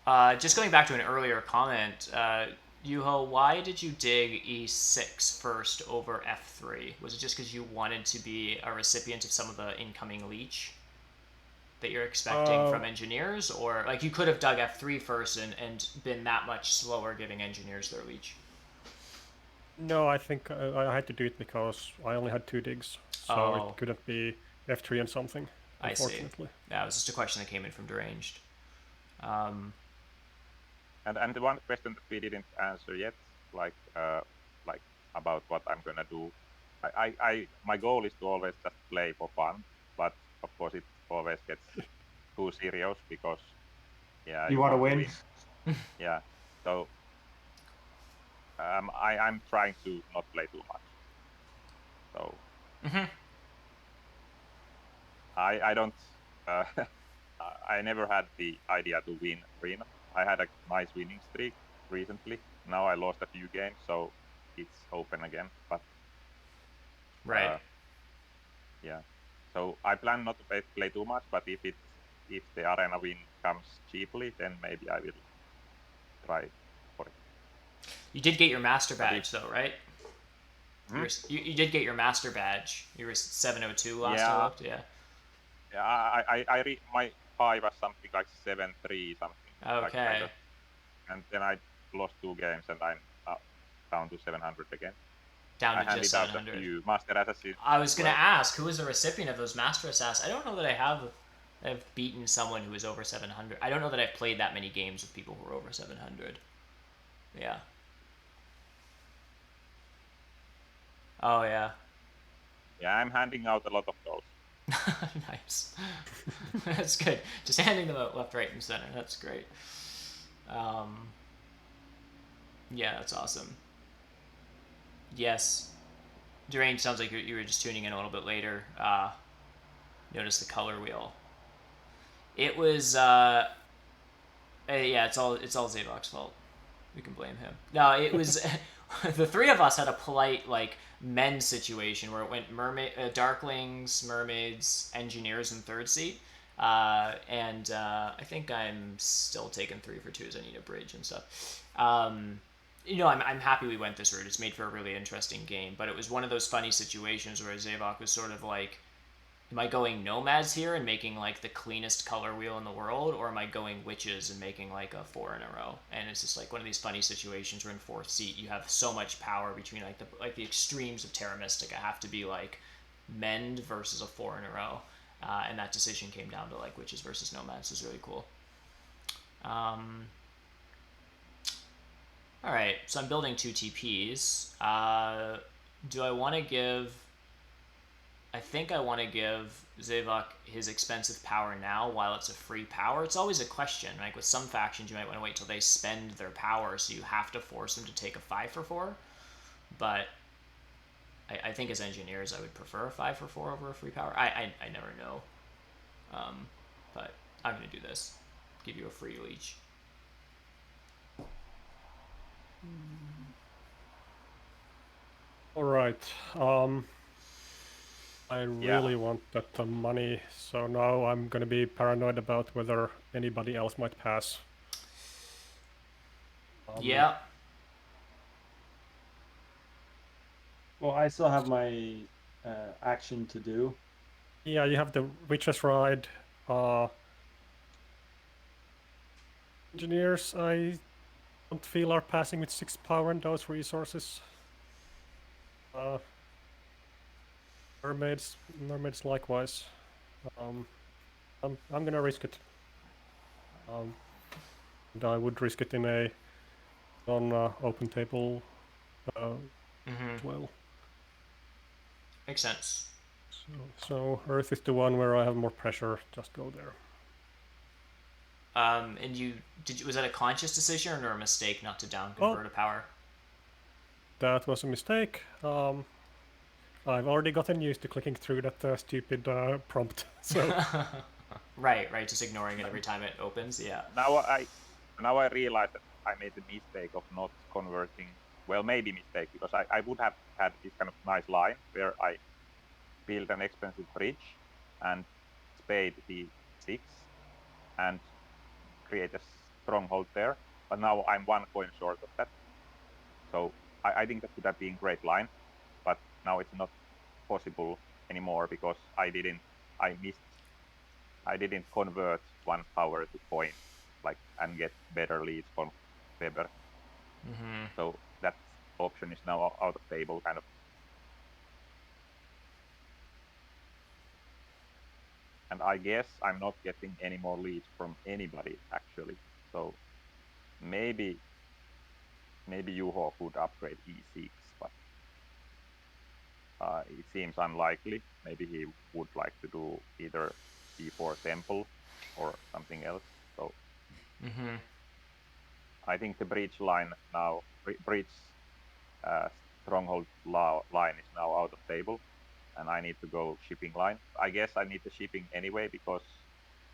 Right. Just going back to an earlier comment, Yuho, why did you dig E6 first over F3? Was it just because you wanted to be a recipient of some of the incoming leech that you're expecting from engineers? Or like you could have dug F3 first and been that much slower giving engineers their leech? No, I think I had to do it because I only had 2 digs, so it couldn't be F3 and something, unfortunately. I see. Yeah, it was just a question that came in from Deranged. And the one question that we didn't answer yet, like about what I'm gonna do. My goal is to always just play for fun, of course, it always gets too serious because you want to win. Yeah, so I'm trying to not play too much. So I don't. I never had the idea to win arena. I had a nice winning streak recently. Now I lost a few games, so it's open again. But right. Yeah. So I plan not to play too much, but if the arena win comes cheaply, then maybe I will try for it. You did get your master badge though, right? You did get your master badge. You were 702 last I looked. Yeah. Yeah. My high was something like 7-3 something. Okay. Like and then I lost 2 games and I'm down to 700 again. Down to I handed just out 700. a few master assassins. I was gonna ask who was the recipient of those master assassins. I don't know that I've beaten someone who was over 700. I don't know that I've played that many games with people who are over 700. Yeah. Oh yeah. Yeah, I'm handing out a lot of those. Nice. That's good. Just handing them out left, right, and center. That's great. Yeah, that's awesome. Yes. Deranged sounds like you were just tuning in a little bit later. Notice the color wheel. It was yeah, it's all Xevoc's fault. We can blame him. No, it was the three of us had a polite like men situation where it went darklings, mermaids, engineers in third seat. And I think I'm still taking 3 for 2s. I need a bridge and stuff. I'm happy we went this route. It's made for a really interesting game, but it was one of those funny situations where Xevoc was sort of like, am I going nomads here and making like the cleanest color wheel in the world, or am I going witches and making like a 4 in a row? And it's just like one of these funny situations where in 4th seat you have so much power between like the extremes of Terra Mystica have to be like mend versus a 4 in a row, and that decision came down to like witches versus nomads. Is really cool. All right, so I'm building 2 TPs. Do I want to give... I think I want to give Xevoc his expensive power now while it's a free power. It's always a question. Like with some factions, you might want to wait till they spend their power, so you have to force them to take a 5 for 4. But I think as engineers, I would prefer a 5 for 4 over a free power. I never know. But I'm going to do this. Give you a free leech. All right. I really want that money, so now I'm gonna be paranoid about whether anybody else might pass. Yeah. Well, I still have my action to do. Yeah, you have the Witch's Ride. Engineers, I don't feel are passing with 6 power and those resources. Mermaids likewise. I'm gonna risk it. And I would risk it in a non-open table as well. Makes sense. So Earth is the one where I have more pressure. Just go there. And was that a conscious decision or a mistake not to down convert a power? That was a mistake. I've already gotten used to clicking through that stupid prompt. So right, just ignoring it every time it opens. Yeah. Now I realize that I made the mistake of not converting. Well, maybe mistake because I would have had this kind of nice line where I build an expensive bridge and spade the 6 and create a stronghold there. But now I'm 1 coin short of that. So I think that would have been a great line, but now it's not possible anymore because I didn't convert 1 power to coin, and get better leads from Weber. So that option is now out of table, kind of. And I guess I'm not getting any more leads from anybody actually. So maybe Juho could upgrade E6, but it seems unlikely. Maybe he would like to do either d4 temple or something else. So I think the bridge line now, bridge stronghold line is now out of table, and I need to go shipping line. I guess I need the shipping anyway because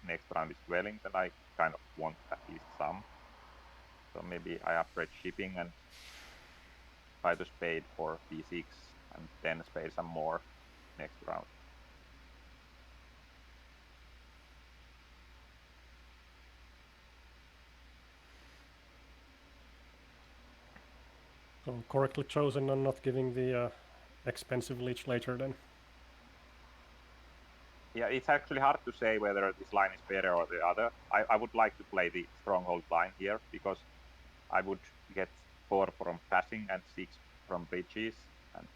next round is dwellings, and I kind of want at least some. So maybe I upgrade shipping and try to spade for b6 and then spade some more next round. So correctly chosen and not giving the expensive leech later then. Yeah, it's actually hard to say whether this line is better or the other. I would like to play the stronghold line here because I would get 4 from passing and 6 from bridges, and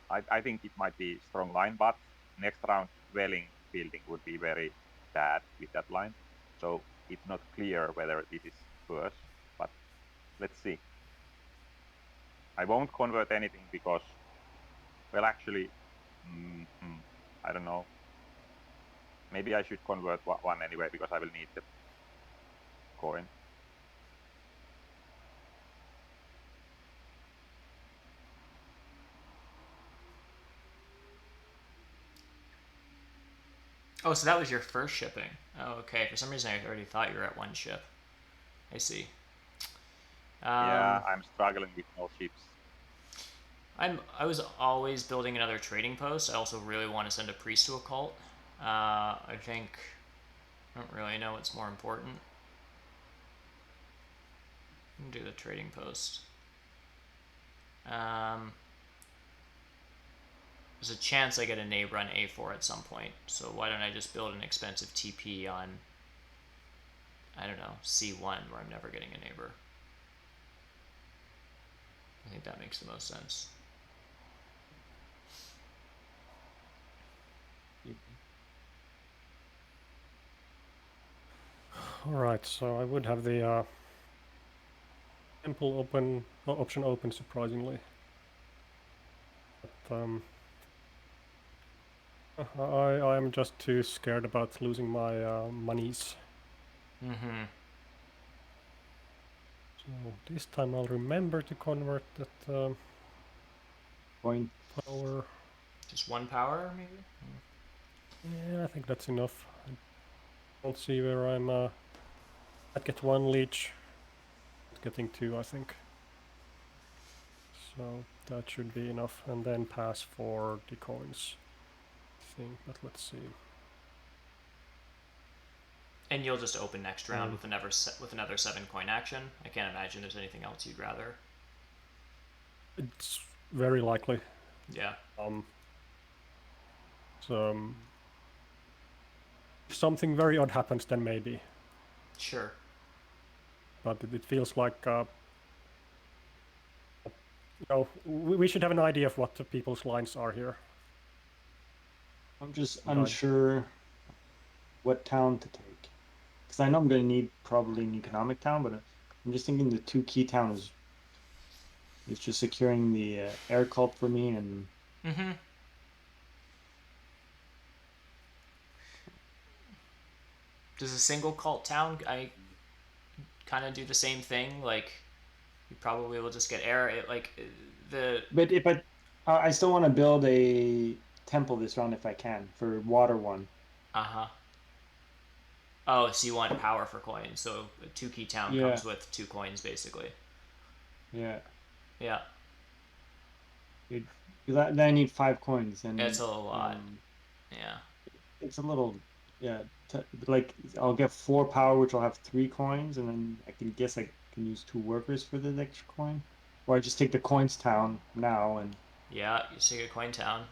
I think it might be strong line, but next round dwelling building would be very bad with that line. So it's not clear whether this is worse, but let's see. I won't convert anything because, well, actually, I don't know. Maybe I should convert one anyway because I will need the coin. Oh, so that was your first shipping. Oh, okay. For some reason, I already thought you were at 1 ship. I see. Yeah, I'm struggling with no ships. I was always building another trading post. I also really want to send a priest to a cult. I think I don't really know what's more important. I'm gonna do the trading post. There's a chance I get a neighbor on A4 at some point, so why don't I just build an expensive TP on, I don't know, C1 where I'm never getting a neighbor. I think that makes the most sense. Alright, so I would have the temple option open surprisingly. But I'm just too scared about losing my monies. So this time I'll remember to convert that Point power. Just 1 power, maybe? Yeah, I think that's enough. I don't see where I'm I'd get 1 leech, getting 2 I think. So that should be enough, and then pass for the coins. I think, but let's see. And you'll just open next round with another 7 coin action. I can't imagine there's anything else you'd rather. It's very likely. Yeah. So if something very odd happens, then maybe. Sure. But it feels like we should have an idea of what the people's lines are here. I'm just unsure what town to take. Because I know I'm going to need probably an economic town, but I'm just thinking the 2 key towns is just securing the air cult for me and... Does a single cult town I kind of do the same thing? Like, you probably will just get air. But I still want to build a temple this round if I can for water 1. Oh, so you want power for coins. So a 2 key town comes with 2 coins, basically. Yeah. Yeah. Then I need 5 coins. And it's a lot. Yeah. It's a little... Yeah. Like, I'll get 4 power, which will have 3 coins, and then I can use 2 workers for the extra coin. Or I just take the coins town now and... Yeah, you take a coin town.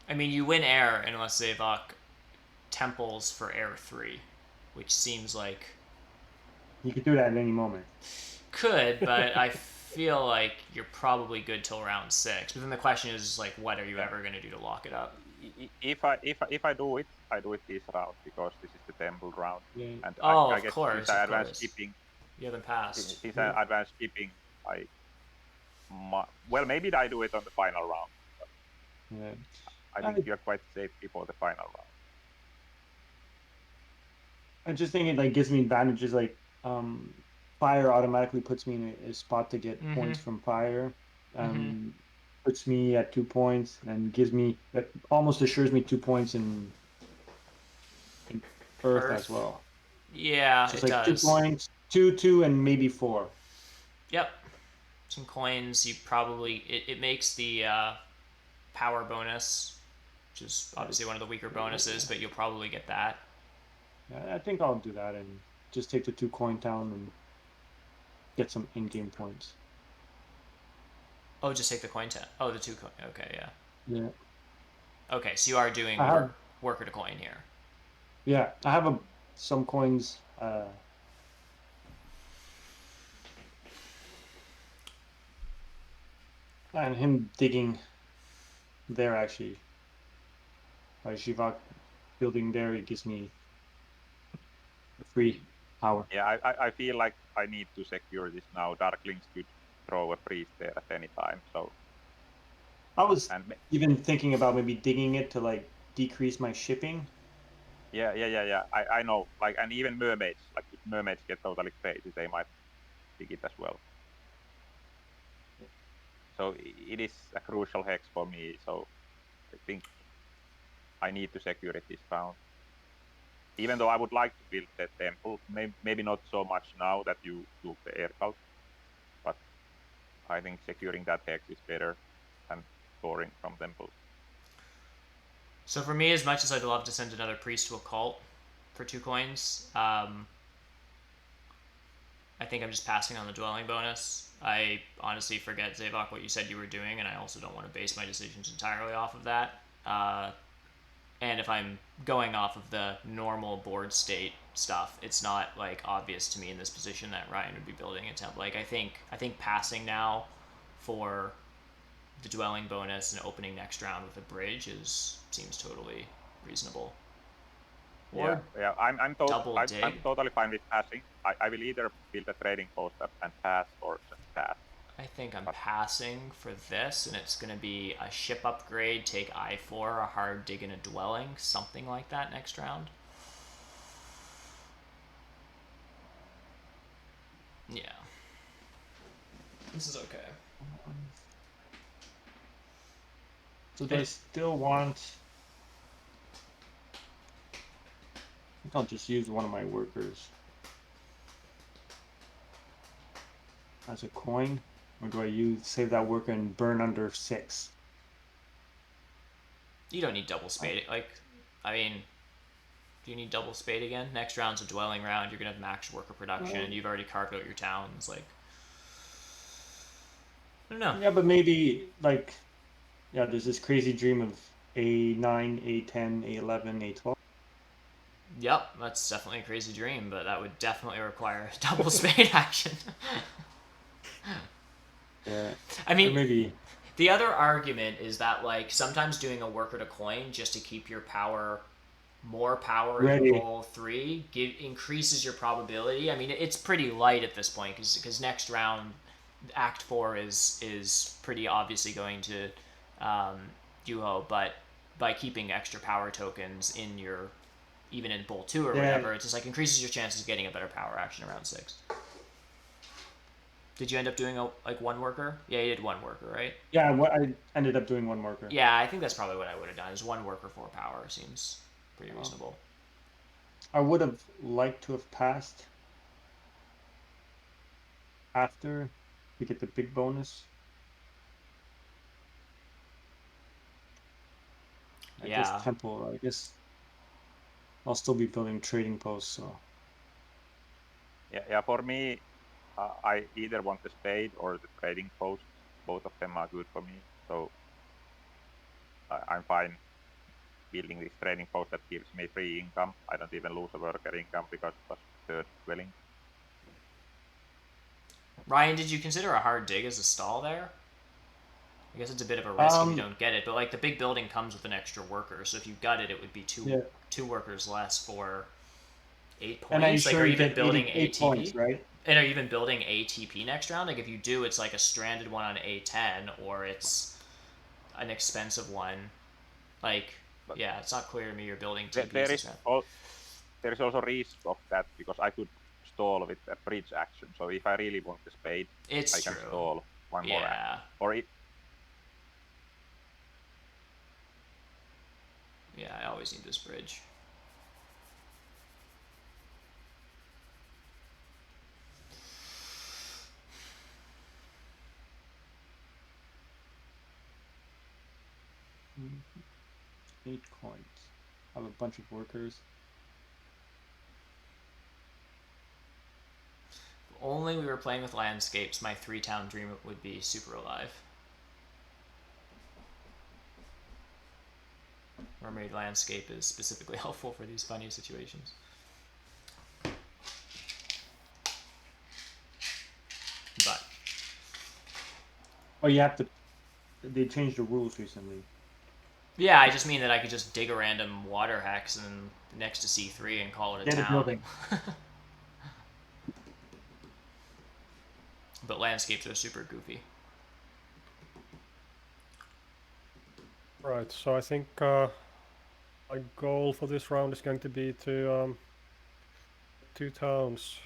I mean, you win air unless Xevoc temples for air 3, which seems like... You could do that at any moment. Could, but I feel like you're probably good till round 6. But then the question is, like, what are you ever going to do to lock it up? If I do it, I do it this round because this is the temple round. Yeah. And I guess course, since I advanced skipping, you haven't passed. Since I advanced skipping, well, maybe I do it on the final round. Yeah. I think you're quite safe before the final round. I just think it like gives me advantages. Like fire automatically puts me in a spot to get points from fire. Puts me at 2 points and gives me that almost assures me 2 points in Earth as well. Yeah, so it's it like does. 2 points, 2, and maybe 4. Yep. Some coins. You probably it makes the power bonus, which is obviously one of the weaker bonuses, but you'll probably get that. Yeah, I think I'll do that and just take the 2 coin town and get some in-game points. Oh, just take the coin town. Oh, the 2 coin. Okay, yeah. Yeah. Okay, so you are doing worker to coin here. Yeah, I have some coins. And him digging there actually. By Xevoc building there, it gives me free power. Yeah, I feel like I need to secure this now. Darklings could throw a priest there at any time, so. I was even thinking about maybe digging it to like decrease my shipping. Yeah. I know. Like, and even mermaids. Like, if mermaids get totally crazy, they might dig it as well. So it is a crucial hex for me. So I think I need to secure it this round. Even though I would like to build the temple, maybe not so much now that you took the air cult, but I think securing that hex is better than scoring from temples. So for me, as much as I'd love to send another priest to a cult for 2 coins, I think I'm just passing on the dwelling bonus. I honestly forget, Xevoc, what you said you were doing, and I also don't want to base my decisions entirely off of that. And if I'm going off of the normal board state stuff, it's not like obvious to me in this position that Ryan would be building a temple. Like I think passing now for the dwelling bonus and opening next round with a bridge seems totally reasonable. Or I'm totally fine with passing. I will either build a trading post and pass or just pass. I think I'm passing for this, and it's going to be a ship upgrade, take I4, a hard dig in a dwelling, something like that next round. Yeah. This is okay. So do I still want... I think I'll just use one of my workers as a coin, or do I save that worker and burn under 6? You don't need double spade. Like, I mean, do you need double spade again? Next round's a dwelling round. You're gonna have max worker production. You've already carved out your towns. Like, I don't know. Yeah, but maybe like, yeah, there's this crazy dream of A9, A10, A11, A12. Yep, that's definitely a crazy dream, but that would definitely require double spade action. Yeah. I mean, maybe the other argument is that like sometimes doing a worker to coin just to keep your power, more power in roll 3 increases your probability. I mean, it's pretty light at this point because next round, Act 4 is pretty obviously going to duo, but by keeping extra power tokens in your, even in bowl 2 or whatever, it just like increases your chances of getting a better power action around 6. Did you end up doing one worker? Yeah, you did 1 worker, right? Yeah, I ended up doing 1 worker. Yeah, I think that's probably what I would have done. Is 1 worker, 4 power seems pretty reasonable. I would have liked to have passed after we get the big bonus. I guess temple. I guess I'll still be building trading posts. So. Yeah. For me, I either want the spade or the trading post. Both of them are good for me. So I'm fine building this trading post that gives me free income. I don't even lose a worker income because it was 3rd dwelling. Ryan, did you consider a hard dig as a stall there? I guess it's a bit of a risk if you don't get it, but like the big building comes with an extra worker, so if you got it, it would be two workers less for 8 points. And like, are you even building 8 points, right? And are you even building a TP next round? Like if you do, it's like a stranded one on A10, or it's an expensive one. Like, but yeah, it's not clear to me you're building TPs this round. There is also risk of that because I could stall with a bridge action. So if I really want the spade, I can stall one more action. Or it. Yeah, I always need this bridge. Mm-hmm. 8 coins. I have a bunch of workers. If only we were playing with landscapes, my 3-town dream would be super alive. Mermaid landscape is specifically helpful for these funny situations. But you have to. They changed the rules recently. Yeah, I just mean that I could just dig a random water hex and next to C3 and call it a town. Building. But landscapes are super goofy. Right, so I think my goal for this round is going to be to 2 towns.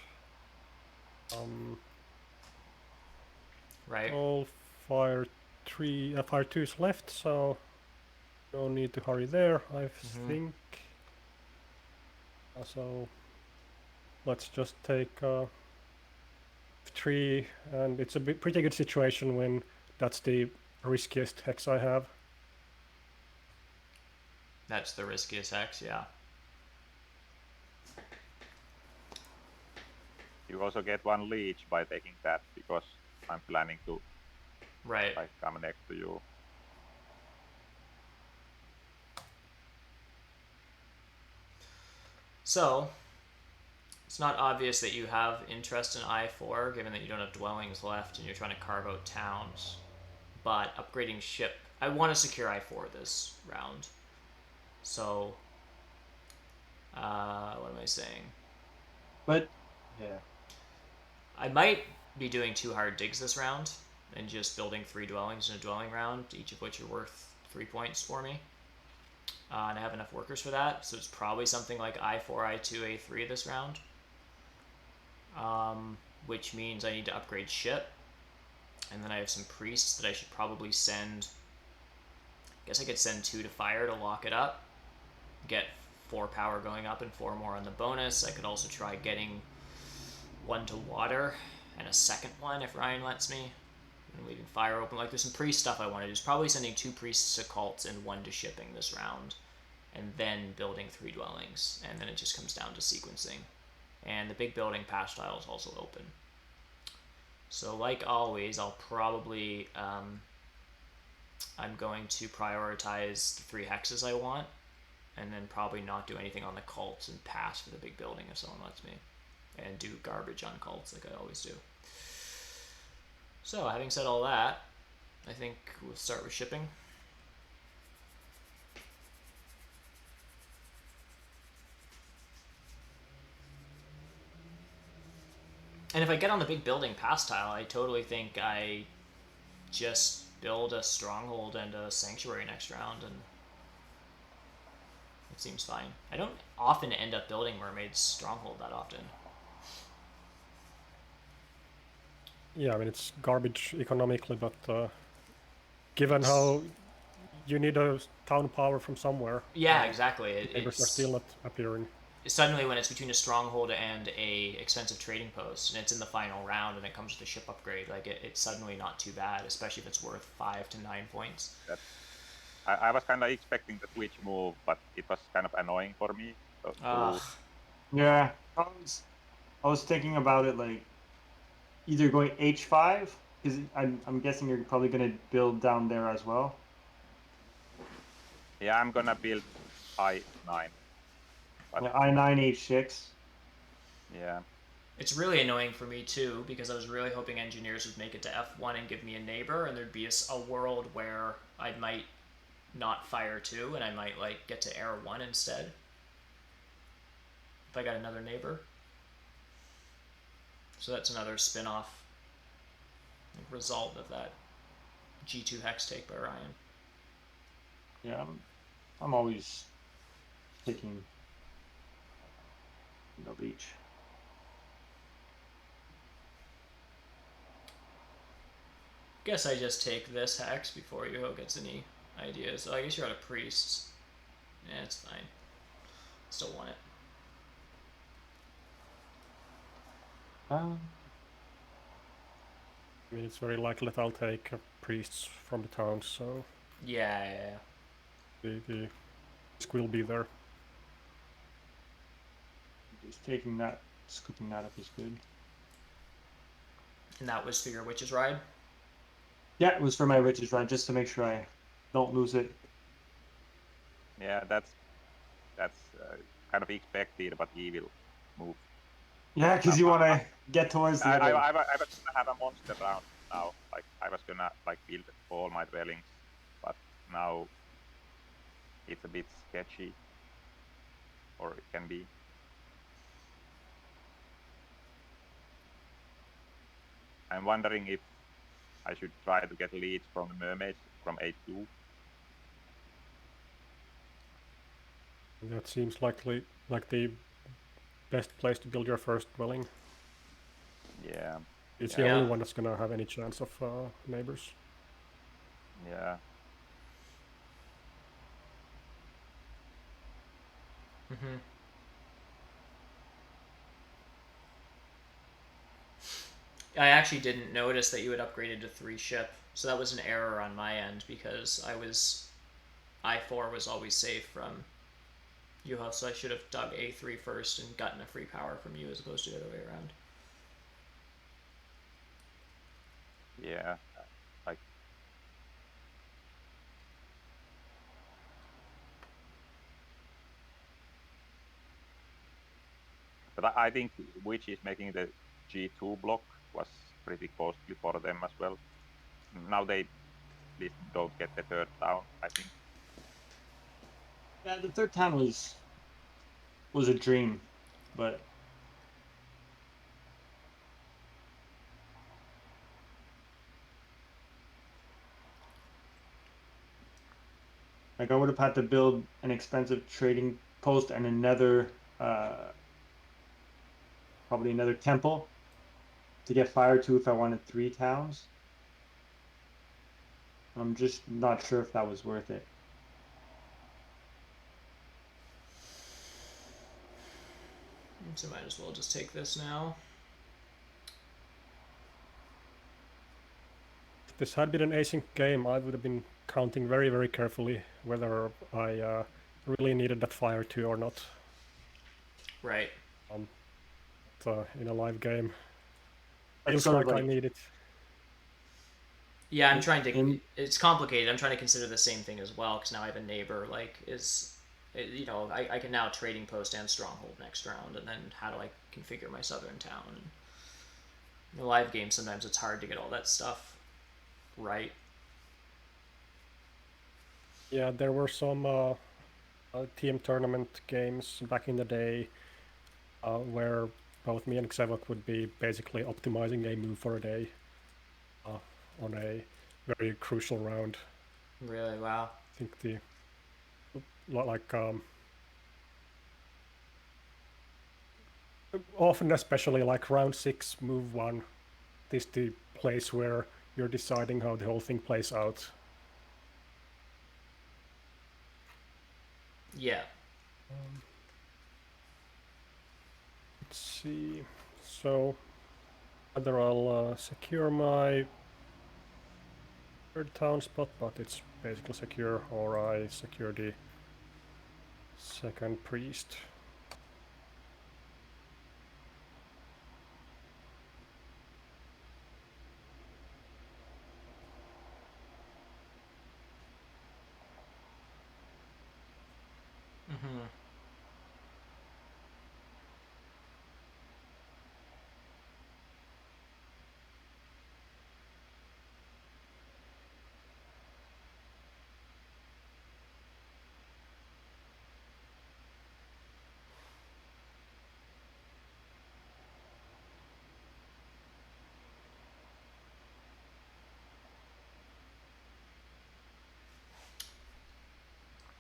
Right. All fire 2s left, so no need to hurry there, I think. So let's just take 3, and it's a pretty good situation when that's the riskiest hex I have. That's the riskiest hex, yeah. You also get 1 leech by taking that because I'm planning to come next to you. So, it's not obvious that you have interest in I4, given that you don't have dwellings left and you're trying to carve out towns. But upgrading ship... I want to secure I4 this round. So, what am I saying? But, yeah. I might be doing 2 hard digs this round and just building 3 dwellings in a dwelling round, each of which are worth 3 points for me. And I have enough workers for that, so it's probably something like I4, I2, A3 this round. Which means I need to upgrade ship. And then I have some priests that I should probably send. I guess I could send 2 to fire to lock it up. Get 4 power going up and 4 more on the bonus. I could also try getting 1 to water and a second one if Ryan lets me. And leaving fire open. Like, there's some priest stuff I want to do. Just probably sending 2 priests to cults and 1 to shipping this round. And then building 3 dwellings. And then it just comes down to sequencing. And the big building patch tile is also open. So like always, I'll probably, I'm going to prioritize the 3 hexes I want. And then probably not do anything on the cults and pass for the big building if someone lets me. And do garbage on cults like I always do. So, having said all that, I think we'll start with shipping. And if I get on the big building pass tile, I totally think I just build a stronghold and a sanctuary next round, and it seems fine. I don't often end up building Mermaid's stronghold that often. Yeah, I mean, it's garbage economically, but given how you need a town power from somewhere. Yeah, exactly. Neighbors are still not appearing. Suddenly, when it's between a stronghold and a expensive trading post, and it's in the final round, and it comes with a ship upgrade, like it's suddenly not too bad, especially if it's worth 5 to 9 points. I was kind of expecting the Twitch move, but it was kind of annoying for me. Yeah, I was thinking about it like either going H5, because I'm guessing you're probably going to build down there as well. Yeah, I'm gonna build I9. Yeah, I9, H6. Yeah. It's really annoying for me too, because I was really hoping engineers would make it to F1 and give me a neighbor, and there'd be a world where I might not fire 2, and I might like get to air 1 instead. If I got another neighbor. So that's another spin-off result of that G2 hex take by Ryan. Yeah, I'm always taking the leech. Guess I just take this hex before Yuho gets any ideas. So I guess you're out of priests. Yeah, it's fine. Still want it. I mean, it's very likely that I'll take priests from the town, so... Yeah. The risk will be there. Just taking that, scooping that up is good. And that was for your Witch's Ride? Yeah, it was for my Witch's Ride, just to make sure I don't lose it. Yeah, that's kind of expected, but he will move. Yeah, because you want to get towards the other. I was gonna have a monster round now. Like I was gonna like build all my dwellings, but now it's a bit sketchy, or it can be. I'm wondering if I should try to get leads from the mermaids from A2. That seems likely like the best place to build your first dwelling. Yeah. It's the only one that's gonna have any chance of neighbors. Yeah. I actually didn't notice that you had upgraded to 3 ship, so that was an error on my end because I4 was always safe from Yuho, so I should have dug A3 first and gotten a free power from you as opposed to the other way around. Yeah, like but I think which is making the G2 block was pretty costly for them as well. Now they at least don't get the third town, I think. Yeah, the third town was a dream, but like I would have had to build an expensive trading post and another probably another temple to get fire to if I wanted 3 towns. I'm just not sure if that was worth it. So might as well just take this now. If this had been an async game, I would have been counting very, very carefully whether I really needed that fire 2 or not. Right. In a live game, It's feels sort of like I need it. Yeah, I'm trying to. It's complicated. I'm trying to consider the same thing as well because now I have a neighbor. Like, you know, I can now trading post and stronghold next round, and then how do I configure my southern town? And in a live game, sometimes it's hard to get all that stuff right. Yeah, there were some team tournament games back in the day where both me and Xevoc would be basically optimizing a move for a day on a very crucial round. Really? Wow. I think the like often, especially like round 6, move 1, is the place where you're deciding how the whole thing plays out. Yeah. Let's see. So either I'll secure my third town spot, but it's basically secure, or I secure the second priest.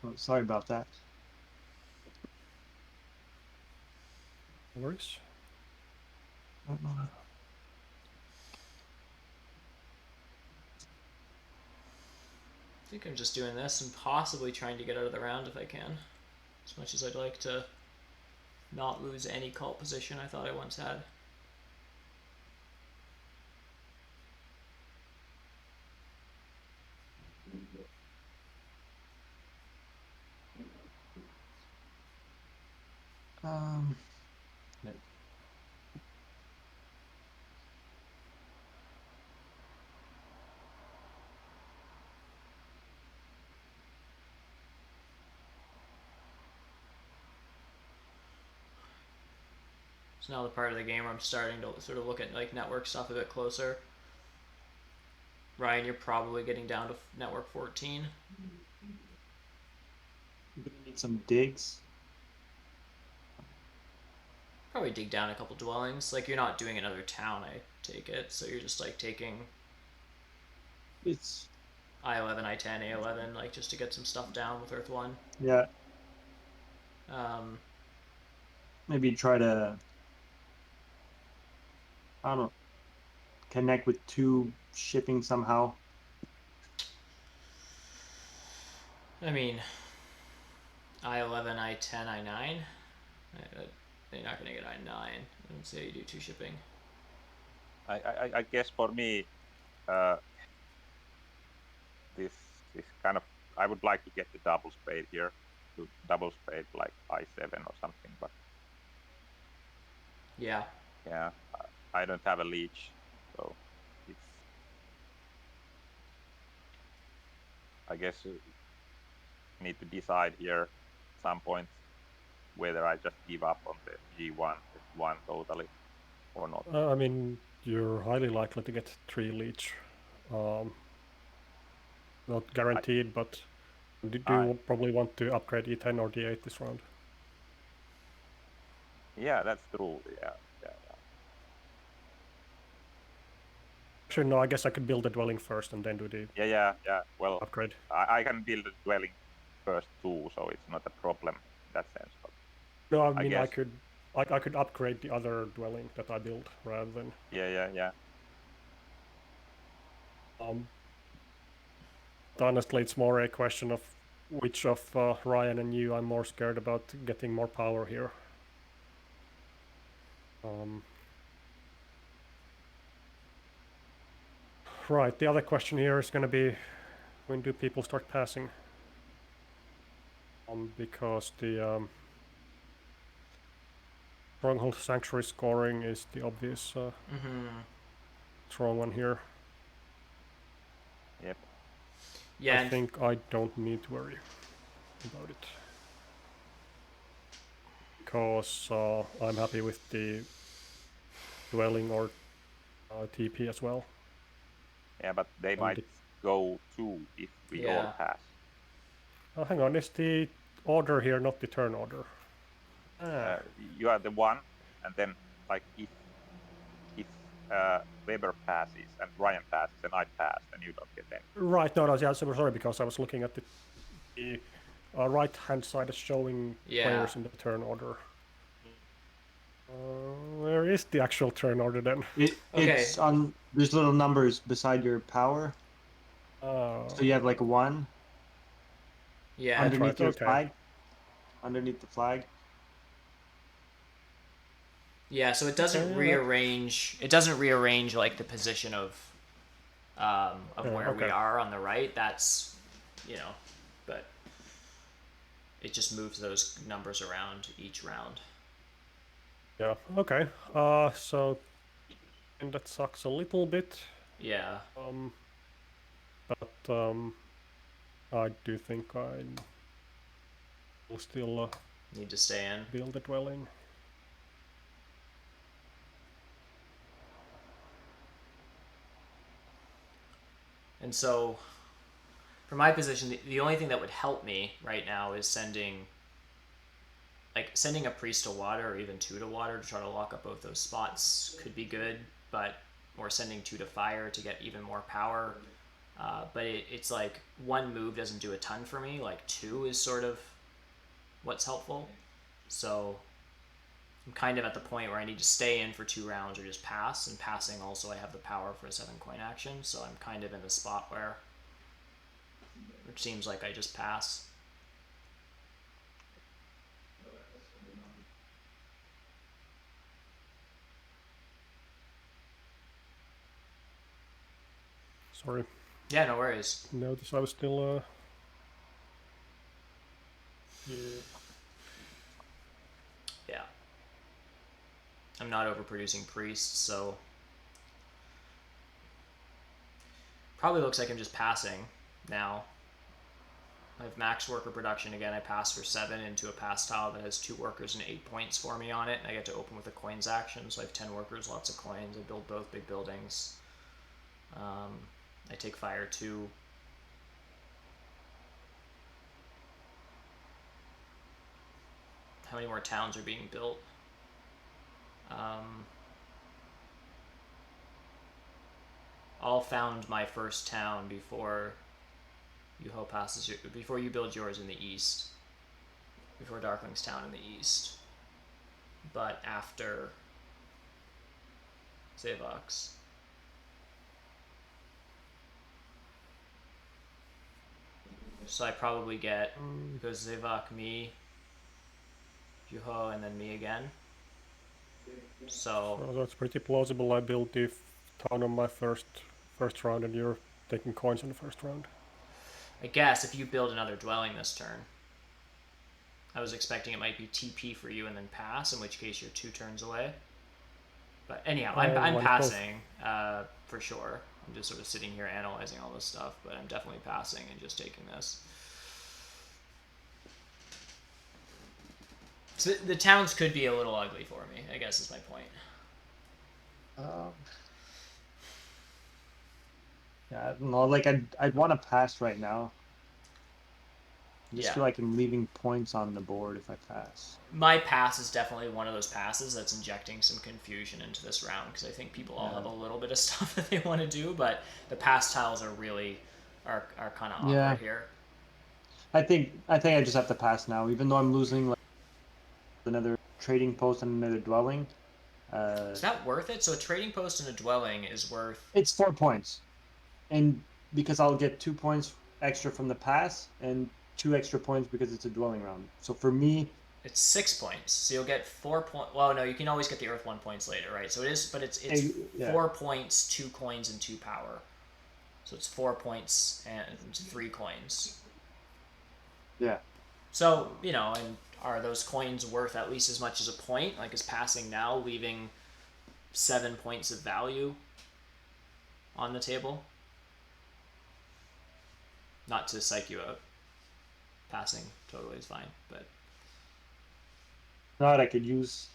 Oh, sorry about that. No worries. I think I'm just doing this and possibly trying to get out of the round if I can. As much as I'd like to not lose any cult position I thought I once had. So now the part of the game where I'm starting to sort of look at like network stuff a bit closer. Ryan, you're probably getting down to network 14. You're gonna need some digs. Probably dig down a couple dwellings. Like, you're not doing another town, I take it. So you're just like taking It's I-11, I-10, A-11, like just to get some stuff down with Earth 1. yeah. Um, Maybe try to, I don't know, connect with 2 shipping somehow. I mean, I-11, I-10, I-9. You're not gonna get I-9. I don't see how you do 2 shipping. I guess for me, this kind of, I would like to get the double spade here, to double spade like I7 or something, but Yeah. yeah, I don't have a leech, so it's, I guess need to decide here at some point whether I just give up on the G1 F1 totally or not. I mean, you're highly likely to get 3 leech. Not guaranteed, but do you probably want to upgrade E10 or D8 this round? Yeah, that's true. Yeah. Actually, no, I guess I could build the dwelling first and then do the Yeah. Well, upgrade. I can build a dwelling first too, so it's not a problem in that sense. But no, I mean, I could upgrade the other dwelling that I built rather than. Yeah. Honestly, it's more a question of which of Ryan and you I'm more scared about getting more power here. Right, the other question here is going to be, when do people start passing? Because the Stronghold Sanctuary scoring is the obvious strong one here. Yep. Yeah. I think I don't need to worry about it. Because I'm happy with the dwelling or TP as well. Yeah, but they might go 2 if we all pass. Hang on, is the order here not the turn order? You are the 1, and then like if Weber passes and Ryan passes and I pass, then you don't get any. Right, no, yeah, so sorry, because I was looking at the right hand side is showing players in the turn order. Where is the actual turn order then? It's on, there's little numbers beside your power. So you have like a 1. Yeah. Underneath your flag. Underneath the flag. Yeah, so it doesn't rearrange. It doesn't rearrange like the position of where we are on the right. That's, but it just moves those numbers around each round. Yeah. Okay. So, and that sucks a little bit. Yeah. But I do think I will still need to stay in. Build a dwelling. And so, for my position, the only thing that would help me right now is sending a priest to water, or even 2 to water, to try to lock up both those spots could be good, or sending 2 to fire to get even more power. But it's like one move doesn't do a ton for me. Like 2 is sort of what's helpful. So I'm kind of at the point where I need to stay in for 2 rounds or just pass. And passing also, I have the power for a 7 coin action. So I'm kind of in the spot where it seems like I just pass. Sorry. Yeah, no worries. Notice I was still. Yeah. I'm not overproducing priests, so probably looks like I'm just passing now. I have max worker production again. I pass for 7 into a pass tile that has 2 workers and 8 points for me on it. I get to open with a coins action, so I have 10 workers, lots of coins. I build both big buildings. I take fire 2. How many more towns are being built? All found my first town before Yuho passes before you build yours in the east. Before Darkling's town in the east. But after Xevoc's. So I probably get, goes Xevoc, me, Yuho, and then me again. So it's pretty plausible. I built the town on my first round, and you're taking coins on the first round. I guess if you build another dwelling this turn. I was expecting it might be TP for you and then pass, in which case you're 2 turns away. But anyhow, I'm passing for sure. I'm just sort of sitting here analyzing all this stuff, but I'm definitely passing and just taking this. So the towns could be a little ugly for me, I guess is my point. Yeah, I don't know. Like I'd want to pass right now. I just feel like I'm leaving points on the board if I pass. My pass is definitely one of those passes that's injecting some confusion into this round, because I think people all have a little bit of stuff that they want to do, but the pass tiles are really are kind of awkward here. I think I just have to pass now, even though I'm losing like another trading post and another dwelling. Is that worth it? So a trading post and a dwelling is worth... It's 4 points, and because I'll get 2 points extra from the pass and 2 extra points because it's a dwelling round. So for me, it's 6 points. So you'll get 4 points. Well, no, you can always get the Earth 1 points later, right? So it is, but it's 4 points, 2 coins, and 2 power. So it's 4 points and 3 coins. Yeah. So, you know, and are those coins worth at least as much as a point? Like, is passing now leaving 7 points of value on the table? Not to psych you out. Passing totally is fine, but... Not I could use...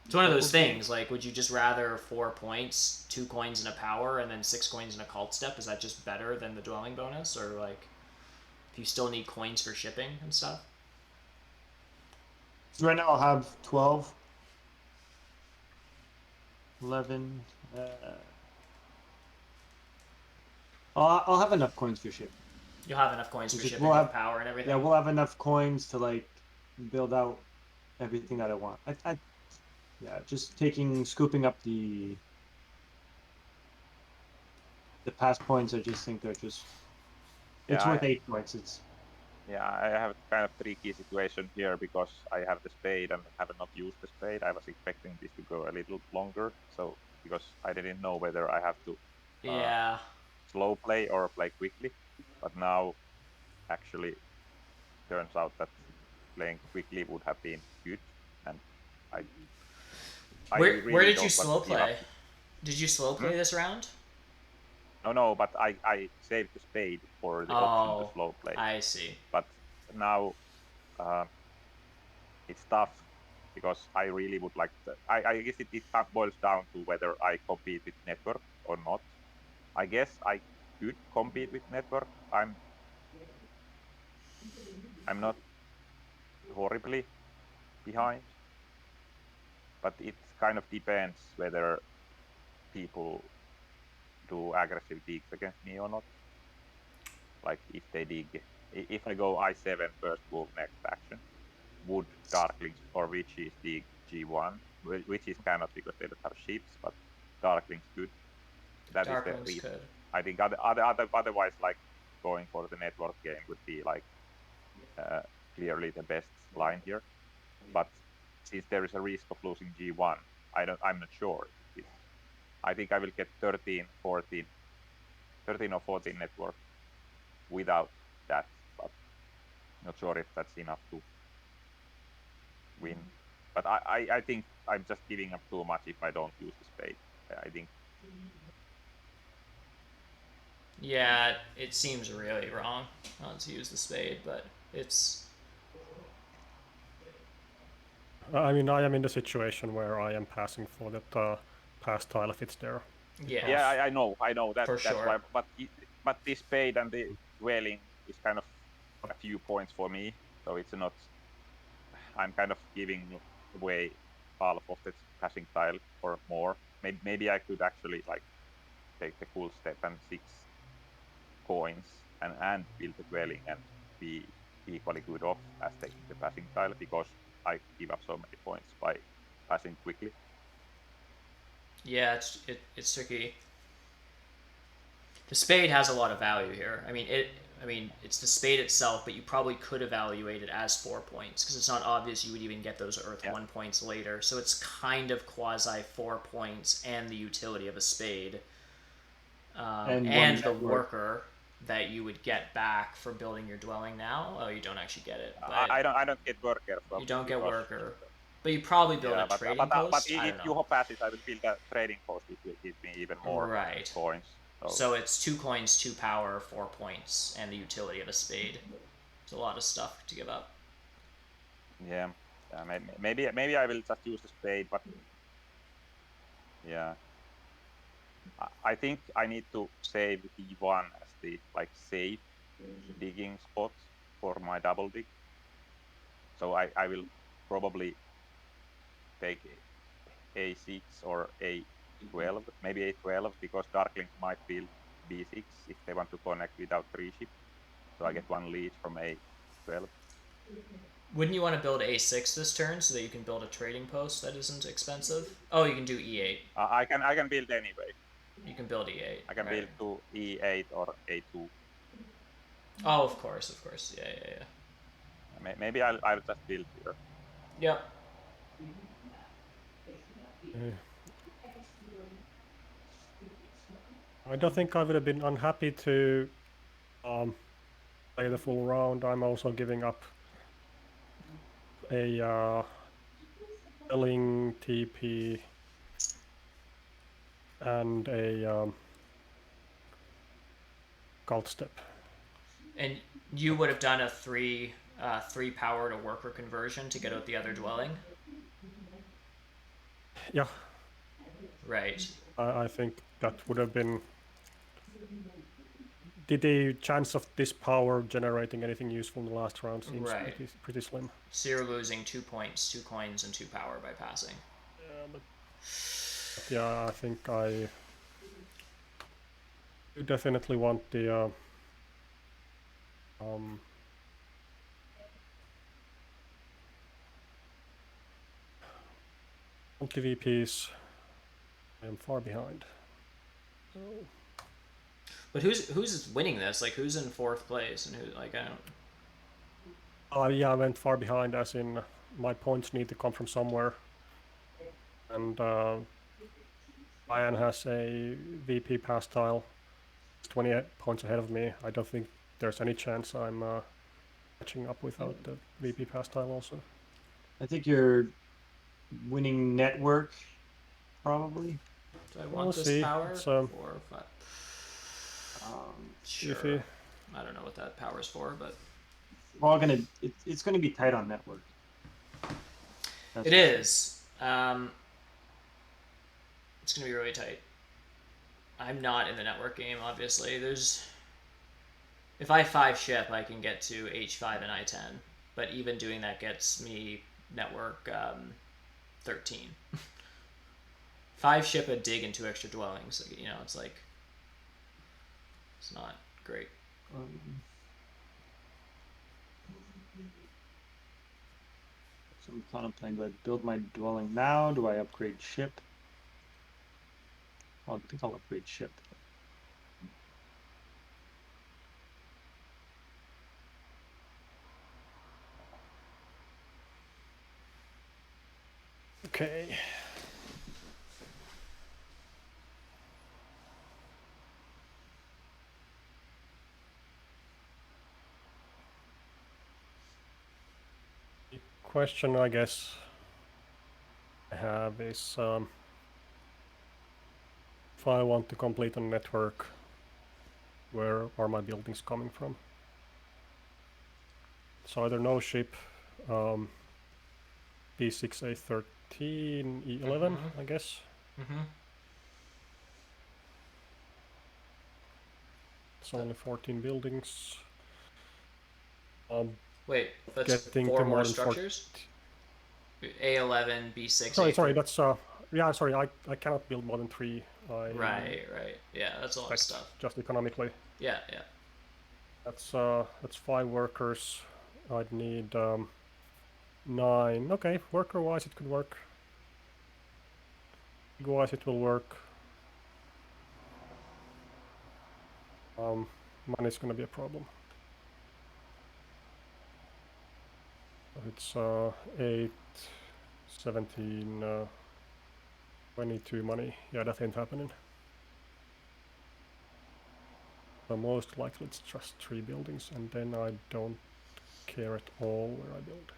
It's one of those things, like, would you just rather 4 points, 2 coins and a power, and then 6 coins and a cult step? Is that just better than the dwelling bonus? Or, like, if you still need coins for shipping and stuff? So right now I'll have 12, 11... I'll have enough coins for shipping. You'll have enough coins for shipping and power and everything? Yeah, we'll have enough coins to, like, build out everything that I want. Yeah, just scooping up the past points. I just think they're just... It's worth 8 points. Yeah, I have kind of tricky situation here because I have the spade and have not used the spade. I was expecting this to go a little longer, so because I didn't know whether I have to slow play or play quickly. But now, actually, turns out that playing quickly would have been good, and where did you slow play? Did you slow play this round? No, but I saved the spade for the option to slow play. I see. But now it's tough because I really would like to... I guess it boils down to whether I compete with network or not. I guess I could compete with network. I'm not horribly behind, but it kind of depends whether people do aggressive digs against me or not. Like if they dig, if I go I7 first move next action, would Darklings or Witches dig G1? Witches cannot because they don't have ships, but Darklings could. That is the reason. Could. I think otherwise, like going for the network game would be like clearly the best line here. But since there is a risk of losing G1, I'm not sure. I think I will get 13 or 14 network without that, but not sure if that's enough to win. But I think I'm just giving up too much if I don't use the spade. I think. Yeah, it seems really wrong not to use the spade, but it's... I mean, I am in the situation where I am passing for that pass tile if it's there. Yeah, yeah, I know that. For that's sure. why. But this spade and the dwelling is kind of a few points for me, so it's not. I'm kind of giving away half of the passing tile or more. Maybe I could actually like take the cool step and 6 coins and build the dwelling and be equally good off as taking the passing tile because I give up so many points by passing quickly. Yeah, it's tricky. The spade has a lot of value here. I mean, it's the spade itself, but you probably could evaluate it as 4 points because it's not obvious you would even get those Earth 1 points later. So it's kind of quasi 4 points and the utility of a spade, and the worker that you would get back for building your dwelling now. Oh, you don't actually get it. But I don't get worker. From you don't get worker. But you probably build a trading post. But if you passes, I will build a trading post, which will give me even more coins. So it's 2 coins, 2 power, 4 points, and the utility of a spade. It's a lot of stuff to give up. Yeah, maybe I will just use the spade, but yeah, I think I need to save E1 as the like safe digging spot for my double dig. So I will probably take A6 or A12, maybe A12, because Darklings might build B6 if they want to connect without 3 ship. So I get 1 lead from A12. Wouldn't you want to build A6 this turn so that you can build a trading post that isn't expensive? Oh, you can do E8. I can build anyway. You can build E8. I can build to E8 or A2. Oh, of course. Yeah. Maybe I'll just build here. Yep. I don't think I would have been unhappy to play the full round. I'm also giving up a dwelling TP and a cult step. And you would have done a 3 power to worker conversion to get out the other dwelling? Yeah. Right. I think that would have been... The chance of this power generating anything useful in the last round seems pretty slim. So you're losing 2 points, 2 coins, and 2 power by passing. Yeah, but yeah, I think I definitely want the multi-VPs. I am far behind. Oh. But who's winning this? Like, who's in 4th place and who? Like, I don't. Yeah, I went far behind, as in my points need to come from somewhere. And Ryan has a VP pass tile. It's 28 points ahead of me. I don't think there's any chance I'm catching up without the VP pass tile also. I think you're winning network, probably. Do I want this power? 4 or 5. Sure. I don't know what that power's for, but we're all gonna. It's gonna be tight on network. It is. It's gonna be really tight. I'm not in the network game, obviously. If I 5 ship, I can get to H5 and I10, but even doing that gets me network 13. 5 ship a dig and 2 extra dwellings. You know, it's like It's not great. So I'm contemplating, do I build my dwelling now? Do I upgrade ship? I think I'll upgrade ship. Okay. The question, I guess, I have is if I want to complete a network, where are my buildings coming from? So either no ship, B6, A13, E11, I guess. It's only 14 buildings. Wait, that's 4 more structures? A11, B6, sorry, that's yeah, sorry, I cannot build more than 3. Right. Yeah, that's a lot of stuff. Just economically. Yeah. That's 5 workers. I'd need 9. Okay, worker-wise it could work. Wise it will work. Money's gonna be a problem. It's 8, 17, 22 money. Yeah, that ain't happening. So most likely it's just 3 buildings, and then I don't care at all where I build.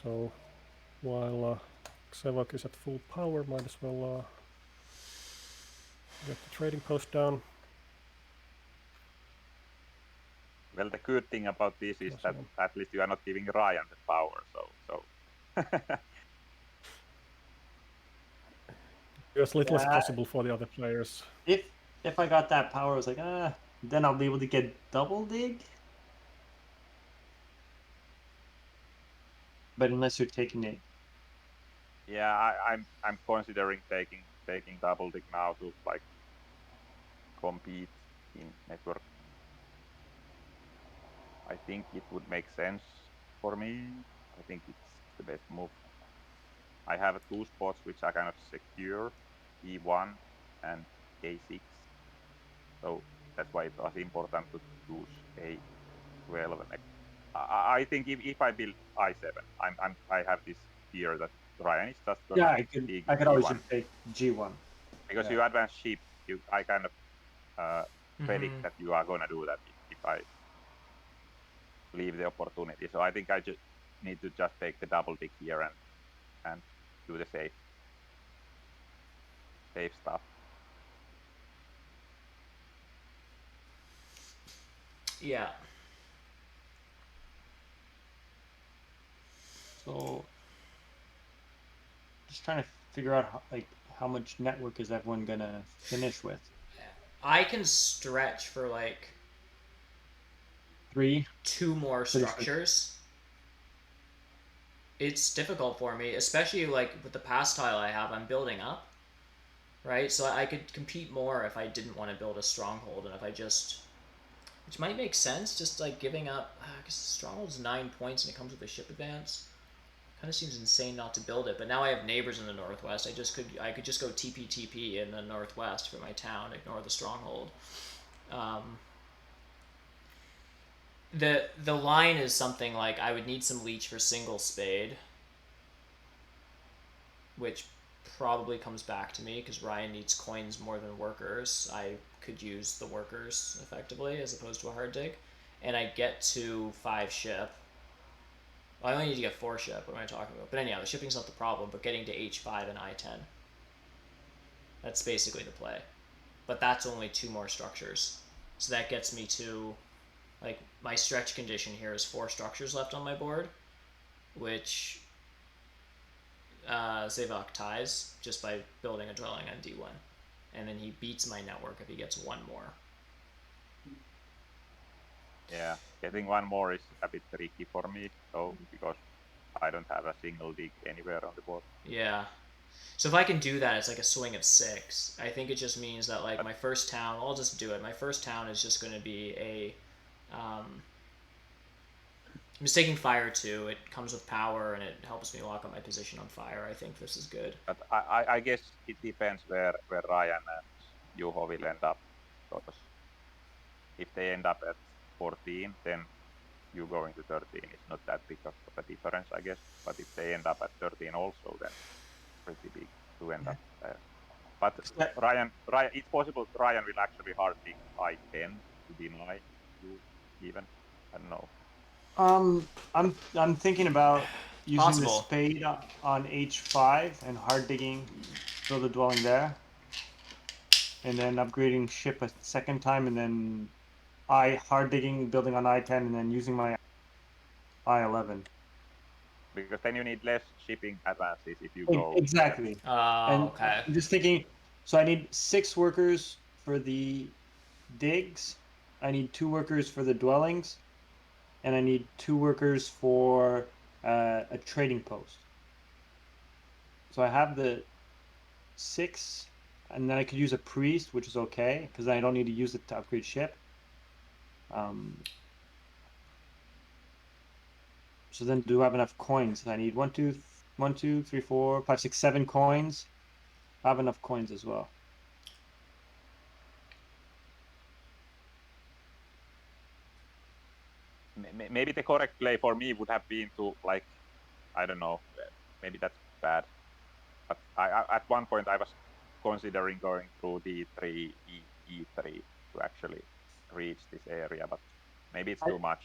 So while Xevoc is at full power, might as well get the trading post down. Well, the good thing about this is that at least you are not giving Ryan the power, so. As little as possible for the other players. If I got that power, I was like, then I'll be able to get double dig. But unless you're taking it. Yeah, I'm considering taking double dig now to like compete in network. I think it would make sense for me. I think it's the best move. I have 2 spots which are kind of secure, E1 and A6. So that's why it was important to choose A12. I think if I build I7, I have this fear that Ryan is just gonna I could always just take G1. Because you advance ship, I kind of predict that you are gonna do that if I leave the opportunity. So I think I just need to just take the double dig here and do the safe stuff. Yeah. So just trying to figure out how much network is everyone gonna finish with. I can stretch for like 2 more structures. It's difficult for me, especially like with the past tile I have. I'm building up, right? So I could compete more if I didn't want to build a stronghold, and if I just, which might make sense, just like giving up. Because stronghold's 9 points and it comes with a ship advance. Kind of seems insane not to build it, but now I have neighbors in the northwest. I could just go TP in the northwest for my town, ignore the stronghold. The line is something like I would need some leech for single spade, which probably comes back to me because Ryan needs coins more than workers. I could use the workers effectively as opposed to a hard dig, and I get to 5 ship. Well, I only need to get 4 ship. What am I talking about? But anyhow, the shipping's not the problem, but getting to H5 and I10. That's basically the play. But that's only 2 more structures. So that gets me to, like, my stretch condition here is 4 structures left on my board, which Xevoc ties just by building a dwelling on D1. And then he beats my network if he gets 1 more. Yeah, getting one more is a bit tricky for me, so because I don't have a single dig anywhere on the board. Yeah. So if I can do that, it's like a swing of 6. I think it just means that like But my first town, I'll just do it. My first town is just going to be a. I'm just taking fire too. It comes with power and it helps me lock up my position on fire. I think this is good. but I guess it depends where Ryan and Juho will end up, because if they end up at 14, then you going to 13 is not that big of a difference, I guess. But if they end up at 13 also, then pretty big to end up there. But Ryan, it's possible Ryan will actually hard dig I-10 to deny you even. I don't know. I'm thinking about using the Possible. spade on H5 and hard digging, build a dwelling there, and then upgrading ship a second time, and then hard digging, building on I-10, and then using my I-11. Because then you need less shipping advances if you go exactly. And Okay. I'm just thinking, so I need 6 workers for the digs, I need 2 workers for the dwellings, and I need 2 workers for a trading post. So I have the 6, and then I could use a priest, which is okay because I don't need to use it to upgrade ship. So then, do I have enough coins? I need 1, 2, 3, 4, 5, 6, 7 coins. I have enough coins as well. Maybe the correct play for me would have been to, like, I don't know, maybe that's bad. But at one point I was considering going through D3, E3 to actually reach this area, but maybe it's too much.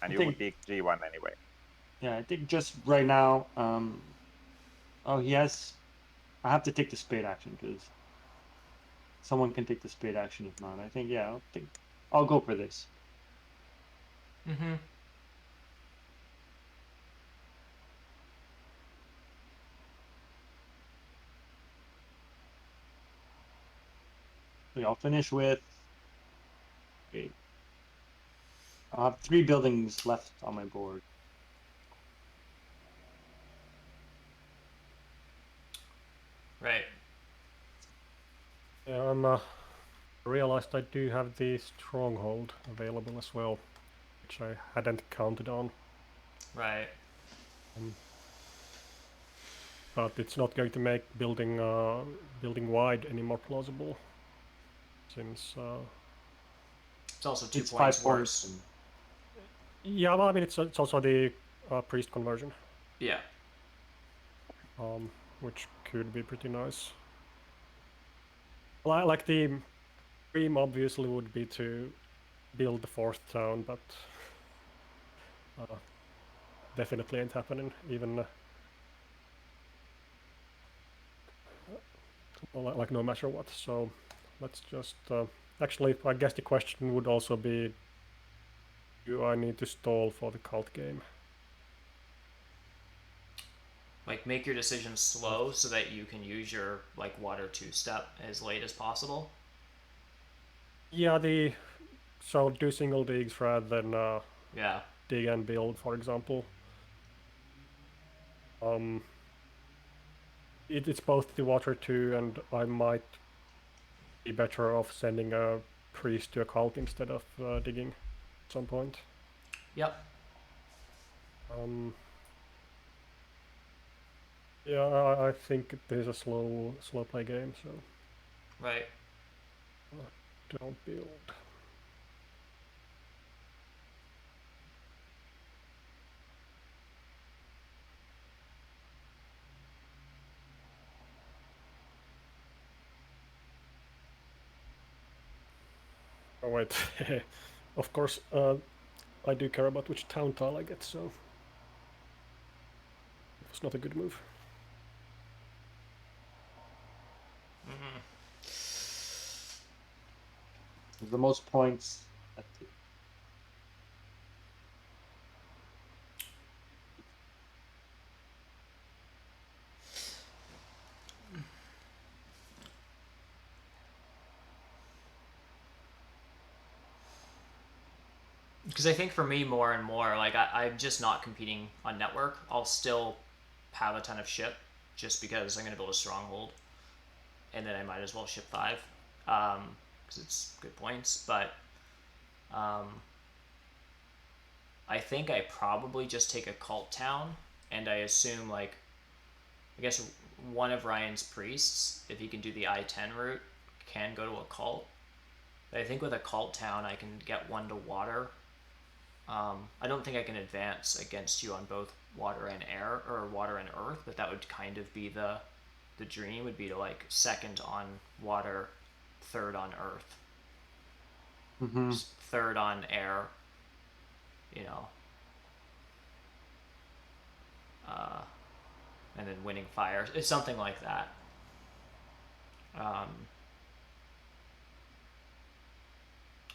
And you would dig G1 anyway. Yeah, I think just right now. Oh, he has. I have to take the spade action because someone can take the spade action if not. I think I'll go for this. Mm-hmm. So I'll finish with. Okay. I'll have 3 buildings left on my board. Right. Yeah, I realized I do have the stronghold available as well, which I hadn't counted on. Right. But it's not going to make building wide any more plausible, since It's also 2 It's points 5 worse. points. yeah, well, I mean it's also the priest conversion, Yeah. which could be pretty nice. Like the dream obviously would be to build the 4th town, but definitely ain't happening. Even like no matter what. So let's just actually, I guess the question would also be, do I need to stall for the cult game? Like make your decisions slow so that you can use your like water 2-step as late as possible. Yeah, so do single digs rather than Yeah. dig and build, for example. It's both the water 2, and I might be better off sending a priest to a cult instead of digging at some point. Yep. Yeah, I think this is a slow play game, so Right. don't build. Oh wait, of course, I do care about which town tile I get, so it's not a good move. The most points. because I think for me more and more, like I'm just not competing on network. I'll still have a ton of ship just because I'm going to build a stronghold, and then I might as well ship 5 because it's good points. But I think I probably just take a cult town, and I assume, like, I guess one of Ryan's priests, if he can do the I-10 route, can go to a cult. But I think with a cult town, I can get 1 to water. I don't think I can advance against you on both water and air, or water and earth, but that would kind of be the dream, would be to, like, 2nd on water, 3rd on earth, 3rd on air, you know, and then winning fire. It's something like that.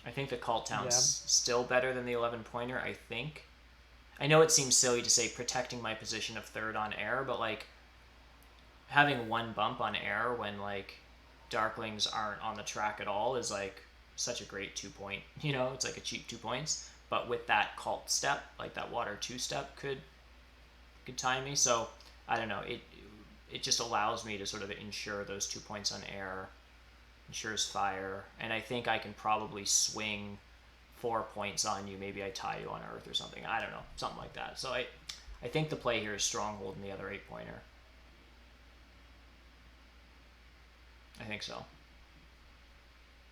I think the cult town's still better than the 11-pointer, I think. I know it seems silly to say protecting my position of 3rd on air, but, like, having 1 bump on air when, like, Darklings aren't on the track at all is, like, such a great 2-point, you know? It's like a cheap 2 points. But with that cult step, like that water 2 step could time me. So, I don't know. It just allows me to sort of ensure those 2 points on air, ensures fire, and I think I can probably swing 4 points on you. Maybe I tie you on earth or something. I don't know, something like that. So I think the play here is stronghold in the other 8-pointer. I think so.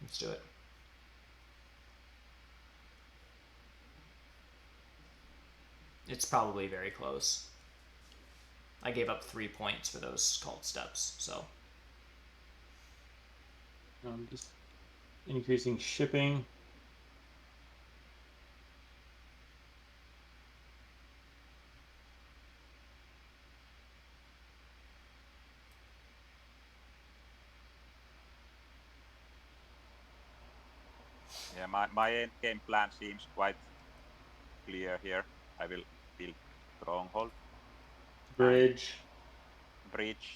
Let's do it. It's probably very close. I gave up 3 points for those cult steps, so. I'm just increasing shipping. Yeah, my end game plan seems quite clear here. I will build stronghold, bridge,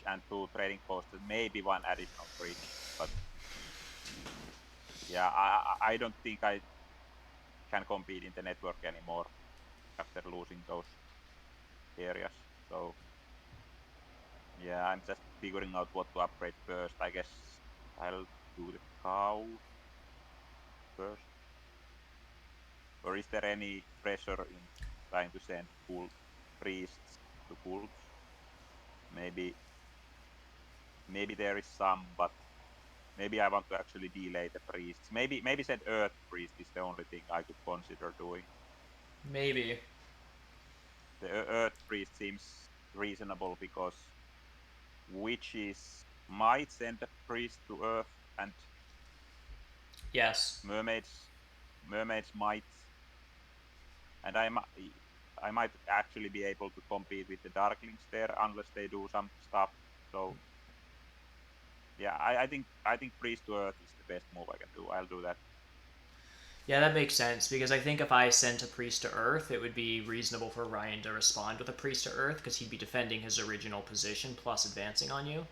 and 2 trading posts, maybe 1 additional bridge. But yeah, I don't think I can compete in the network anymore after losing those areas. So yeah, I'm just figuring out what to upgrade first. I guess I'll do the cow first. Or is there any pressure in trying to send full priests to cults? Maybe there is some, but maybe I want to actually delay the priests. Maybe send earth priest is the only thing I could consider doing. Maybe. The earth priest seems reasonable because witches might send a priest to earth, and yes, mermaids might, and I might actually be able to compete with the Darklings there unless they do some stuff. So yeah, I think priest to earth is the best move I can do. I'll do that. Yeah, that makes sense, because I think if I sent a priest to Earth, it would be reasonable for Ryan to respond with a priest to Earth, because he'd be defending his original position plus advancing on you.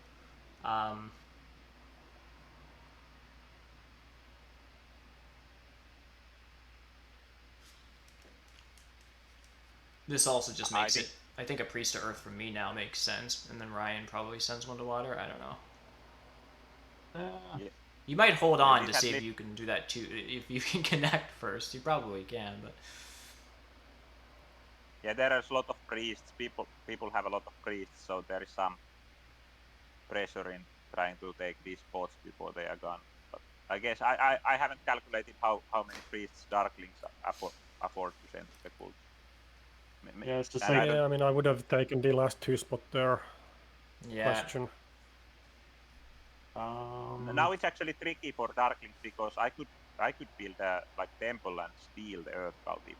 This also just makes it... I think a priest to Earth from me now makes sense, and then Ryan probably sends 1 to water. I don't know. Yeah. You might hold on to see if you can do that too. If you can connect first, you probably can, but... Yeah, there is a lot of priests. People have a lot of priests, so there is some pressure in trying to take these spots before they are gone. But I guess I haven't calculated how many priests Darklings afford to send to the cult. Yeah, it's just like... I mean, I would have taken the last 2 spot there. Yeah. Question. Now it's actually tricky for Darklings because I could build a like temple and steal the earth cult if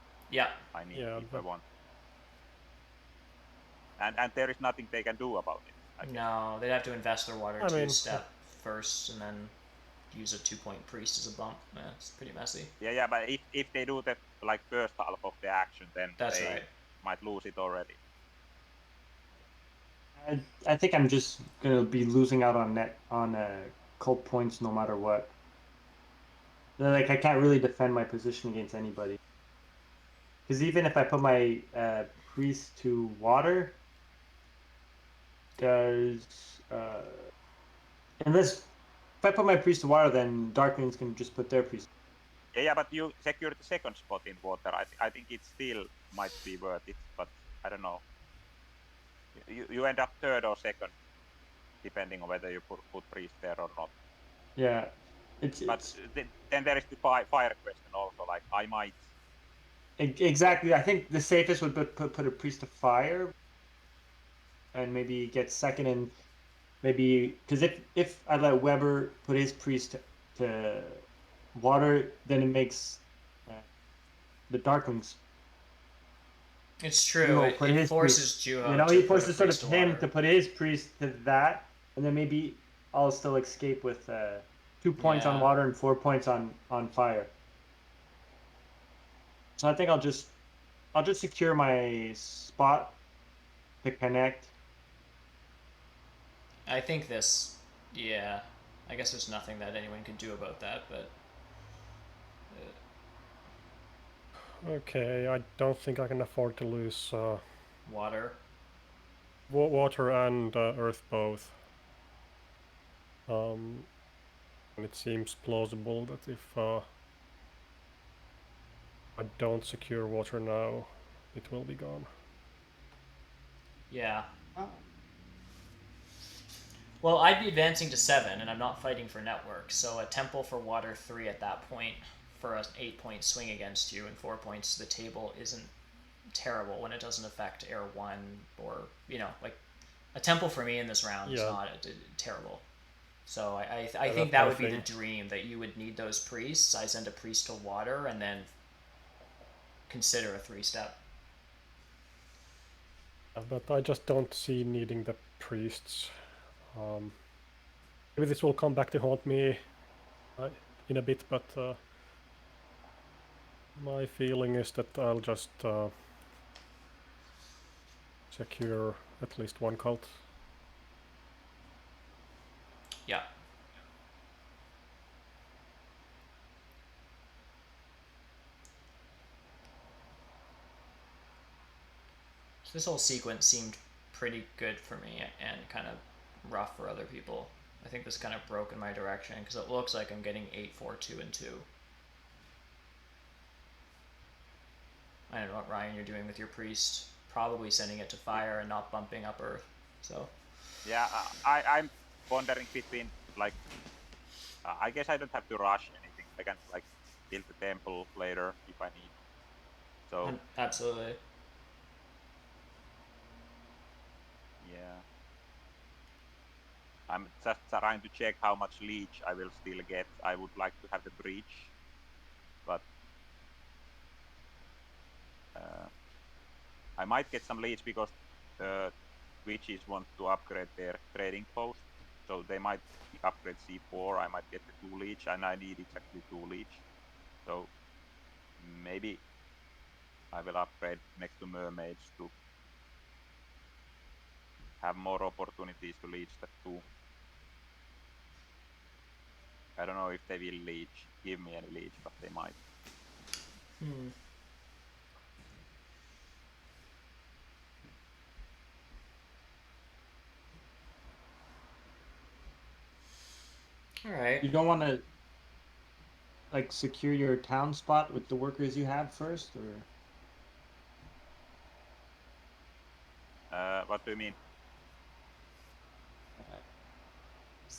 I need, if I want. And there is nothing they can do about it. No, they'd have to invest their water 2 step first and then use a 2-point priest as a bump. Yeah, it's pretty messy. Yeah, but if they do the like first half of the action, then they might lose it already. I think I'm just gonna be losing out on cult points no matter what. Like, I can't really defend my position against anybody. Because even if I put my priest to water, does unless if I put my priest to water, then Darklings can just put their priest. Yeah, but you secure the second spot in water. I think it still might be worth it, but I don't know. You end up third or second, depending on whether you put priest there or not. Yeah, but then there is the fire question also. Like I might. Exactly. I think the safest would be put a priest to fire, and maybe get second, and maybe because if I let Weber put his priest to water, then it makes the Darklings. It's true. It forces Juho he to put a forces sort of priest to him water. to put his priest to that, and then maybe I'll still escape with 2 points on water and 4 points on fire. So I think I'll just secure my spot to connect. I think this, yeah. I guess there's nothing that anyone can do about that, but. Okay, I don't think I can afford to lose water. Water and earth both. It seems plausible that if I don't secure water now, it will be gone. Yeah. Well, I'd be advancing to 7, and I'm not fighting for network, so a temple for water 3 at that point for an 8-point swing against you, and 4 points to the table isn't terrible when it doesn't affect air 1, or, like, a temple for me in this round is not terrible. So I think that would be the dream, that you would need those priests. I send a priest to water, and then consider a 3-step. But I just don't see needing the priests. Maybe this will come back to haunt me in a bit, but my feeling is that I'll just secure at least one cult. Yeah. So this whole sequence seemed pretty good for me and kind of rough for other people. I think this kind of broke in my direction because it looks like I'm getting 8, 4, 2, and 2. I don't know what, Ryan, you're doing with your priest. Probably sending it to fire and not bumping up earth. So. Yeah, I'm pondering between, like, I guess I don't have to rush anything. I can, like, build the temple later if I need. So. Absolutely. Yeah. I'm just trying to check how much leech I will still get. I would like to have the breach, but I might get some leech because witches want to upgrade their trading post, so they might upgrade C4. I might get the 2 leech, and I need exactly 2 leech. So maybe I will upgrade next to mermaids to have more opportunities to leech that 2. I don't know if they will leech, give me any leech, but they might. All right. You don't want to like secure your town spot with the workers you have first, or? What do you mean?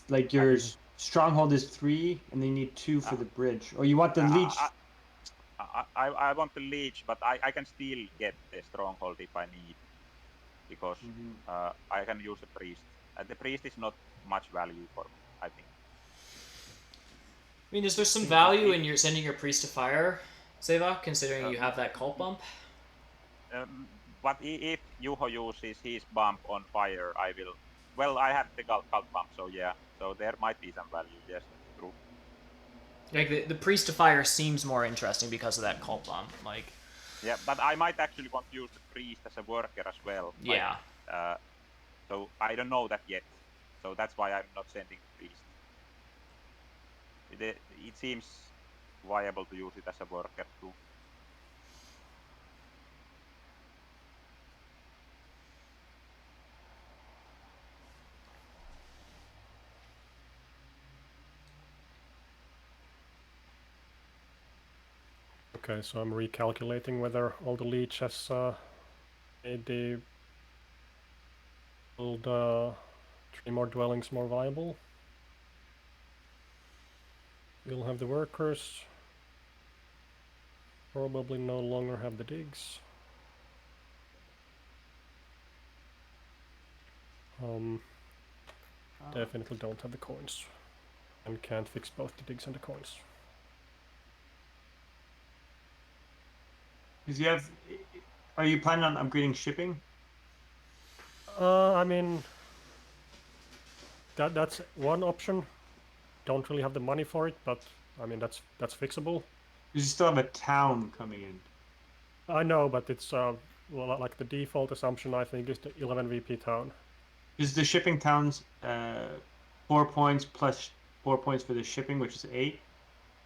Like your stronghold is 3, and then you need 2 for the bridge, or you want the leech. I want the leech, but I can still get the stronghold if I need, because I can use a priest. The priest is not much value for me, I think. I mean, is there some value in your sending your priest to fire, Xevoc, considering you have that cult bump? But if Juho uses his bump on fire, I will. Well, I have the cult bump, so yeah. So there might be some value. Yes, that's true. Like the priest to fire seems more interesting because of that cult bump. Like. Yeah, but I might actually want to use the priest as a worker as well. Yeah. Like, so I don't know that yet. So that's why I'm not sending the priest. It seems viable to use it as a worker too. Okay, so I'm recalculating whether all the leech has made the build 3 more dwellings more viable. We'll have the workers. Probably no longer have the digs. Definitely don't have the coins. And can't fix both the digs and the coins. Are you planning on upgrading shipping? I mean, that's one option. Don't really have the money for it, but I mean that's fixable. You still have a town coming in. I know, but it's well, like the default assumption I think is the 11 VP town. Is the shipping towns 4 points plus 4 points for the shipping, which is 8?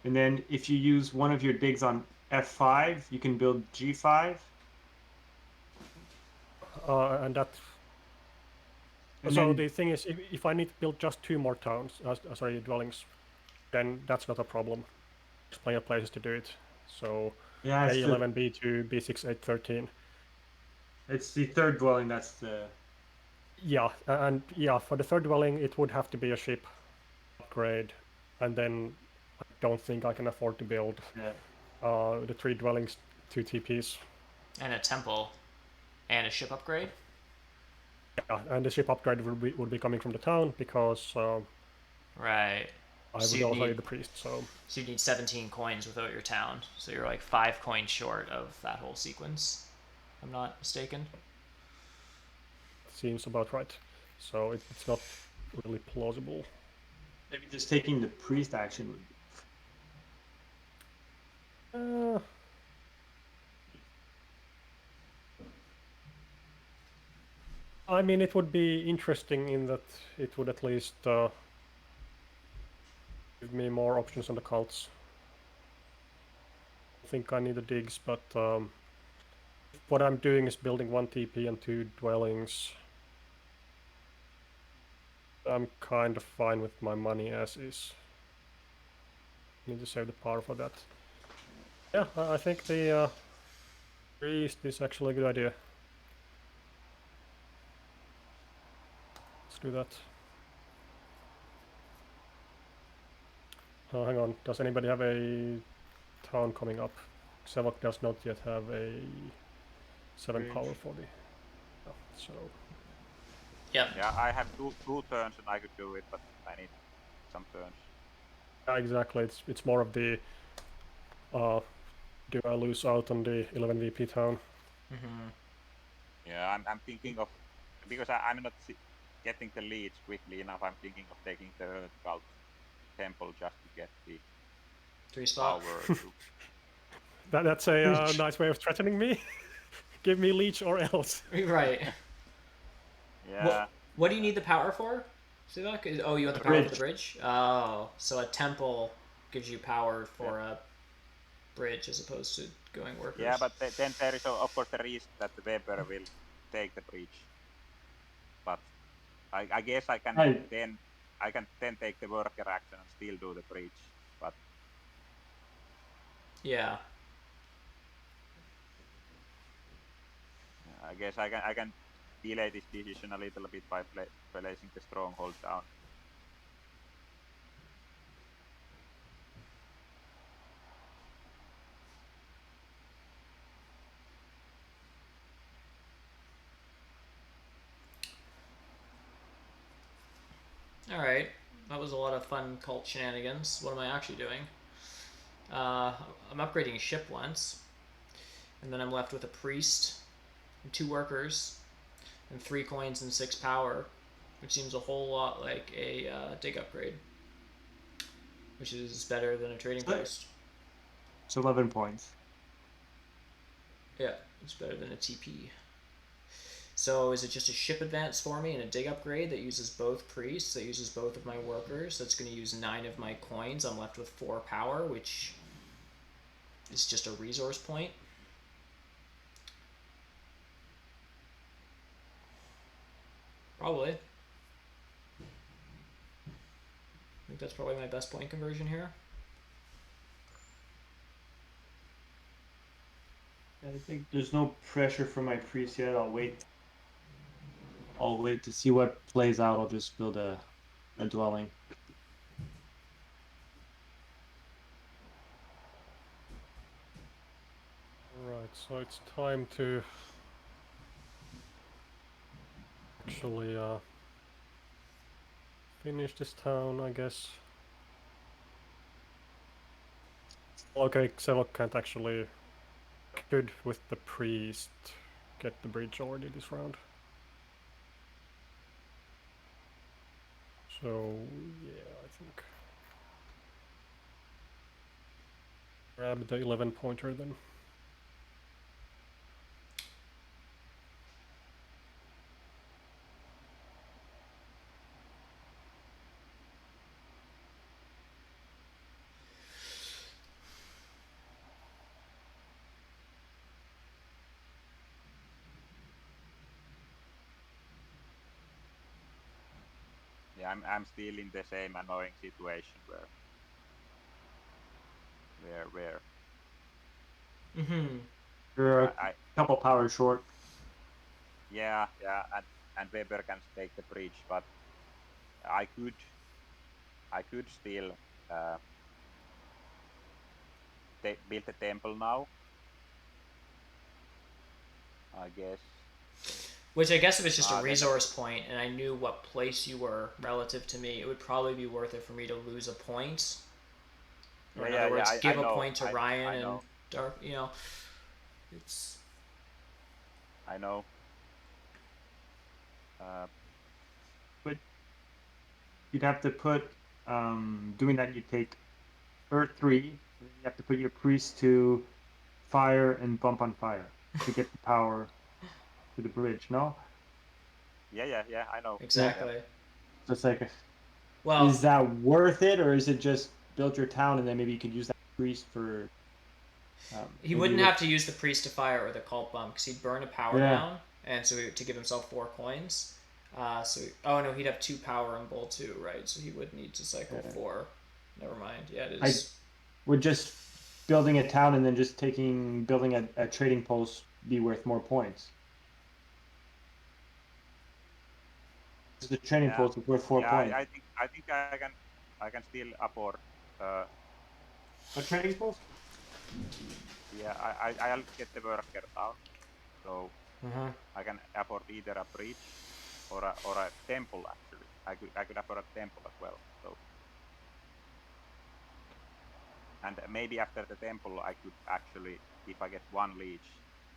And then if you use one of your digs on F5, you can build G5. And that. And so the thing is, if I need to build just 2 more towns, dwellings, then that's not a problem. There's plenty of places to do it. So yeah, A11, B2, B6, 8, 13. It's the third dwelling that's the... Yeah, and yeah, for the third dwelling, it would have to be a ship upgrade. And then I don't think I can afford to build the 3 dwellings, 2 TPs. And a temple. And a ship upgrade? Yeah, and the ship upgrade would be coming from the town because... right. I would also need the priest, so you need 17 coins without your town, so you're like 5 coins short of that whole sequence, if I'm not mistaken. Seems about right. So it's not really plausible. Maybe just taking the priest action would... I mean, it would be interesting in that it would at least give me more options on the cults. I think I need the digs, but what I'm doing is building 1 TP and 2 dwellings. I'm kind of fine with my money as is. Need to save the power for that. Yeah, I think the priest is actually a good idea. Let's do that. Oh, hang on. Does anybody have a town coming up? Xevoc does not yet have a 7 power for the... Oh, so... Yep. Yeah, I have two turns and I could do it, but I need some turns. Yeah, exactly. It's more of the... do I lose out on the 11 VP town? Yeah, I'm thinking of... Because I'm not getting the leads quickly enough, I'm thinking of taking the cult temple just to get the 3 spot power. That's a nice way of threatening me. Give me leech or else. Right. Yeah. What do you need the power for? Xevoc? Oh, you want the power for the bridge? Oh, so a temple gives you power for a bridge as opposed to going workers. Yeah, but then there is of course the risk that the Weber will take the bridge. But I guess I can then take the worker action and still do the bridge. But yeah. I guess I can delay this decision a little bit by placing the stronghold down. Alright, that was a lot of fun cult shenanigans. What am I actually doing? I'm upgrading a ship once, and then I'm left with a priest, and 2 workers, and 3 coins and 6 power, which seems a whole lot like a dig upgrade, which is better than a trading post. It's 11 points. Yeah, it's better than a TP. So is it just a ship advance for me and a dig upgrade that uses both priests, that uses both of my workers? That's going to use 9 of my coins. I'm left with 4 power, which is just a resource point. Probably. I think that's probably my best point conversion here. I think there's no pressure for my priest yet. I'll wait. I'll wait to see what plays out. I'll just build a dwelling. Right, so it's time to actually finish this town, I guess. Okay, Xevoc can't actually, could with the priest get the bridge already this round. So yeah, I think grab the 11 pointer then. Yeah, I'm still in the same annoying situation where You're a couple powers short. Yeah, and Weber can take the bridge, but I could still build a temple now, I guess. Which I guess if it's just a resource point and I knew what place you were relative to me, it would probably be worth it for me to lose a point. Or in other words, give a point to Ryan and Dark, you know. It's... I know. But you'd have to put, doing that you take Earth 3, you have to put your priest to fire and bump on fire to get the power to the bridge, no? Yeah, I know. Exactly. Yeah. So it's like, well, is that worth it, or is it just build your town and then maybe you could use that priest for... he wouldn't have to use the priest to fire or the cult bump because he'd burn a power down, and so to give himself 4 coins. Oh no, he'd have 2 power and bowl 2, right? So he would need to cycle 4. Never mind. Yeah, it is. Would just building a town and then just building a trading post be worth more points? The trading post is worth 4 points. I think I can still afford a trading post. Yeah, I'll get the worker down, so I can afford either a bridge or a temple. Actually, I could afford a temple as well. So, and maybe after the temple, I could actually, if I get 1 leech,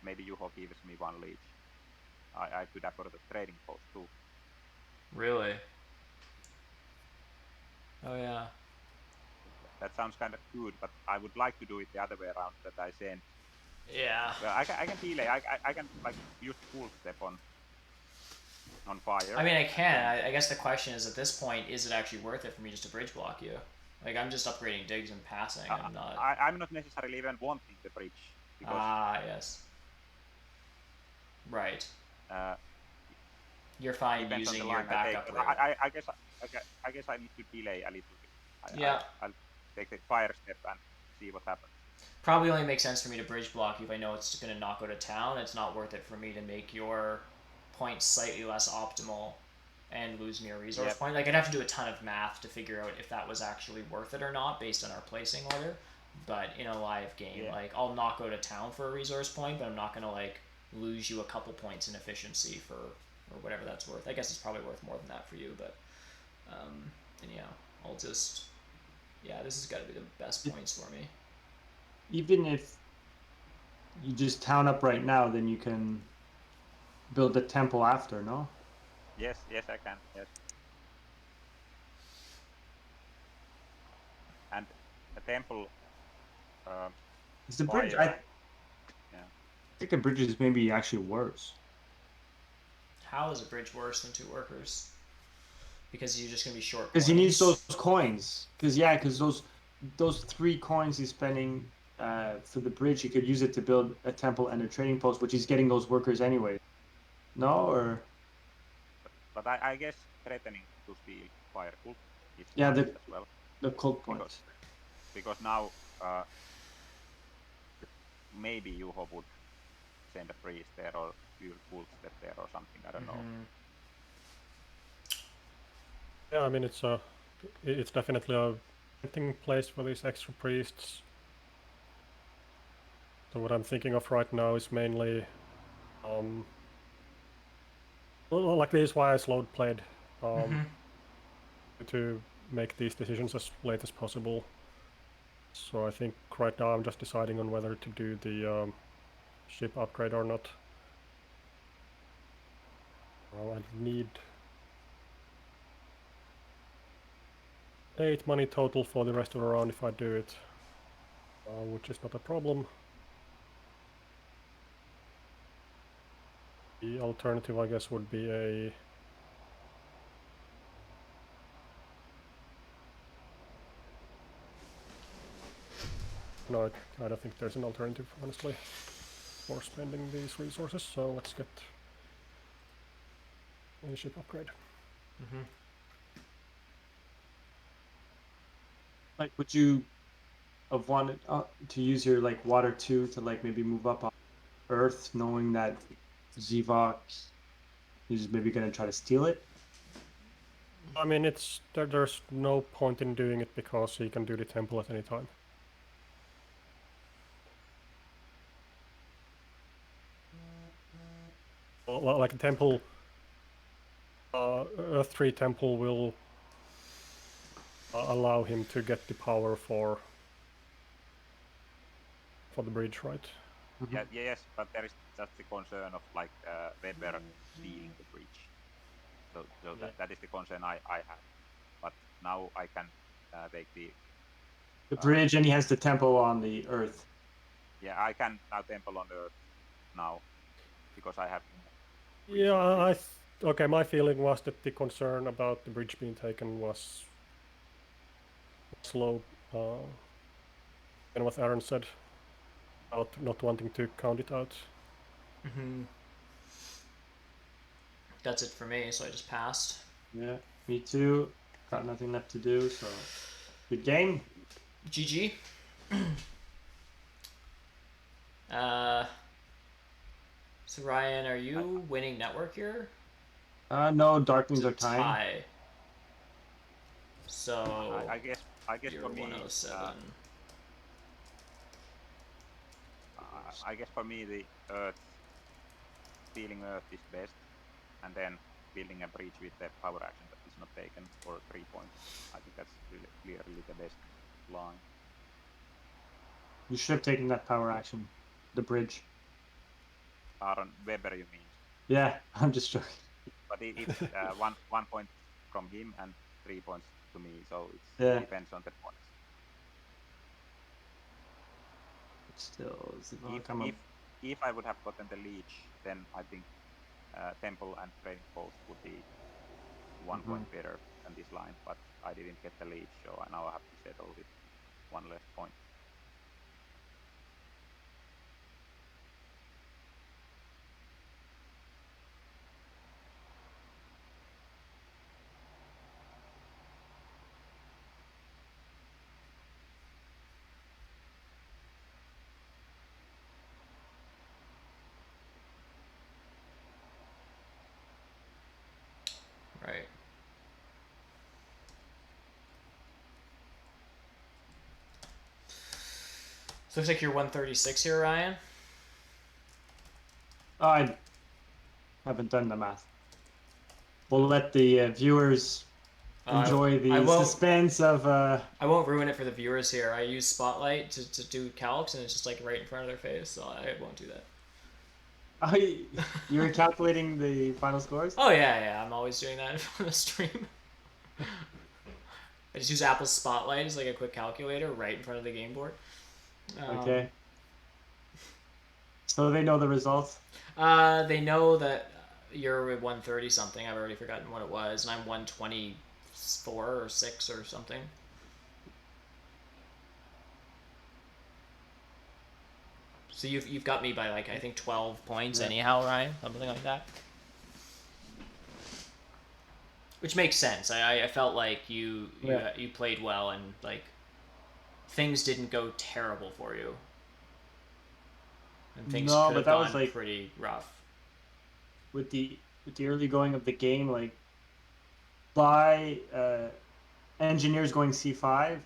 maybe Juho gives me 1 leech. I could afford the trading post too. Really? Oh yeah. That sounds kind of good, but I would like to do it the other way around. That I send. Yeah. Well, I can delay. I can like use full step on fire. I mean, I can. I guess the question is, at this point, is it actually worth it for me just to bridge block you? Like, I'm just upgrading digs and passing. I'm not necessarily even wanting the bridge. Because, yes. Right. You're fine using your backup route. I guess I need to delay a little bit. I'll take the fire step and see what happens. Probably only makes sense for me to bridge block you if I know it's going to knock out a town. It's not worth it for me to make your points slightly less optimal and lose me a resource point. Like, I'd have to do a ton of math to figure out if that was actually worth it or not based on our placing order. But in a live game, like, I'll knock out a town for a resource point, but I'm not going to, like, lose you a couple points in efficiency for, or whatever that's worth. I guess it's probably worth more than that for you, but, anyhow, I'll just, this has got to be the best points for me. Even if you just town up right now, then you can build a temple after, no? Yes, I can, yes. And a temple... is the bridge... I think a bridge is maybe actually worse. How is a bridge worse than 2 workers? Because you're just going to be short because he needs those coins. Because those 3 coins he's spending for the bridge, he could use it to build a temple and a trading post, which he's getting those workers anyway. No, or... But I guess threatening to steal fire cult is as well. The cult points. Because now maybe Juho would send a priest there, or you full step there or something. I don't know. Yeah, I mean it's definitely a tempting place for these extra priests. So what I'm thinking of right now is mainly like this is why I slowed played to make these decisions as late as possible. So I think right now I'm just deciding on whether to do the ship upgrade or not. Well, I need 8 money total for the rest of the round if I do it, which is not a problem. The alternative, I guess, would be a no, I don't think there's an alternative, honestly, for spending these resources, so let's get a ship upgrade. Like, would you have wanted to use your like water 2 to like maybe move up on Earth, knowing that Xevoc is maybe going to try to steal it? I mean, there's no point in doing it because he can do the temple at any time. Well, like a temple, Earth 3 temple will allow him to get the power for the bridge, right? Yeah, yes, but there is just the concern of like Weber stealing the bridge. So yeah. that is the concern I have. But now I can take the bridge, and he has the temple on the Earth. Yeah, I can now temple on the Earth now because I have. Yeah, okay. My feeling was that the concern about the bridge being taken was slow, and what Aaron said about not wanting to count it out. That's it for me, so I just passed. Yeah, me too. Got nothing left to do, so good game. GG. So Ryan, are you winning network here? No, Darklings are tying. Tie. So I guess you're for me 107. I guess for me the stealing Earth is best, and then building a bridge with the power action that is not taken for 3 points. I think that's really clearly the best line. You should have taken that power action, the bridge. Aaron Weber, you mean? Yeah, I'm just joking. But it's 1 point from him and 3 points to me, so it depends on the points. Still, if I would have gotten the leech, then I think Temple and Trading Post would be 1 point better than this line, but I didn't get the leech, so now I have to settle with 1 less point. Right. So looks like you're 136 here, Ryan. I haven't done the math. We'll let the viewers enjoy the suspense of. I won't ruin it for the viewers here. I use Spotlight to do calcs, and it's just like right in front of their face, so I won't do that. You're calculating the final scores? Oh yeah, I'm always doing that on the stream. I just use Apple's Spotlight as like a quick calculator right in front of the game board. Okay. So they know the results? They know that you're at 130 something. I've already forgotten what it was, and I'm 124 or 6 or something. So you've got me by like I think 12 points anyhow, Ryan, something like that. Which makes sense. I felt like you played well and like things didn't go terrible for you. And things could have gone like, pretty rough. With the early going of the game, like by engineers going C5,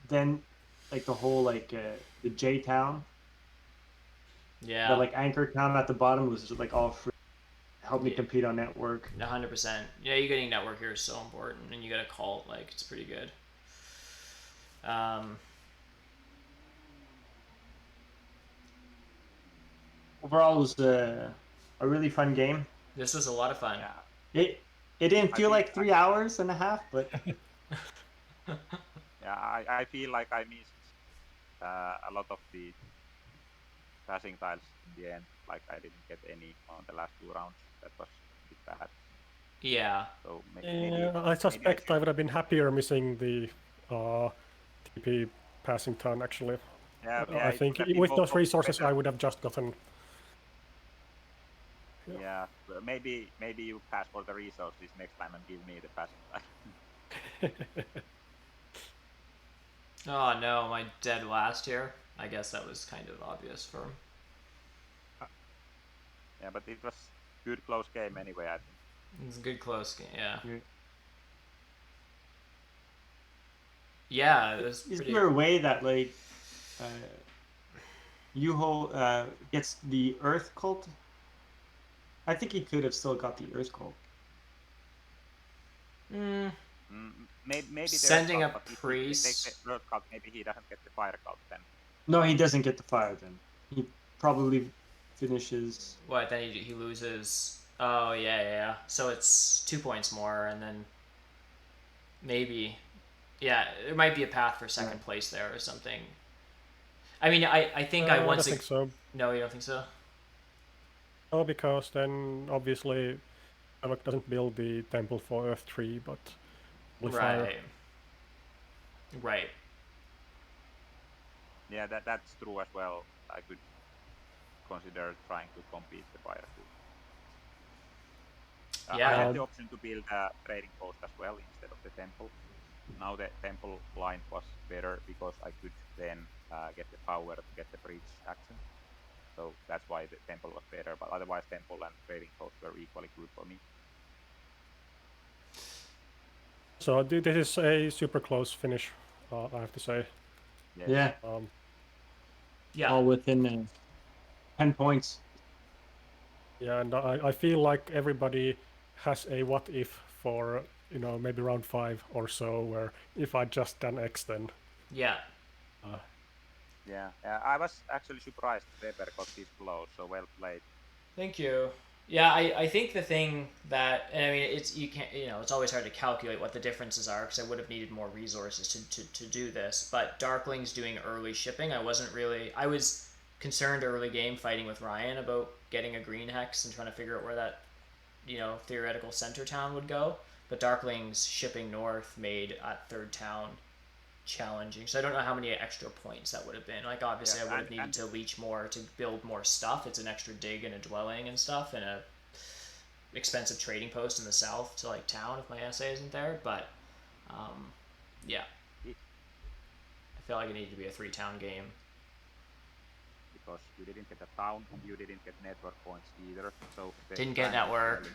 then like the whole like the J town, yeah, the like anchor town at the bottom was just like all free. Help me compete on network. 100%. Yeah, you getting network here is so important, and you got a cult, like it's pretty good. Overall, it was a really fun game. This was a lot of fun. Yeah. It didn't feel like 3 hours and a half, but yeah, I feel like I missed a lot of the passing tiles in the end. Like I didn't get any on the last 2 rounds. That was a bit bad. Yeah. So I suspect I would have been happier missing the TP passing turn actually. Yeah, I think with those resources better. I would have just gotten. Yeah, well, maybe you pass for the resources next time and give me the passing time. Oh no, my dead last here. I guess that was kind of obvious for him. Yeah, but it was good close game anyway, I think. It was a good close game, yeah. Yeah, it was Is there a way that like Yuho gets the Earth cult? I think he could have still got the Earth cult. Maybe sending a priest. Cult, maybe he doesn't get the fire cult then. No, he doesn't get the fire then. He probably finishes. What? Then he loses. Oh yeah. So it's 2 points more, and then maybe, yeah, there might be a path for second place there or something. I mean, I think I once. I don't think so. No, you don't think so? No, because then obviously Xevoc doesn't build the temple for Earth 3, but with fire. Right. Yeah, that's true as well. I could consider trying to compete the fire too. Yeah. I had the option to build a trading post as well instead of the temple. Now the temple line was better because I could then get the power to get the breach action. So that's why the temple was better, but otherwise temple and trading post were equally good for me. So this is a super close finish, I have to say. Yes. Yeah. All within 10 points. Yeah, and I feel like everybody has a what if for, maybe round 5 or so, where if I just done X then. Yeah. Yeah, I was actually surprised Weber got this close, so well played. Thank you. Yeah, I think the thing that, and I mean, it's always hard to calculate what the differences are because I would have needed more resources to do this, but Darkling's doing early shipping. I was concerned early game fighting with Ryan about getting a green hex and trying to figure out where that, theoretical center town would go, but Darkling's shipping north made at third town challenging, so I don't know how many extra points that would have been. Like obviously I would have needed to leech more to build more stuff. It's an extra dig and a dwelling and stuff and a expensive trading post in the south to like town if my SA isn't there, but yeah, I feel like it needed to be a 3-town game because you didn't get a town and you didn't get network points either, so didn't get network.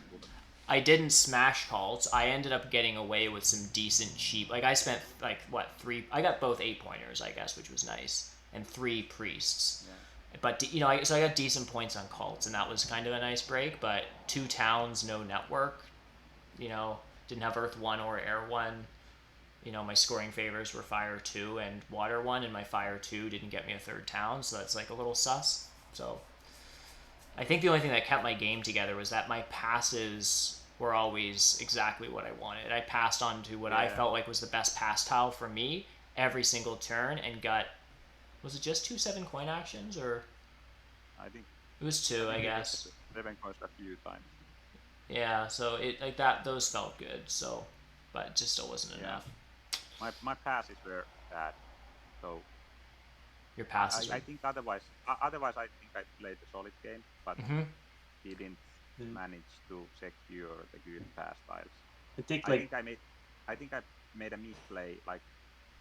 I didn't smash cults. I ended up getting away with some decent cheap. Like I spent like what 3? I got both 8-pointers, I guess, which was nice, and 3 priests. Yeah. But so I got decent points on cults, and that was kind of a nice break. But 2 towns, no network. Didn't have Earth 1 or Air 1. My scoring favors were Fire 2 and Water 1, and my Fire 2 didn't get me a 3rd town, so that's like a little sus. So I think the only thing that kept my game together was that my passes were always exactly what I wanted. I passed on to what I felt like was the best pass tile for me every single turn and got, was it just 2 7 coin actions or? I think it was 2, I guess. 7 coins a few times. Yeah, so it like that. Those felt good. So, but it just still wasn't enough. My passes were bad. So your passes. I think otherwise I think I played a solid game, but didn't manage to secure the good pass tiles. I think I made a misplay like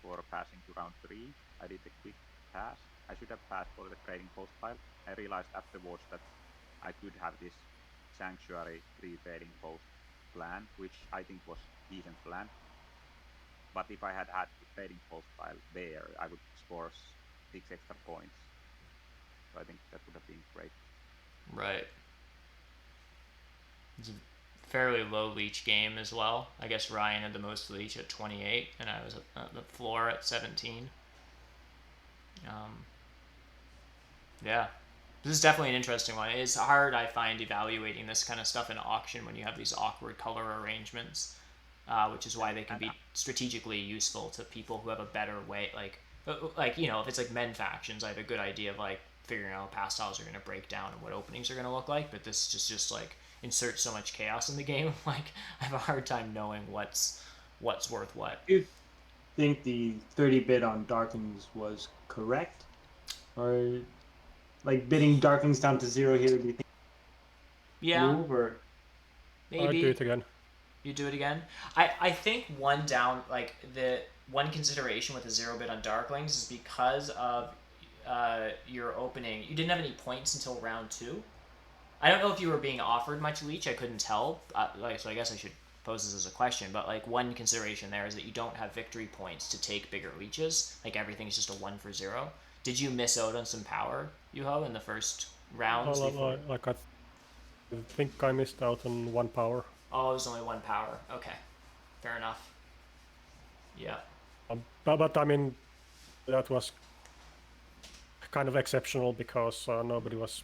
for passing to round 3. I did a quick pass I should have passed for the trading post tile. I realized afterwards that I could have this sanctuary 3 trading post plan, which I think was decent plan. But if I had had the trading post tile there, I would score 6 extra points. So I think that would have been great. Right. It's a fairly low leech game as well. I guess Ryan had the most leech at 28, and I was at the floor at 17. Yeah. This is definitely an interesting one. It's hard, I find, evaluating this kind of stuff in auction when you have these awkward color arrangements, which is why they can be strategically useful to people who have a better way. Like you know, if it's like men factions, I have a good idea of like figuring out how pastiles are going to break down and what openings are going to look like. But this just like inserts so much chaos in the game. Like I have a hard time knowing what's worth what. Do you think the 30-bit on Darklings was correct, or like bidding Darklings down to 0 here? Do you think? Yeah. Move or maybe. I'd do it again. You do it again? I think one down, like the one consideration with a 0-bit on Darklings is because of your opening. You didn't have any points until round 2. I don't know if you were being offered much leech. I couldn't tell. So I guess I should pose this as a question. But like one consideration there is that you don't have victory points to take bigger leeches. Like everything's just a 1 for 0. Did you miss out on some power, Juho, in the first rounds? Like I think I missed out on 1 power. Oh, it was only 1 power. Okay, fair enough. Yeah. But I mean, that was kind of exceptional because nobody was.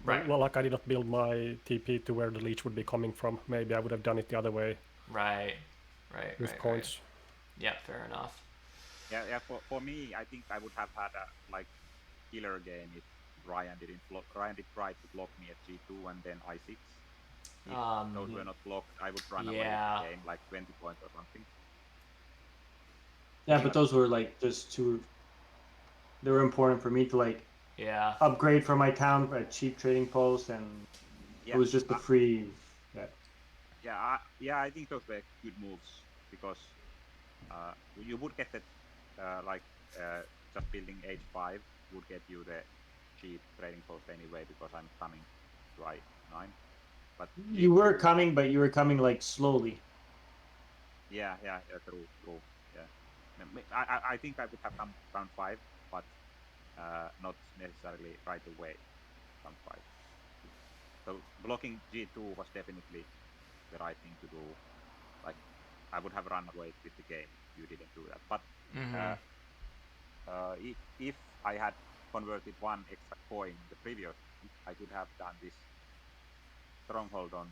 Right. Well, like I did not build my TP to where the leech would be coming from. Maybe I would have done it the other way. Right. With coins. Right. Yeah, fair enough. Yeah. For me, I think I would have had a like killer game if Ryan did try to block me at G2 and then I6. If those were not blocked, I would run away with the game, like 20 points or something. Yeah, but those were like just too. They were important for me to like. Yeah. Upgrade for my town at cheap trading post, and it was just a free. Yeah. I think those were good moves because you would get that just building H5 would get you the cheap trading post anyway because I'm coming to I9. But you were coming, but you were coming like slowly. Yeah, true. Yeah, I think I would have come round 5, but not necessarily right away round 5. So blocking G2 was definitely the right thing to do. Like I would have run away with the game. You didn't do that, but if I had converted 1 extra coin in the previous, I could have done this stronghold on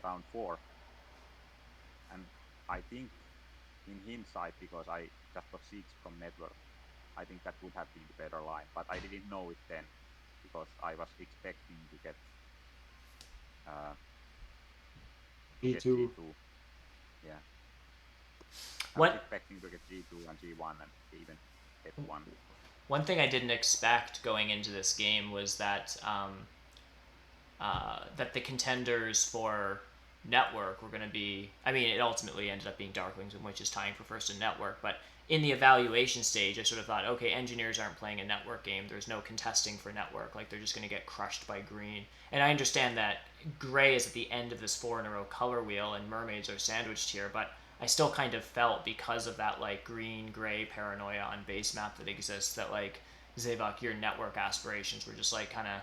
round 4. And I think in hindsight, because I just got 6 from network, I think that would have been the better line. But I didn't know it then because I was expecting to get G2. Yeah. I was expecting to get G2 and G1 and even F1. One thing I didn't expect going into this game was that that the contenders for network were going to be, I mean, it ultimately ended up being Darklings, which is tying for first in network, but in the evaluation stage I sort of thought, okay, engineers aren't playing a network game, there's no contesting for network, like they're just going to get crushed by green. And I understand that gray is at the end of this 4 in a row color wheel and mermaids are sandwiched here, but I still kind of felt, because of that like green gray paranoia on base map that exists, that like Xevoc, your network aspirations were just like kind of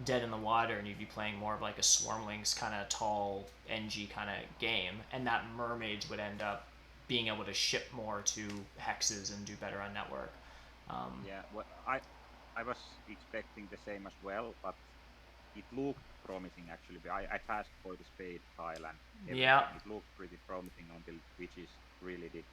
dead in the water, and you'd be playing more of like a Swarmlings kind of tall NG kind of game, and that mermaids would end up being able to ship more to hexes and do better on network. Yeah, well, I was expecting the same as well, but it looked promising actually. I passed for the spade tile and everything. Yeah. It looked pretty promising until witches really did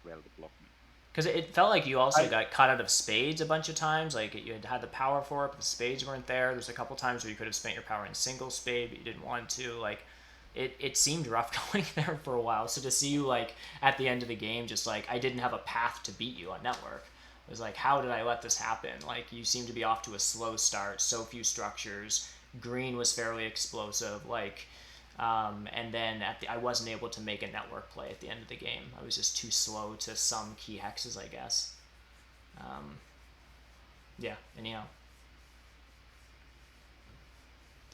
well to block me. Because it felt like you also got caught out of spades a bunch of times. Like you had the power for it, but the spades weren't there. There's a couple times where you could have spent your power in single spade, but you didn't want to. Like it seemed rough going there for a while. So to see you like at the end of the game, just like I didn't have a path to beat you on network. It was like, how did I let this happen? Like you seemed to be off to a slow start, so few structures. Green was fairly explosive. Like. And then I wasn't able to make a network play at the end of the game. I was just too slow to some key hexes, I guess. Yeah, anyhow.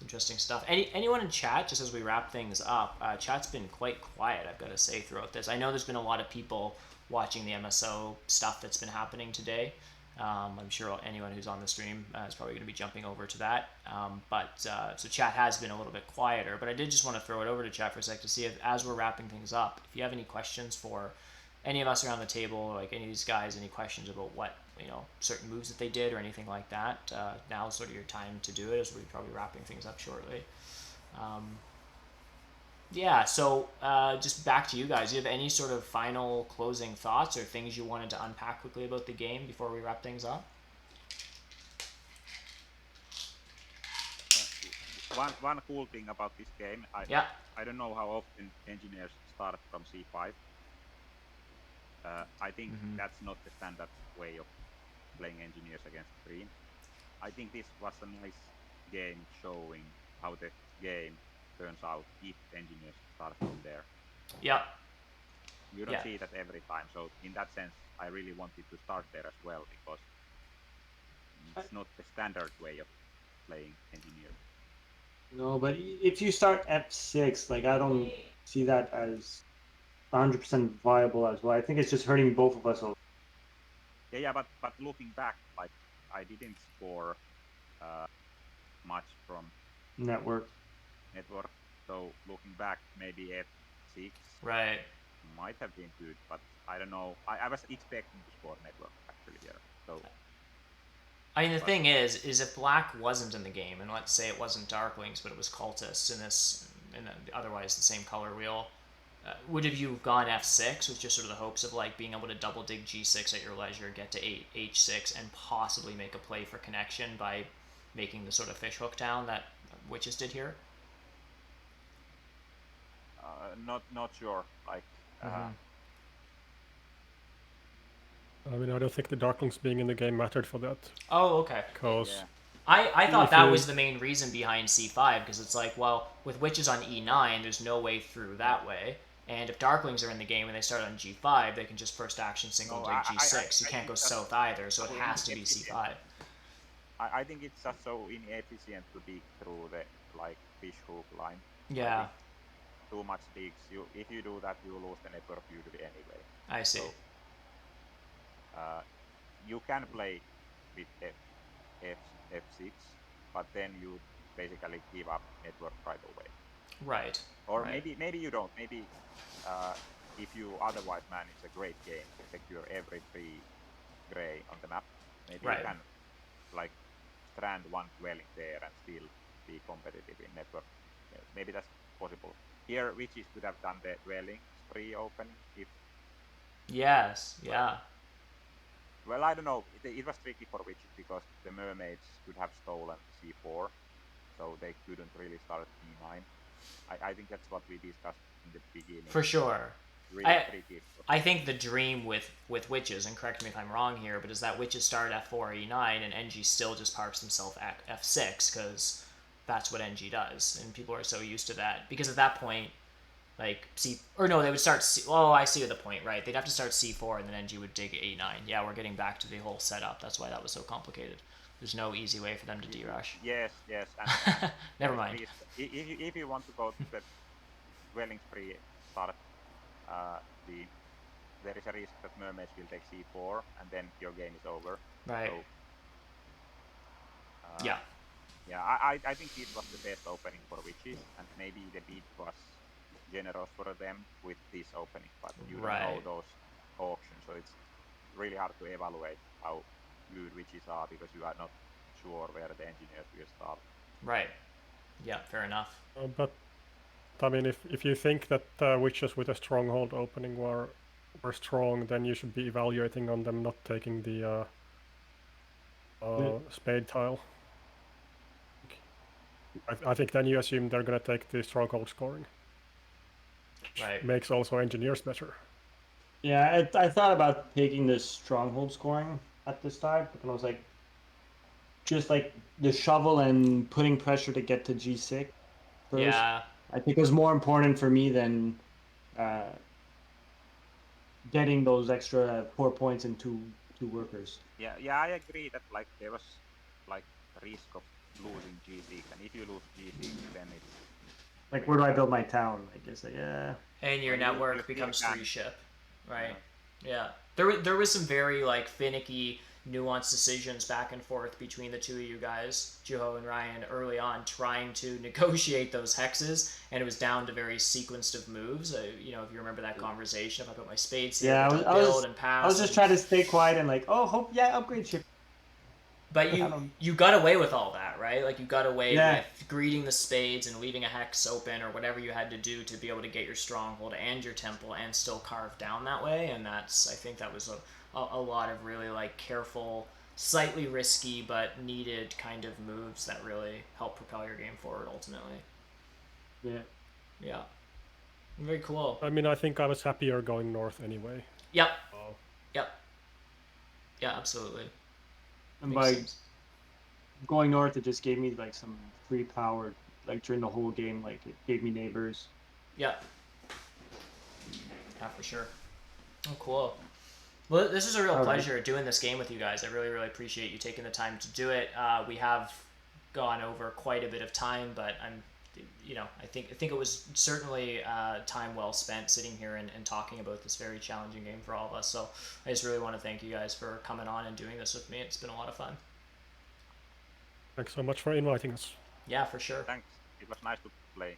Interesting stuff. Anyone in chat, just as we wrap things up, chat's been quite quiet, I've got to say, throughout this. I know there's been a lot of people watching the MSO stuff that's been happening today. I'm sure anyone who's on the stream is probably going to be jumping over to that. So chat has been a little bit quieter, but I did just want to throw it over to chat for a sec to see if, as we're wrapping things up, if you have any questions for any of us around the table, like any of these guys, any questions about what, certain moves that they did or anything like that, now's sort of your time to do it, as we're probably wrapping things up shortly. So just back to you guys. Do you have any sort of final closing thoughts or things you wanted to unpack quickly about the game before we wrap things up? One cool thing about this game, I don't know how often engineers start from C5. I think that's not the standard way of playing engineers against green. I think this was a nice game showing how the game turns out if engineers start from there. Yeah. You don't see that every time. So in that sense, I really wanted to start there as well, because it's not the standard way of playing engineers. No, but if you start F6, like, I don't see that as 100% viable as well. I think it's just hurting both of us. Yeah, but looking back, like, I didn't score much from network. So looking back, maybe F6 might have been good, but I don't know. I was expecting to score network actually here. So I mean, the thing is if Black wasn't in the game, and let's say it wasn't Darklings, but it was Cultists in otherwise the same color wheel, would have you gone F6 with just sort of the hopes of like being able to double dig G6 at your leisure, get to H6, and possibly make a play for connection by making the sort of fishhook down that Witches did here? Not sure. Like. I mean, I don't think the Darklings being in the game mattered for that. Oh, okay. Because I thought that was the main reason behind C5, because it's like, well, with Witches on E9, there's no way through that way. And if Darklings are in the game and they start on G5, they can just first action single dig G6. You can't go south either, so it has to be C5. I think it's just so inefficient to dig through the fishhook line. Yeah. Too much digs. If you do that, you lose the network usually anyway. I see. So, you can play with F6, but then you basically give up network right away. Right. Or maybe you don't. Maybe if you otherwise manage a great game to secure every free gray on the map, maybe you can strand one dwelling there and still be competitive in network. Maybe that's possible. Here, Witches could have done the dwelling spree opening if. Yes. Yeah. Well, I don't know. It was tricky for Witches because the mermaids could have stolen C4, so they couldn't really start E9. I think that's what we discussed in the beginning. For sure. Really tricky. I think the dream with Witches, and correct me if I'm wrong here, but is that Witches start F4, E9, and NG still just parks himself at F6, because that's what NG does, and people are so used to that. Because at that point, they would start I see the point, right? They'd have to start C4, and then NG would dig E9. Yeah, we're getting back to the whole setup. That's why that was so complicated. There's no easy way for them to D-rush. Yes. And never mind. If you want to go to the dwelling spree start, there is a risk that mermaids will take C4, and then your game is over. Right. So, I think it was the best opening for Witches, and maybe the bid was generous for them with this opening, but you don't know those auctions, so it's really hard to evaluate how good Witches are because you are not sure where the engineers will start. Right. Yeah, fair enough. But I mean, if you think that Witches with a stronghold opening were strong, then you should be evaluating on them not taking the spade tile. I think then you assume they're going to take the stronghold scoring. Right. Makes also engineers better. Yeah, I thought about taking the stronghold scoring at the start, but I was like, just like the shovel and putting pressure to get to G6 first. Yeah. I think it was more important for me than getting those extra 4 points into 2 workers. Yeah, I agree that like there was like risk of losing GC, and if you lose GC, then it's like where do I build my town? I guess yeah. And your well, network you becomes can. 3 ship, right? Yeah. There was some very like finicky, nuanced decisions back and forth between the two of you guys, Juho and Ryan, early on, trying to negotiate those hexes, and it was down to very sequenced of moves. You know, if you remember that conversation, if I put my spades here, Yeah, I was just trying to stay quiet and like, oh, hope upgrade ship. But you got away with all that, right? Like you got away with greeting the spades and leaving a hex open or whatever you had to do to be able to get your stronghold and your temple and still carve down that way. And I think that was a lot of really like careful, slightly risky but needed kind of moves that really help propel your game forward ultimately. Yeah. Very cool. I mean, I think I was happier going north anyway. Yep. Yep. Yeah, absolutely. And by going north, it just gave me like some free power, like during the whole game. Like it gave me neighbors. Yeah. Yeah, for sure. Oh, cool. Well, this is a real pleasure doing this game with you guys. I really, really appreciate you taking the time to do it. We have gone over quite a bit of time, but I think it was certainly time well spent sitting here and talking about this very challenging game for all of us. So I just really want to thank you guys for coming on and doing this with me. It's been a lot of fun. Thanks so much for inviting us. Yeah, for sure. Thanks. It was nice to play.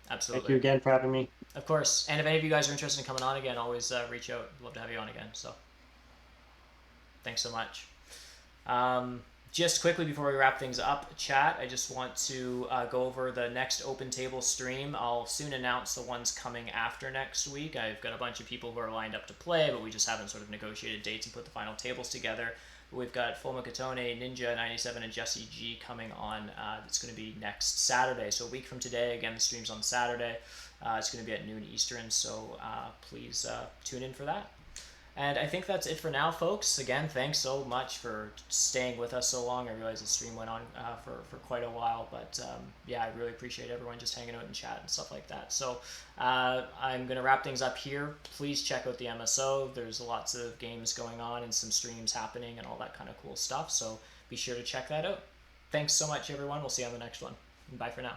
Absolutely. Thank you again for having me. Of course. And if any of you guys are interested in coming on again, always reach out. Love to have you on again. So thanks so much. Just quickly before we wrap things up, chat, I just want to go over the next Open Table stream. I'll soon announce the ones coming after next week. I've got a bunch of people who are lined up to play, but we just haven't sort of negotiated dates and put the final tables together. We've got Fulma Katone, Ninja97, and Jesse G coming on. It's going to be next Saturday. So a week from today, again, the stream's on Saturday. It's going to be at noon Eastern, so please tune in for that. And I think that's it for now, folks. Again, thanks so much for staying with us so long. I realize the stream went on for quite a while, but yeah, I really appreciate everyone just hanging out and chat and stuff like that. So I'm going to wrap things up here. Please check out the MSO. There's lots of games going on and some streams happening and all that kind of cool stuff. So be sure to check that out. Thanks so much, everyone. We'll see you on the next one. And bye for now.